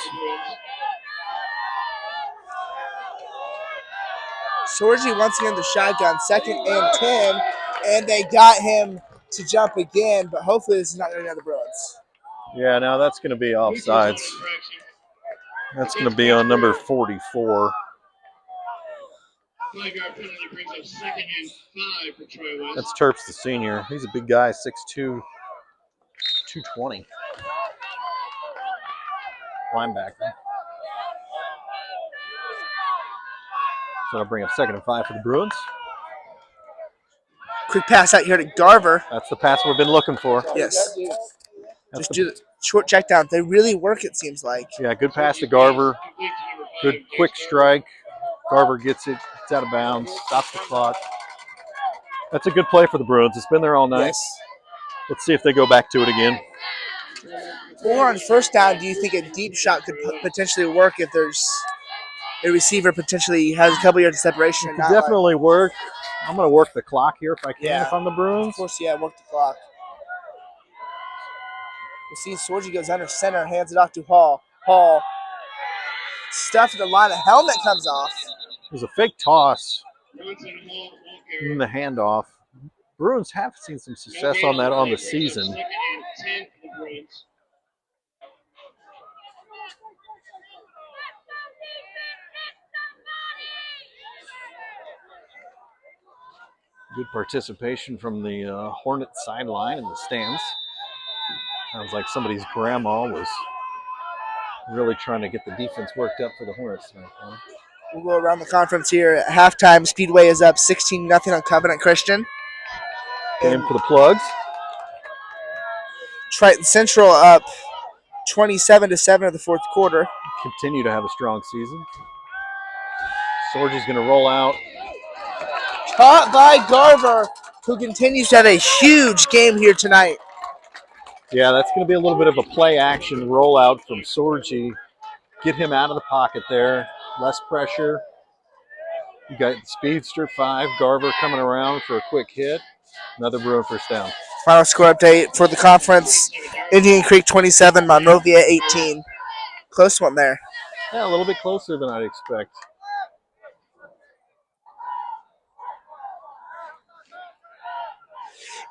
[SPEAKER 1] Sorgi once again the shotgun, 2nd and 10, and they got him to jump again, but hopefully this is not going to be the Bruins.
[SPEAKER 2] Yeah, now that's going to be offsides. That's going to be on number 44.
[SPEAKER 3] 5-yard penalty brings up 2nd and 5 for Troy West.
[SPEAKER 2] That's Terps, the senior. He's a big guy, 6'2", 220. Linebacker. So that'll bring up 2nd and 5 for the Bruins.
[SPEAKER 1] Quick pass out here to Garver.
[SPEAKER 2] That's the pass we've been looking for.
[SPEAKER 1] Yes. Just do the short check down. They really work, it seems like.
[SPEAKER 2] Yeah, good pass to Garver. Good quick strike. Garver gets it. It's out of bounds. Stops the clock. That's a good play for the Bruins. It's been there all night.
[SPEAKER 1] Yes.
[SPEAKER 2] Let's see if they go back to it again.
[SPEAKER 1] Or on 1st down, do you think a deep shot could potentially work if there's a receiver potentially has a couple yards of separation?
[SPEAKER 2] It could definitely work. I'm going to work the clock here if I can, if I'm the Bruins.
[SPEAKER 1] Of course, yeah, work the clock. We'll see Sorgi goes under center, hands it off to Hall. Hall stuffed at the line. A helmet comes off.
[SPEAKER 2] It was a fake toss in the handoff. Bruins have seen some success on that on the season.
[SPEAKER 3] 2nd and 10 for the Bruins.
[SPEAKER 2] Good participation from the Hornets sideline in the stands. Sounds like somebody's grandma was really trying to get the defense worked up for the Hornets tonight.
[SPEAKER 1] We'll go around the conference here. At halftime, Speedway is up 16-0 on Covenant Christian.
[SPEAKER 2] Game for the Plugs.
[SPEAKER 1] Triton Central up 27-7 of the 4th quarter.
[SPEAKER 2] Continue to have a strong season. Sorgi's going to roll out.
[SPEAKER 1] Caught by Garver, who continues to have a huge game here tonight.
[SPEAKER 2] Yeah, that's going to be a little bit of a play-action rollout from Sorgi. Get him out of the pocket there. Less pressure. You got Speedster 5, Garver coming around for a quick hit. Another Bruin 1st down.
[SPEAKER 1] Final score update for the conference. Indian Creek 27, Monrovia 18. Close one there.
[SPEAKER 2] Yeah, a little bit closer than I'd expect.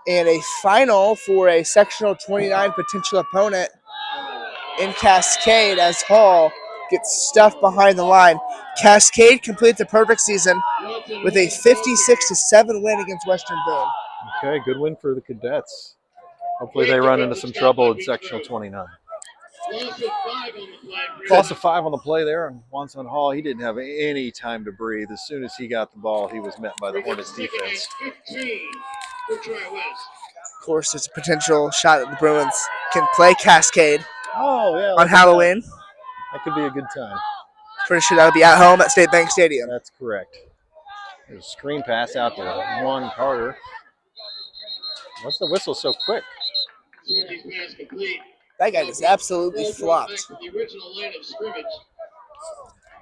[SPEAKER 1] And a final for a sectional 29 potential opponent in Cascade as Hall gets stuffed behind the line. Cascade completes the perfect season. with a 56-7 win against Western Boone.
[SPEAKER 2] Okay, good win for the Cadets. Hopefully they run into some trouble in sectional 29. Loss of 5 on the play there, and Wonson Hall, he didn't have any time to breathe. As soon as he got the ball, he was met by the Hornets defense.
[SPEAKER 1] Of course, there's a potential shot that the Bruins can play Cascade
[SPEAKER 2] on
[SPEAKER 1] Halloween.
[SPEAKER 2] That could be a good time.
[SPEAKER 1] Pretty sure that would be at home at State Bank Stadium.
[SPEAKER 2] That's correct. There's a screen pass out to Juan Carter. What's the whistle so quick?
[SPEAKER 1] That guy just absolutely flopped.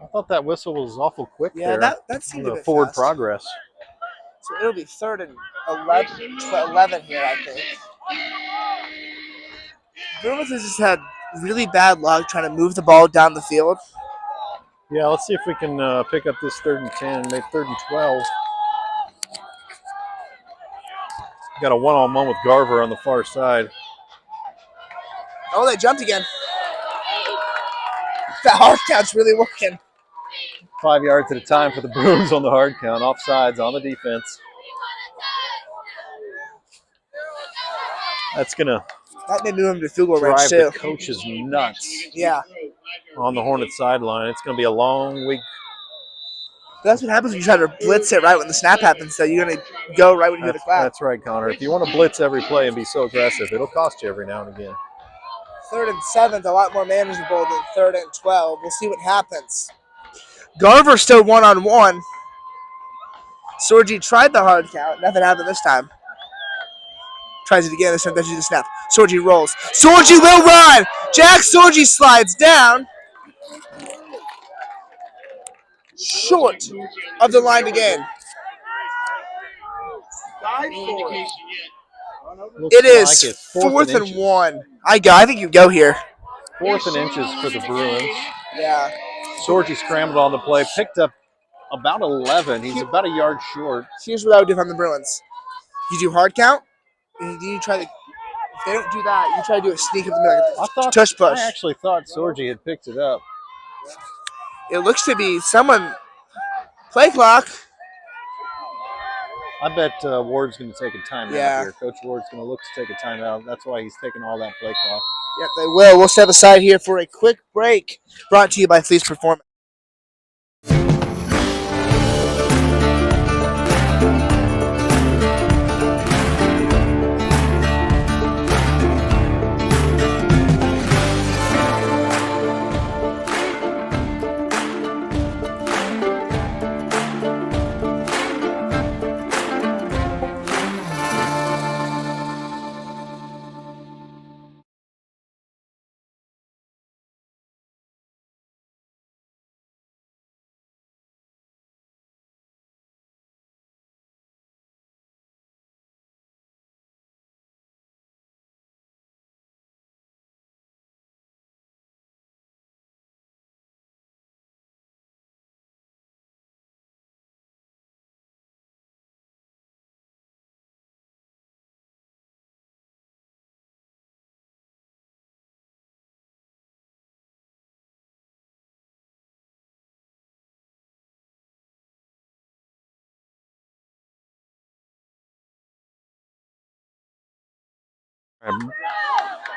[SPEAKER 2] I thought that whistle was awful quick there.
[SPEAKER 1] Yeah, that seemed a bit
[SPEAKER 2] forward
[SPEAKER 1] fast.
[SPEAKER 2] progress.
[SPEAKER 1] So it'll be 3rd and 11 here, I think. Bruins has just had really bad luck trying to move the ball down the field.
[SPEAKER 2] Yeah, let's see if we can pick up this 3rd and 10, maybe 3rd and 12. Got a one-on-one with Garver on the far side.
[SPEAKER 1] Oh, they jumped again. That hard count's really working.
[SPEAKER 2] 5 yards at a time for the Bruins on the hard count. Offsides on the defense. That's going to
[SPEAKER 1] that may move him to field goal range,
[SPEAKER 2] drive
[SPEAKER 1] too.
[SPEAKER 2] the coaches nuts.
[SPEAKER 1] Yeah.
[SPEAKER 2] On the Hornets sideline. It's going to be a long week.
[SPEAKER 1] That's what happens when you try to blitz it right when the snap happens. So you're going to go right when you hit the clap.
[SPEAKER 2] That's right, Connor. If you want to blitz every play and be so aggressive, it'll cost you every now and again.
[SPEAKER 1] 3rd and 7's a lot more manageable than 3rd and 12. We'll see what happens. Garver still one-on-one. Sorgi tried the hard count. Nothing happened this time. Tries it again. This time doesn't do the snap. Sorgi rolls. Sorgi will run. Jack Sorgi slides down. Short of the line to gain. It is 4th and 1. I think you go here.
[SPEAKER 2] 4th and inches for the Bruins.
[SPEAKER 1] Yeah.
[SPEAKER 2] Sorgi scrambled on the play, picked up about 11. He's about a yard short.
[SPEAKER 1] Here's what I would do if I'm the Bruins. You do hard count, and you try to. If they don't do that, you try to do a sneak up the tush push.
[SPEAKER 2] I actually thought Sorgi had picked it up.
[SPEAKER 1] It looks to be someone. Play clock.
[SPEAKER 2] I bet Ward's going to take a timeout here. Coach Ward's going to look to take a timeout. That's why he's taking all that play clock.
[SPEAKER 1] Yep, they will. We'll step aside here for a quick break. Brought to you by Fleece Performance.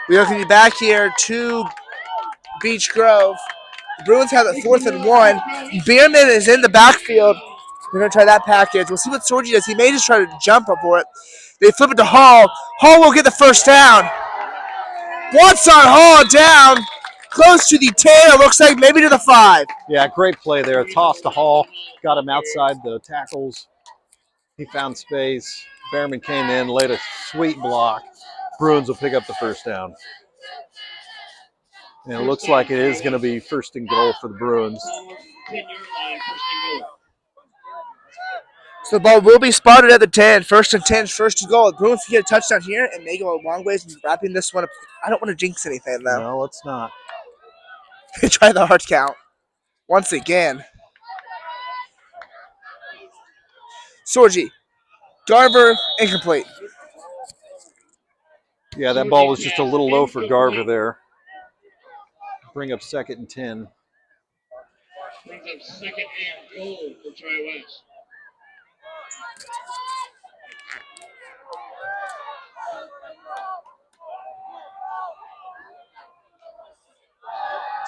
[SPEAKER 1] We are going to be back here to Beech Grove. The Bruins have it 4th and 1. Bierman is in the backfield. We're going to try that package. We'll see what Sorgi does. He may just try to jump up for it. They flip it to Hall. Hall will get the first down. Watson Hall down. Close to the 10. It looks like maybe to the 5.
[SPEAKER 2] Yeah, great play there. Toss to Hall. Got him outside the tackles. He found space. Behrman came in, laid a sweet block. Bruins will pick up the first down. And it looks like it is going to be 1st and goal for the Bruins.
[SPEAKER 1] So the ball will be spotted at the 10. 1st and 10, 1st and goal. The Bruins can get a touchdown here and may go a long ways in wrapping this one up. I don't want to jinx anything, though.
[SPEAKER 2] No, let's not.
[SPEAKER 1] Try the hard count once again. Sorgi. Garver, incomplete.
[SPEAKER 2] Yeah, that ball was just a little low for Garver there. Bring up 2nd and 10.
[SPEAKER 3] Brings up 2nd and goal for Tri-West.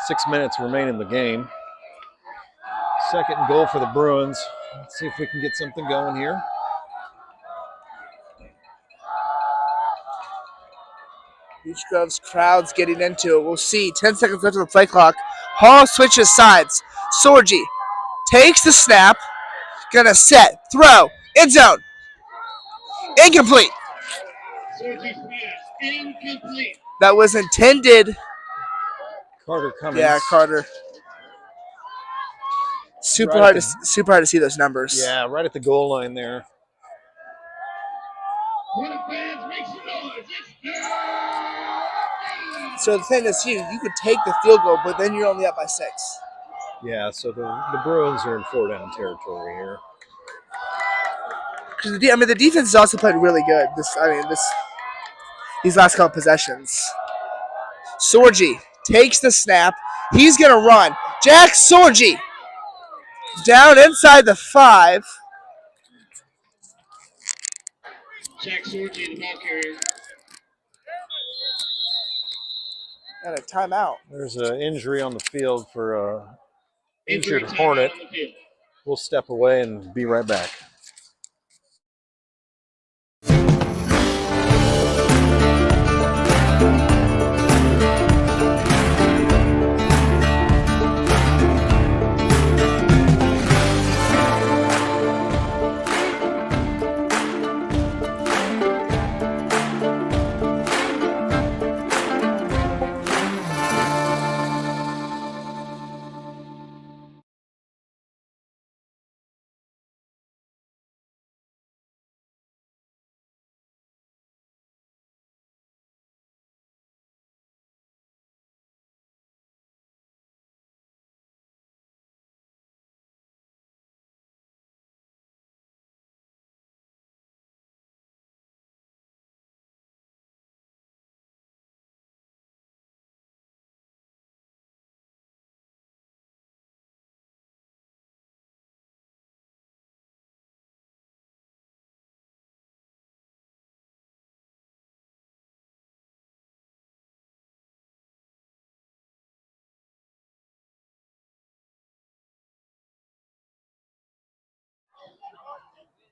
[SPEAKER 2] Six minutes remain in the game. Second and goal for the Bruins. Let's see if we can get something going here.
[SPEAKER 1] Beech Grove's crowd's getting into it. We'll see. 10 seconds left on the play clock. Hall switches sides. Sorgi takes the snap. Gonna set. Throw. End zone. Incomplete.
[SPEAKER 3] Sorgy's pass incomplete.
[SPEAKER 1] That was intended.
[SPEAKER 2] Carter Cummings.
[SPEAKER 1] Yeah, Carter. Super hard to see those numbers.
[SPEAKER 2] Yeah, right at the goal line there.
[SPEAKER 3] One fans makes some noise. It's down.
[SPEAKER 1] So the thing is, you could take the field goal, but then you're only up by 6.
[SPEAKER 2] Yeah, so the Bruins are in 4-down territory here.
[SPEAKER 1] Because the defense has also played really good. These last couple possessions. Sorgi takes the snap. He's gonna run. Jack Sorgi down inside the 5.
[SPEAKER 3] Jack Sorgy, the ball carrier.
[SPEAKER 1] And a timeout.
[SPEAKER 2] There's an injury on the field for an
[SPEAKER 3] Injury
[SPEAKER 2] injured
[SPEAKER 3] timeout
[SPEAKER 2] Hornet.
[SPEAKER 3] on the field.
[SPEAKER 2] We'll step away and be right back.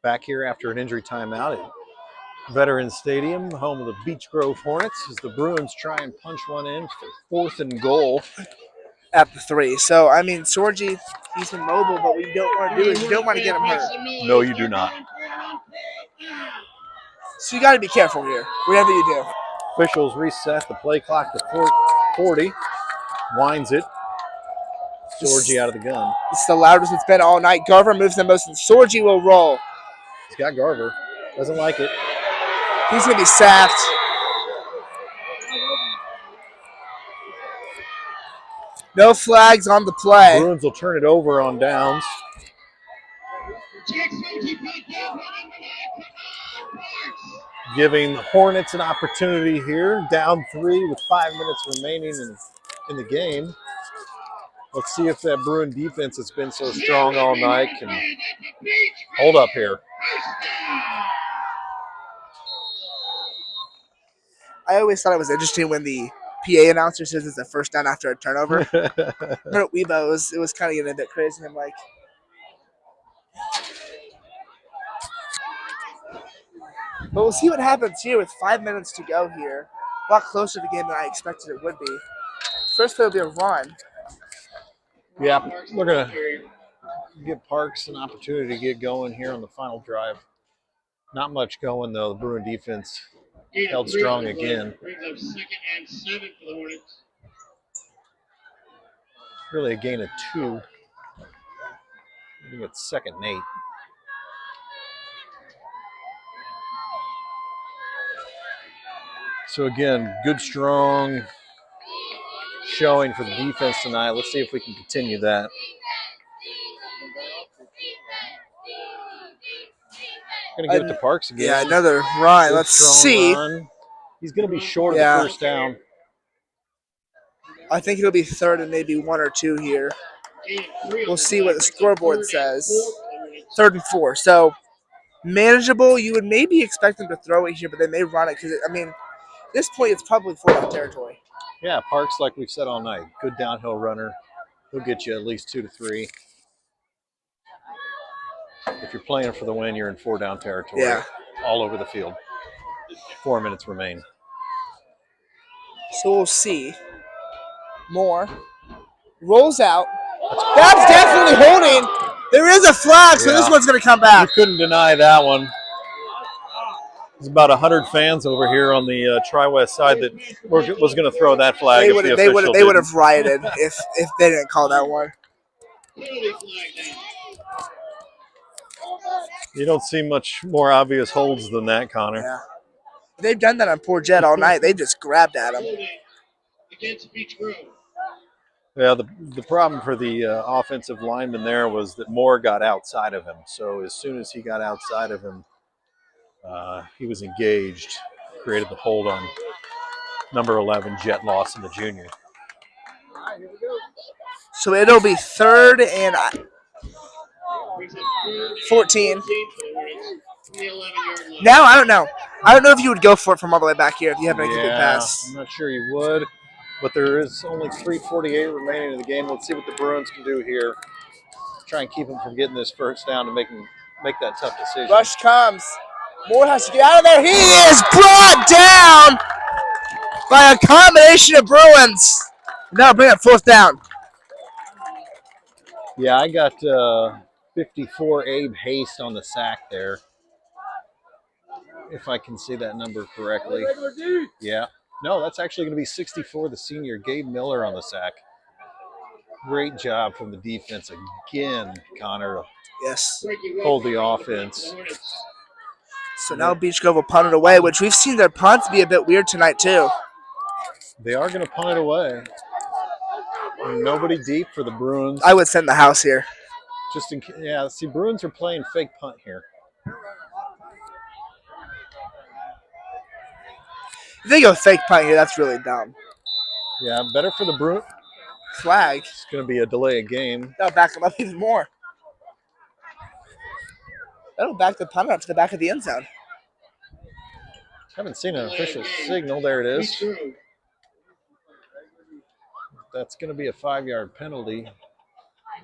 [SPEAKER 2] Back here after an injury timeout at Veterans Stadium, home of the Beech Grove Hornets, as the Bruins try and punch one in for 4th and goal.
[SPEAKER 1] At the 3. So, Sorgi, he's been mobile, but we don't want to do is you don't want to get him hurt.
[SPEAKER 2] No, you do not.
[SPEAKER 1] So you got to be careful here, whatever you do.
[SPEAKER 2] Officials reset the play clock to 40. Winds it. Sorgi out of the gun.
[SPEAKER 1] It's the loudest it's been all night. Garver moves the most, and Sorgi will roll.
[SPEAKER 2] He's got Garver. Doesn't like it.
[SPEAKER 1] He's going to be sacked. No flags on the play.
[SPEAKER 2] Bruins will turn it over on downs. Giving the Hornets an opportunity here. Down 3 with 5 minutes remaining in the game. Let's see if that Bruin defense that's been so strong all night can hold up here.
[SPEAKER 1] I always thought it was interesting when the PA announcer says it's a first down after a turnover. Remember at Weibo, it was kind of getting a bit crazy. I'm like, but we'll see what happens here with 5 minutes to go here. A lot closer to the game than I expected it would be. First play will be a run.
[SPEAKER 2] Yeah, we're going to give Parks an opportunity to get going here on the final drive. Not much going, though. The Bruin defense held strong again.
[SPEAKER 3] Brings up 2nd and 7 for the Hornets.
[SPEAKER 2] Really a gain of 2. I think it's 2nd and 8. So again, good, strong showing for the defense tonight. Let's see if we can continue that. Going to give it to Parks again.
[SPEAKER 1] Yeah, another run.
[SPEAKER 2] Good,
[SPEAKER 1] Let's
[SPEAKER 2] strong
[SPEAKER 1] see.
[SPEAKER 2] run. He's going to be short of the first down.
[SPEAKER 1] I think it'll be 3rd and maybe 1 or 2 here. We'll see what the scoreboard says. 3rd and 4. So manageable. You would maybe expect them to throw it here, but they may run it because, I mean, at this point, it's probably 4-down territory.
[SPEAKER 2] Yeah, Parks, like we've said all night, good downhill runner. He'll get you at least 2 to 3. If you're playing for the win, you're in 4-down territory.
[SPEAKER 1] Yeah.
[SPEAKER 2] All over the field. 4 minutes remain.
[SPEAKER 1] So we'll see. Moore rolls out. That's definitely holding. There is a flag, so this one's going to come
[SPEAKER 2] You
[SPEAKER 1] back.
[SPEAKER 2] couldn't deny that one. There's about 100 fans over here on the Tri-West side that was going to throw that flag.
[SPEAKER 1] They would have rioted if they didn't call that one.
[SPEAKER 2] You don't see much more obvious holds than that, Connor.
[SPEAKER 1] Yeah. They've done that on poor Jet all night. They just grabbed at him.
[SPEAKER 3] Against Beech Grove.
[SPEAKER 2] Yeah, the problem for the offensive lineman there was that Moore got outside of him. So as soon as he got outside of him, he was engaged, created the hold on number 11, Jet Lawson, the junior.
[SPEAKER 1] So it'll be 3rd and 14. Now, I don't know. I don't know if you would go for it from all the way back here if you have an incomplete pass.
[SPEAKER 2] I'm not sure you would, but there is only 3:48 remaining in the game. Let's see what the Bruins can do here. Try and keep them from getting this first down and make that tough decision.
[SPEAKER 1] Rush comes. Moore has to get out of there. He is brought down by a combination of Bruins. Now bring it 4th down.
[SPEAKER 2] Yeah, I got 54 Abe Haste on the sack there. If I can see that number correctly. Yeah. No, that's actually going to be 64, the senior, Gabe Miller on the sack. Great job from the defense again, Connor.
[SPEAKER 1] Yes.
[SPEAKER 2] Hold the offense.
[SPEAKER 1] So now Beech Grove will punt it away, which we've seen their punts be a bit weird tonight too.
[SPEAKER 2] They are going to punt it away. Nobody deep for the Bruins.
[SPEAKER 1] I would send the house here.
[SPEAKER 2] See, Bruins are playing fake punt here.
[SPEAKER 1] If they go fake punt here, that's really dumb.
[SPEAKER 2] Yeah, better for the Bruins.
[SPEAKER 1] Flag.
[SPEAKER 2] It's going to be a delay of game.
[SPEAKER 1] That'll back them up even more. That'll back the punter up to the back of the end zone.
[SPEAKER 2] Haven't seen an official signal. There it is. That's going to be a 5-yard penalty.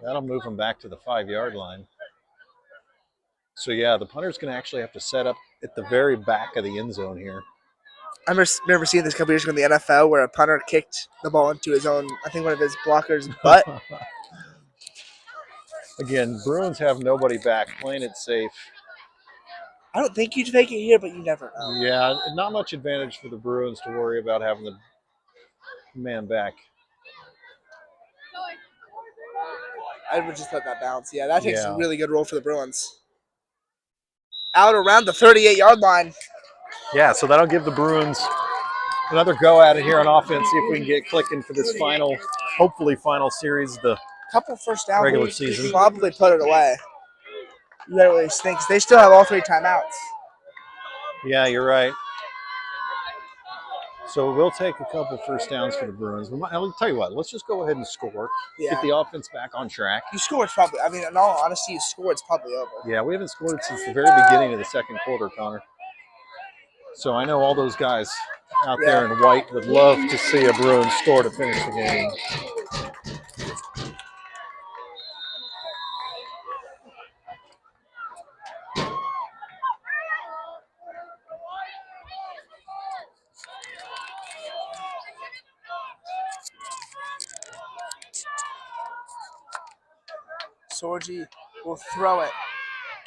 [SPEAKER 2] That'll move them back to the 5-yard line. So, yeah, the punter's going to actually have to set up at the very back of the end zone here.
[SPEAKER 1] I remember seeing this a couple years ago in the NFL where a punter kicked the ball into his own, I think one of his blockers' butt.
[SPEAKER 2] Again, Bruins have nobody back, playing it safe.
[SPEAKER 1] I don't think you'd fake it here, but you never know.
[SPEAKER 2] Yeah, not much advantage for the Bruins to worry about having the man back.
[SPEAKER 1] I would just let that bounce. Yeah, that takes a really good roll for the Bruins. Out around the 38-yard line.
[SPEAKER 2] Yeah, so that'll give the Bruins another go at it here on offense. See if we can get clicking for this hopefully final series of the
[SPEAKER 1] couple first down
[SPEAKER 2] regular season.
[SPEAKER 1] Probably put it away. That really stinks. They still have all 3 timeouts.
[SPEAKER 2] Yeah, you're right. So we'll take a couple first downs for the Bruins. I'll tell you what, let's just go ahead and score.
[SPEAKER 1] Yeah.
[SPEAKER 2] Get the offense back on track.
[SPEAKER 1] You score, it's probably, I mean, in all honesty, you score, it's probably over.
[SPEAKER 2] Yeah, we haven't scored since the very beginning of the second quarter, Connor. So I know all those guys out there in white would love to see a Bruins score to finish the game.
[SPEAKER 1] Sorgi will throw it.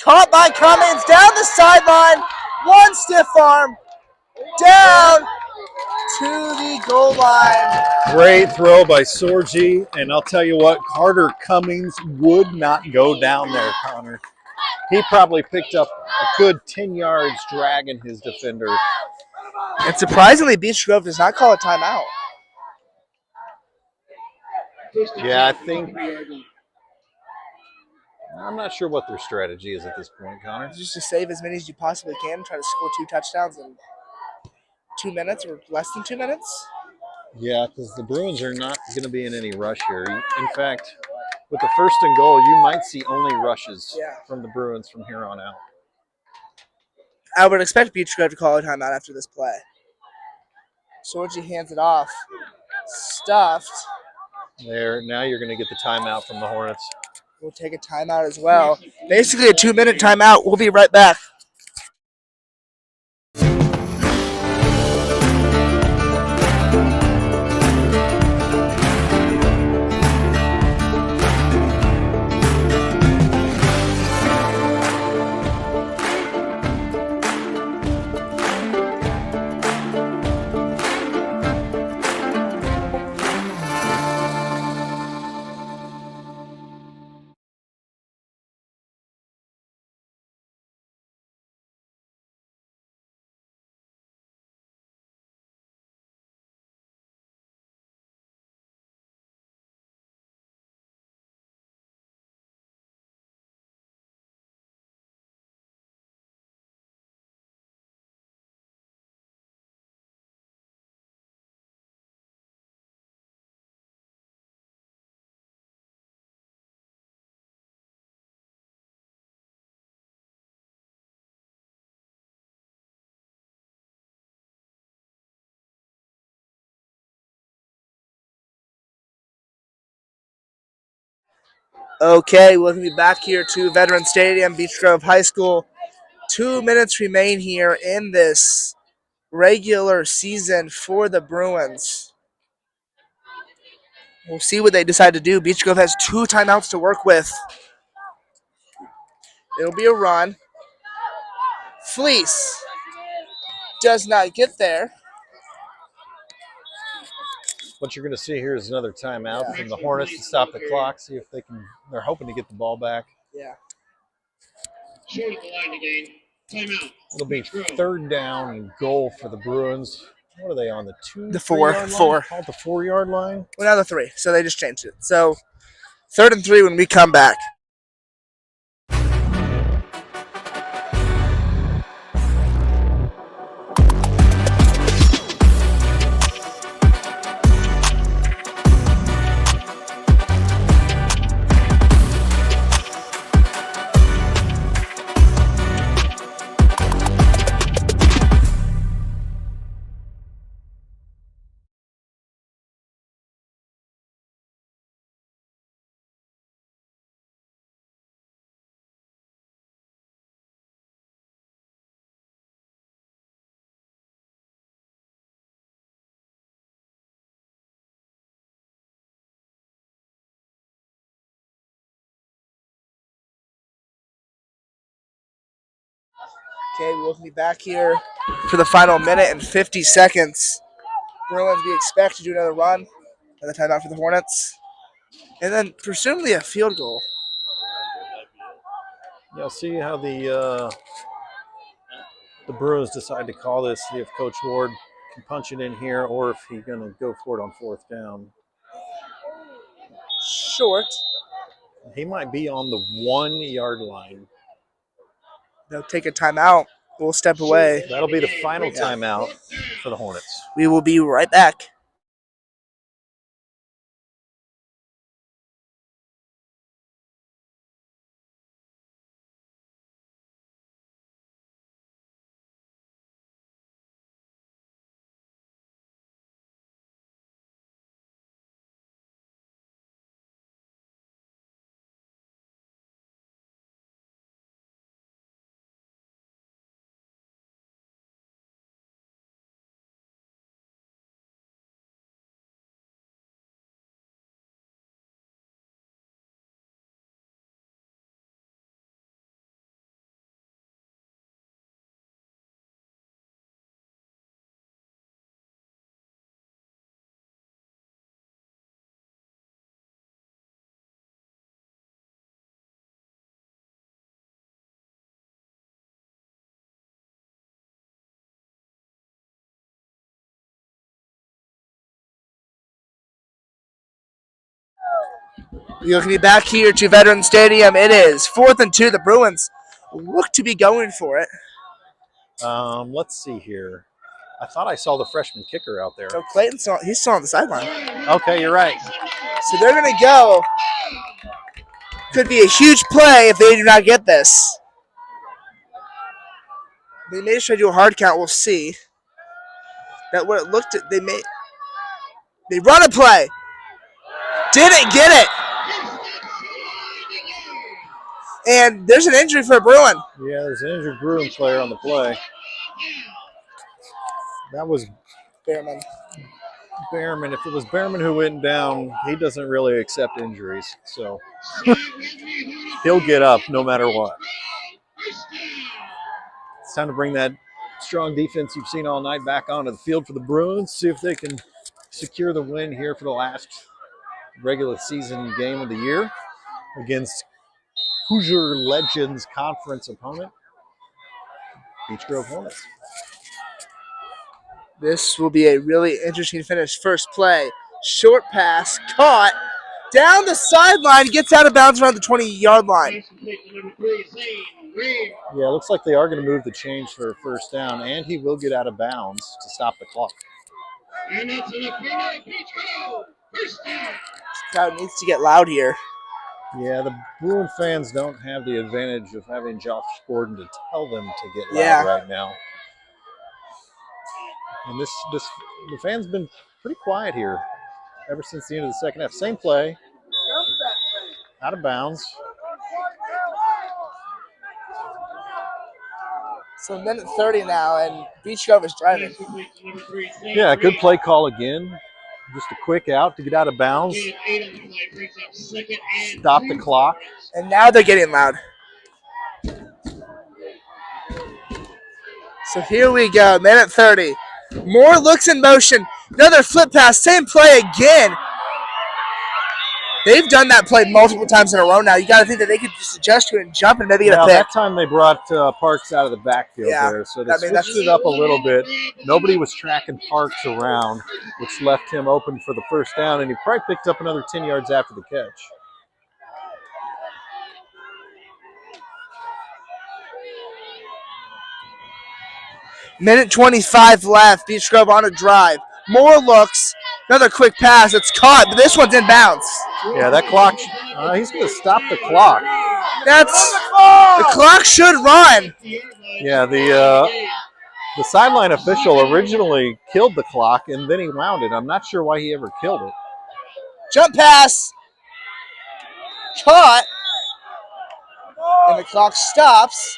[SPEAKER 1] Caught by Cummins, down the sideline. One stiff arm. Down to the goal line.
[SPEAKER 2] Great throw by Sorgi, and I'll tell you what, Carter Cummings would not go down there, Connor. He probably picked up a good 10 yards dragging his defender.
[SPEAKER 1] And surprisingly, Beech Grove does not call a timeout.
[SPEAKER 2] Yeah, I'm not sure what their strategy is at this point, Connor.
[SPEAKER 1] Just to save as many as you possibly can, try to score 2 touchdowns in 2 minutes or less than 2 minutes.
[SPEAKER 2] Yeah, because the Bruins are not going to be in any rush here. In fact, with the 1st and goal, you might see only rushes from the Bruins from here on out.
[SPEAKER 1] I would expect Beech Grove to call a timeout after this play. Sorgi hands it off. Stuffed.
[SPEAKER 2] There, now you're going to get the timeout from the Hornets.
[SPEAKER 1] We'll take a timeout as well. Basically a 2-minute timeout. We'll be right back. Okay, we'll be back here to Veteran Stadium, Beech Grove High School. 2 minutes remain here in this regular season for the Bruins. We'll see what they decide to do. Beech Grove has 2 timeouts to work with. It'll be a run. Fleece does not get there.
[SPEAKER 2] What you're going to see here is another timeout from the Hornets to stop the clock, see if they can. They're hoping to get the ball back.
[SPEAKER 1] Yeah.
[SPEAKER 3] Short of the line again. Timeout.
[SPEAKER 2] It'll be 3rd down and goal for the Bruins. What are they on, the 2?
[SPEAKER 1] The 4.
[SPEAKER 2] Line?
[SPEAKER 1] 4.
[SPEAKER 2] Called the 4-yard line?
[SPEAKER 1] Well, now the 3, so they just changed it. So 3rd and 3 when we come back. Okay, we'll be back here for the final minute and 50 seconds. Bruins, we expect to do another run. Another timeout for the Hornets. And then presumably a field goal.
[SPEAKER 2] You'll see how the Bruins decide to call this, see if Coach Ward can punch it in here or if he's going to go for it on 4th down.
[SPEAKER 1] Short.
[SPEAKER 2] He might be on the 1-yard line.
[SPEAKER 1] They'll take a timeout. We'll step away.
[SPEAKER 2] That'll be the final timeout for the Hornets.
[SPEAKER 1] We will be right back. We're going to be back here to Veteran Stadium. It is 4th and 2. The Bruins look to be going for it.
[SPEAKER 2] Let's see here. I thought I saw the freshman kicker out there.
[SPEAKER 1] So he's still on the sideline.
[SPEAKER 2] Okay, you're right.
[SPEAKER 1] So they're going to go. Could be a huge play if they do not get this. They may try to do a hard count. We'll see. That what it looked at. They run a play. Didn't get it. And there's an injury for a Bruin.
[SPEAKER 2] Yeah, there's an injured Bruin player on the play. That was
[SPEAKER 1] Behrman.
[SPEAKER 2] Behrman. If it was Behrman who went down, he doesn't really accept injuries. So he'll get up no matter what. It's time to bring that strong defense you've seen all night back onto the field for the Bruins. See if they can secure the win here for the last regular season game of the year against Hoosier Legends conference opponent, Beech Grove Hornets.
[SPEAKER 1] This will be a really interesting finish. First play, short pass, caught, down the sideline, gets out of bounds around the 20-yard line.
[SPEAKER 2] Yeah, it looks like they are going to move the change for a first down, and he will get out of bounds to stop the clock.
[SPEAKER 3] And that's enough for now. Beech Grove, first down.
[SPEAKER 1] Crowd needs to get loud here.
[SPEAKER 2] Yeah, the Bruin fans don't have the advantage of having Josh Gordon to tell them to get loud right now. And the fans been pretty quiet here ever since the end of the second half. Same play, out of bounds.
[SPEAKER 1] So a minute 30 now, and Beech Grove is driving.
[SPEAKER 2] Yeah, good play call again. Just a quick out to get out of bounds. Stop the clock.
[SPEAKER 1] And now they're getting loud. So here we go, minute 30. Moore looks in motion. Another flip pass, same play again. They've done that play multiple times in a row now. You got to think that they could just adjust to it and jump and maybe get a pick.
[SPEAKER 2] That time they brought Parks out of the backfield there, so they switched it up a little bit. Nobody was tracking Parks around, which left him open for the first down, and he probably picked up another 10 yards after the catch.
[SPEAKER 1] Minute 25 left. Beech Grove on a drive. Moore looks. Another quick pass. It's caught, but this one's in bounds.
[SPEAKER 2] Yeah, that clock. He's going to stop the clock.
[SPEAKER 1] The clock should run.
[SPEAKER 2] Yeah, the sideline official originally killed the clock, and then he wound it. I'm not sure why he ever killed it.
[SPEAKER 1] Jump pass. Caught. And the clock stops.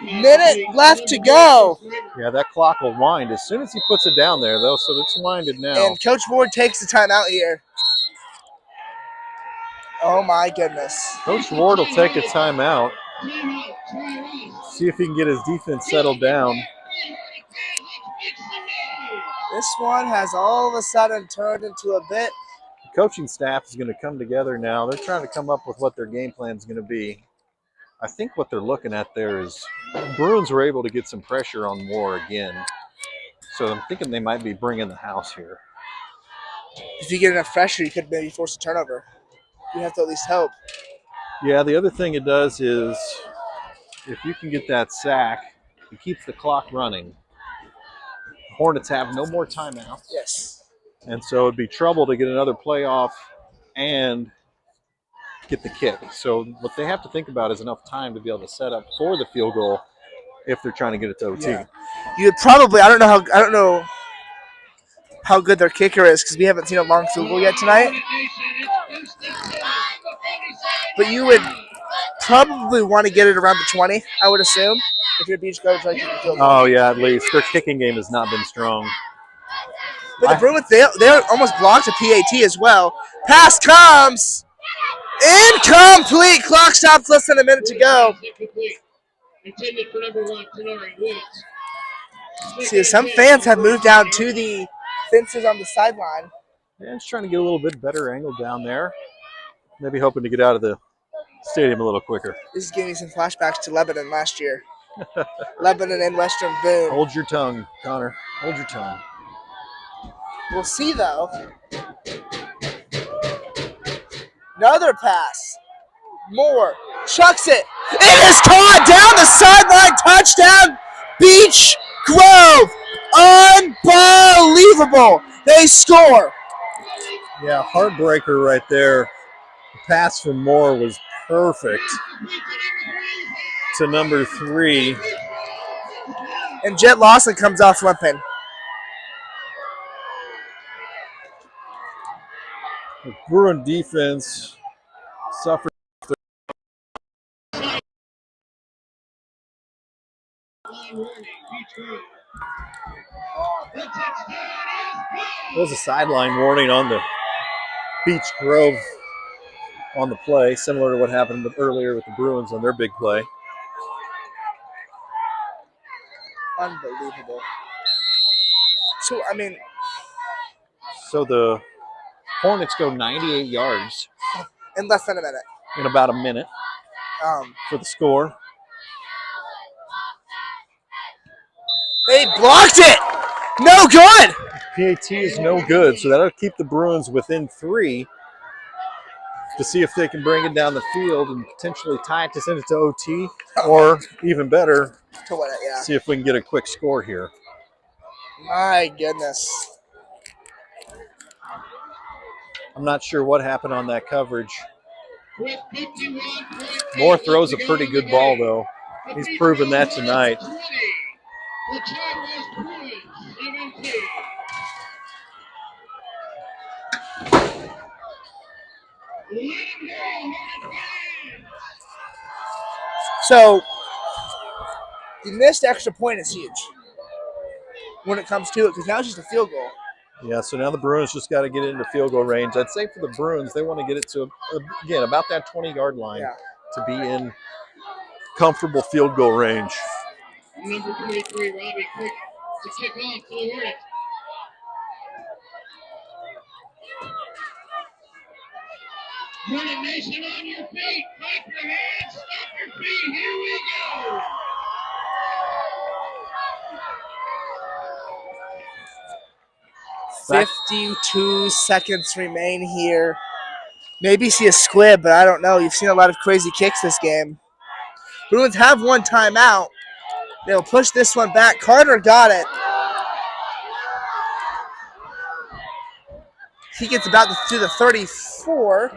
[SPEAKER 1] Minute left to go.
[SPEAKER 2] Yeah, that clock will wind as soon as he puts it down there, though, so it's winded now.
[SPEAKER 1] And Coach Ward takes the timeout here. Oh, my goodness.
[SPEAKER 2] Coach Ward will take a timeout. See if he can get his defense settled down.
[SPEAKER 1] This one has all of a sudden turned into a bit.
[SPEAKER 2] The coaching staff is going to come together now. They're trying to come up with what their game plan is going to be. I think what they're looking at there is Bruins were able to get some pressure on Moore again. So I'm thinking they might be bringing the house here.
[SPEAKER 1] If you get enough pressure, you could maybe force a turnover. You have to at least hope.
[SPEAKER 2] Yeah, the other thing it does is if you can get that sack, it keeps the clock running. The Hornets have no more timeouts.
[SPEAKER 1] Yes.
[SPEAKER 2] And so it'd be trouble to get another playoff and get the kick. So what they have to think about is enough time to be able to set up for the field goal if they're trying to get it to OT.
[SPEAKER 1] Yeah. You would probably I don't know how good their kicker is because we haven't seen a long field goal yet tonight. But you would probably want to get it around the 20, I would assume, if you're a Beech Grove trying to get the field goal.
[SPEAKER 2] Oh yeah, at least their kicking game has not been strong.
[SPEAKER 1] But the Bruins, they almost blocked a PAT as well. Pass comes. Incomplete. Clock stops, less than a minute to go.
[SPEAKER 3] Intended for number 1, Tenari Woods.
[SPEAKER 1] See, some fans have moved down to the fences on the sideline.
[SPEAKER 2] Yeah, just trying to get a little bit better angle down there. Maybe hoping to get out of the stadium a little quicker.
[SPEAKER 1] This is giving me some flashbacks to Lebanon last year. Lebanon and Western Boone.
[SPEAKER 2] Hold your tongue, Connor. Hold your tongue.
[SPEAKER 1] We'll see, though. Another pass. Moore chucks it. It is caught down the sideline. Touchdown, Beech Grove. Unbelievable. They score.
[SPEAKER 2] Yeah, heartbreaker right there. The pass from Moore was perfect to number 3.
[SPEAKER 1] And Jet Lawson comes off limping.
[SPEAKER 2] The Bruin defense suffered. There was a sideline warning on the Beech Grove on the play, similar to what happened earlier with the Bruins on their big play.
[SPEAKER 1] Unbelievable. So
[SPEAKER 2] the Hornets go 98 yards
[SPEAKER 1] in less than a minute.
[SPEAKER 2] in about a minute for the score.
[SPEAKER 1] They blocked it. No good.
[SPEAKER 2] PAT is no good, so that'll keep the Bruins within 3 to see if they can bring it down the field and potentially tie it to send it to OT, or even better,
[SPEAKER 1] To win it, yeah.
[SPEAKER 2] see if we can get a quick score here.
[SPEAKER 1] My goodness.
[SPEAKER 2] I'm not sure what happened on that coverage. Moore throws a pretty good ball, though. He's proven that tonight.
[SPEAKER 1] So, the missed extra point is huge when it comes to it, because now it's just a field goal.
[SPEAKER 2] Yeah, so now the Bruins just got to get it into field goal range. I'd say for the Bruins, they want to get it to, again, about that 20-yard line to be in comfortable field goal range.
[SPEAKER 3] Number 23, Robbie Quick, to kick off for the Hornets. Hornet Nation on your feet. Clap your hands. Stop your feet. Here we go.
[SPEAKER 2] Back.
[SPEAKER 1] 52 seconds remain here. Maybe see a squib, but I don't know. You've seen a lot of crazy kicks this game. Bruins have one timeout. They'll push this one back. Carter got it. He gets about to the 34.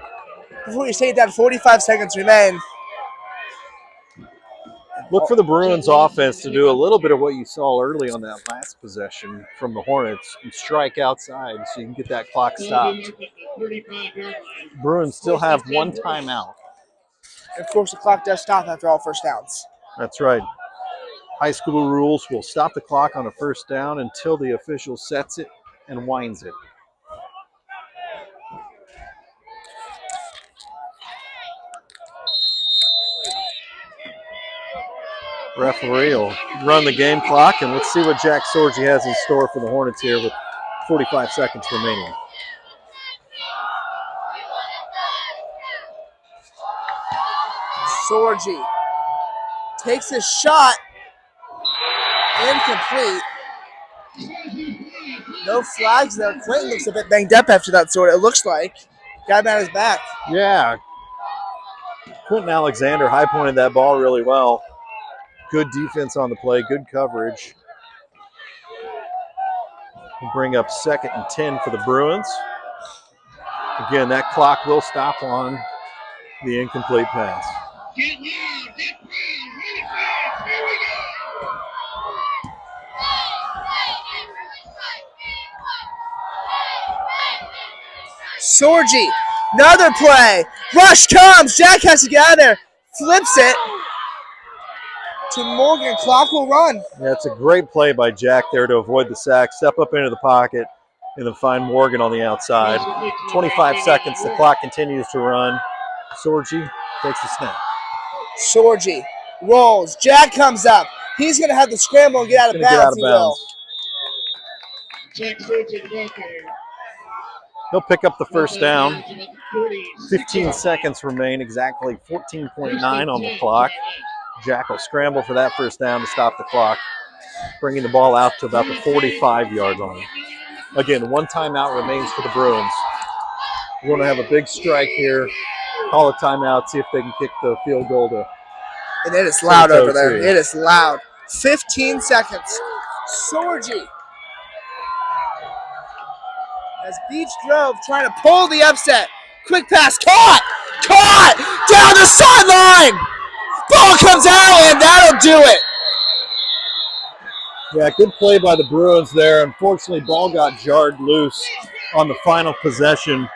[SPEAKER 1] Before you say that, 45 seconds remain.
[SPEAKER 2] Look for the Bruins offense to do a little bit of what you saw early on that last possession from the Hornets and strike outside so you can get that clock stopped. Bruins still have one timeout.
[SPEAKER 1] And of course, the clock does stop after all first downs.
[SPEAKER 2] That's right. High school rules will stop the clock on a first down until the official sets it and winds it. Referee will run the game clock, and let's see what Jack Sorgi has in store for the Hornets here with 45 seconds remaining.
[SPEAKER 1] Sorgi takes his shot. Incomplete. No flags there. Quentin looks a bit banged up after that sort. It looks like. Got him at his back.
[SPEAKER 2] Yeah. Quentin Alexander high-pointed that ball really well. Good defense on the play, good coverage. We'll bring up 2nd and 10 for the Bruins. Again, that clock will stop on the incomplete pass.
[SPEAKER 3] Get loud, get proud, hit it fast. Here we go.
[SPEAKER 1] Sorgi, another play. Rush comes. Jack has to get out of there. Flips it to Morgan. Clock will run.
[SPEAKER 2] Yeah, it's a great play by Jack there to avoid the sack, step up into the pocket, and then find Morgan on the outside. 25 seconds. The clock continues to run. Sorgi takes the snap.
[SPEAKER 1] Sorgi rolls. Jack comes up. He's going to have to scramble and get out of bounds.
[SPEAKER 3] Jack Sorgi here.
[SPEAKER 2] He'll pick up the first down. 15 seconds remain, exactly 14.9 on the clock. Jack will scramble for that first down to stop the clock, bringing the ball out to about the 45-yard line. Again, one timeout remains for the Bruins. We're going to have a big strike here. Call a timeout, see if they can kick the field goal to.
[SPEAKER 1] And it is loud over there. It is loud. 15 seconds. Sorgi. As Beech drove, trying to pull the upset. Quick pass, caught! Down the sideline! Ball comes out, and that'll do it.
[SPEAKER 2] Yeah, good play by the Bruins there. Unfortunately, ball got jarred loose on the final possession.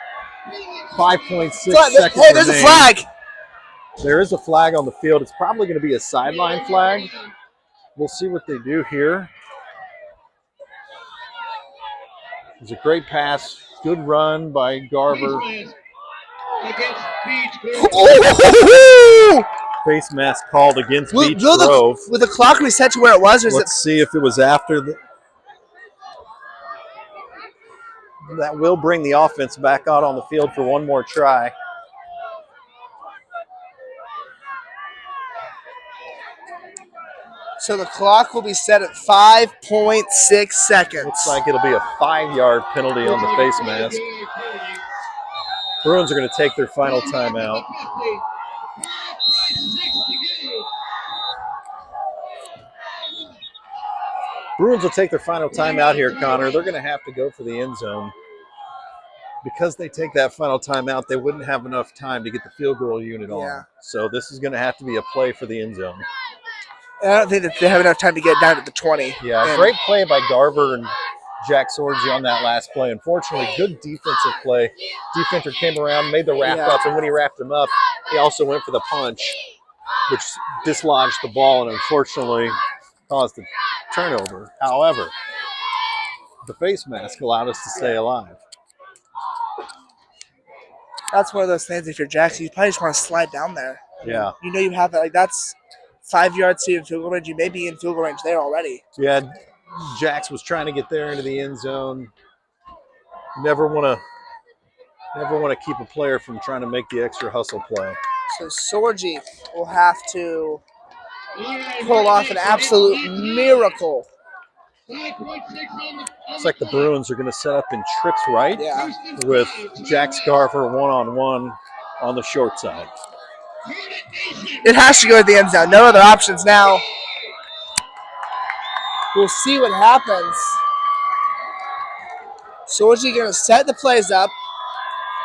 [SPEAKER 2] 5.6 seconds
[SPEAKER 1] Hey, there's a
[SPEAKER 2] remain.
[SPEAKER 1] flag.
[SPEAKER 2] There is a flag on the field. It's probably going to be a sideline flag. We'll see what they do here. It was a great pass. Good run by Garver.
[SPEAKER 3] Against Beech.
[SPEAKER 2] Face mask called against Beech
[SPEAKER 1] Will
[SPEAKER 2] Grove.
[SPEAKER 1] the clock reset to where it was, or is
[SPEAKER 2] Let's see if it was after the. That will bring the offense back out on the field for one more try.
[SPEAKER 1] So the clock will be set at 5.6 seconds.
[SPEAKER 2] Looks like it'll be a 5-yard penalty on the face mask. Bruins are going to take their final timeout. Bruins will take their final timeout here, Connor. They're going to have to go for the end zone. Because they take that final timeout, they wouldn't have enough time to get the field goal unit on. So this is going to have to be a play for the end zone.
[SPEAKER 1] I don't think that they have enough time to get down to the 20.
[SPEAKER 2] Yeah, great play by Garver and Jack Sorgi on that last play. Unfortunately, good defensive play. Defender came around, made the wrap up, and when he wrapped him up, he also went for the punch, which dislodged the ball and unfortunately caused the turnover. However, the face mask allowed us to stay alive.
[SPEAKER 1] That's one of those things. If you're Jackson, you probably just want to slide down there.
[SPEAKER 2] Yeah.
[SPEAKER 1] You know you have that. Like, that's 5 yards to in field goal range. You may be in field goal range there already.
[SPEAKER 2] Yeah, Jax was trying to get there into the end zone. Never want to keep a player from trying to make the extra hustle play.
[SPEAKER 1] So Sorgi will have to pull off an absolute miracle.
[SPEAKER 2] Looks like the Bruins are going to set up in trips right with Jax Garver one-on-one on the short side.
[SPEAKER 1] It has to go to the end zone. No other options now. We'll see what happens. Sorgi going to set the plays up.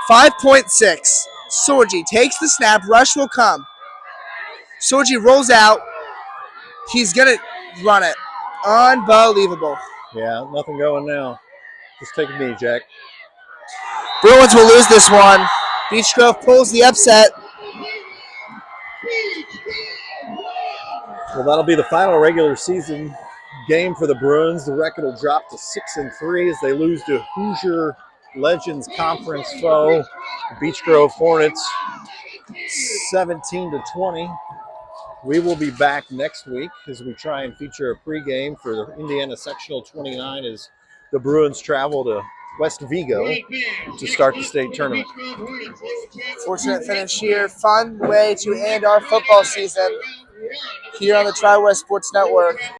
[SPEAKER 1] 5.6. Sorgi takes the snap. Rush will come. Sorgi rolls out. He's going to run it. Unbelievable.
[SPEAKER 2] Yeah, nothing going now. Just take a knee, Jack.
[SPEAKER 1] Bruins will lose this one. Beech Grove pulls the upset.
[SPEAKER 2] Well, that'll be the final regular season game for the Bruins. The record will drop to 6-3 as they lose to Hoosier Legends Conference foe, Beech Grove Hornets, 17-20. We will be back next week as we try and feature a pregame for the Indiana Sectional 29 as the Bruins travel to West Vigo to start the state tournament.
[SPEAKER 1] Fortunate finish here. Fun way to end our football season here on the Tri-West Sports Network.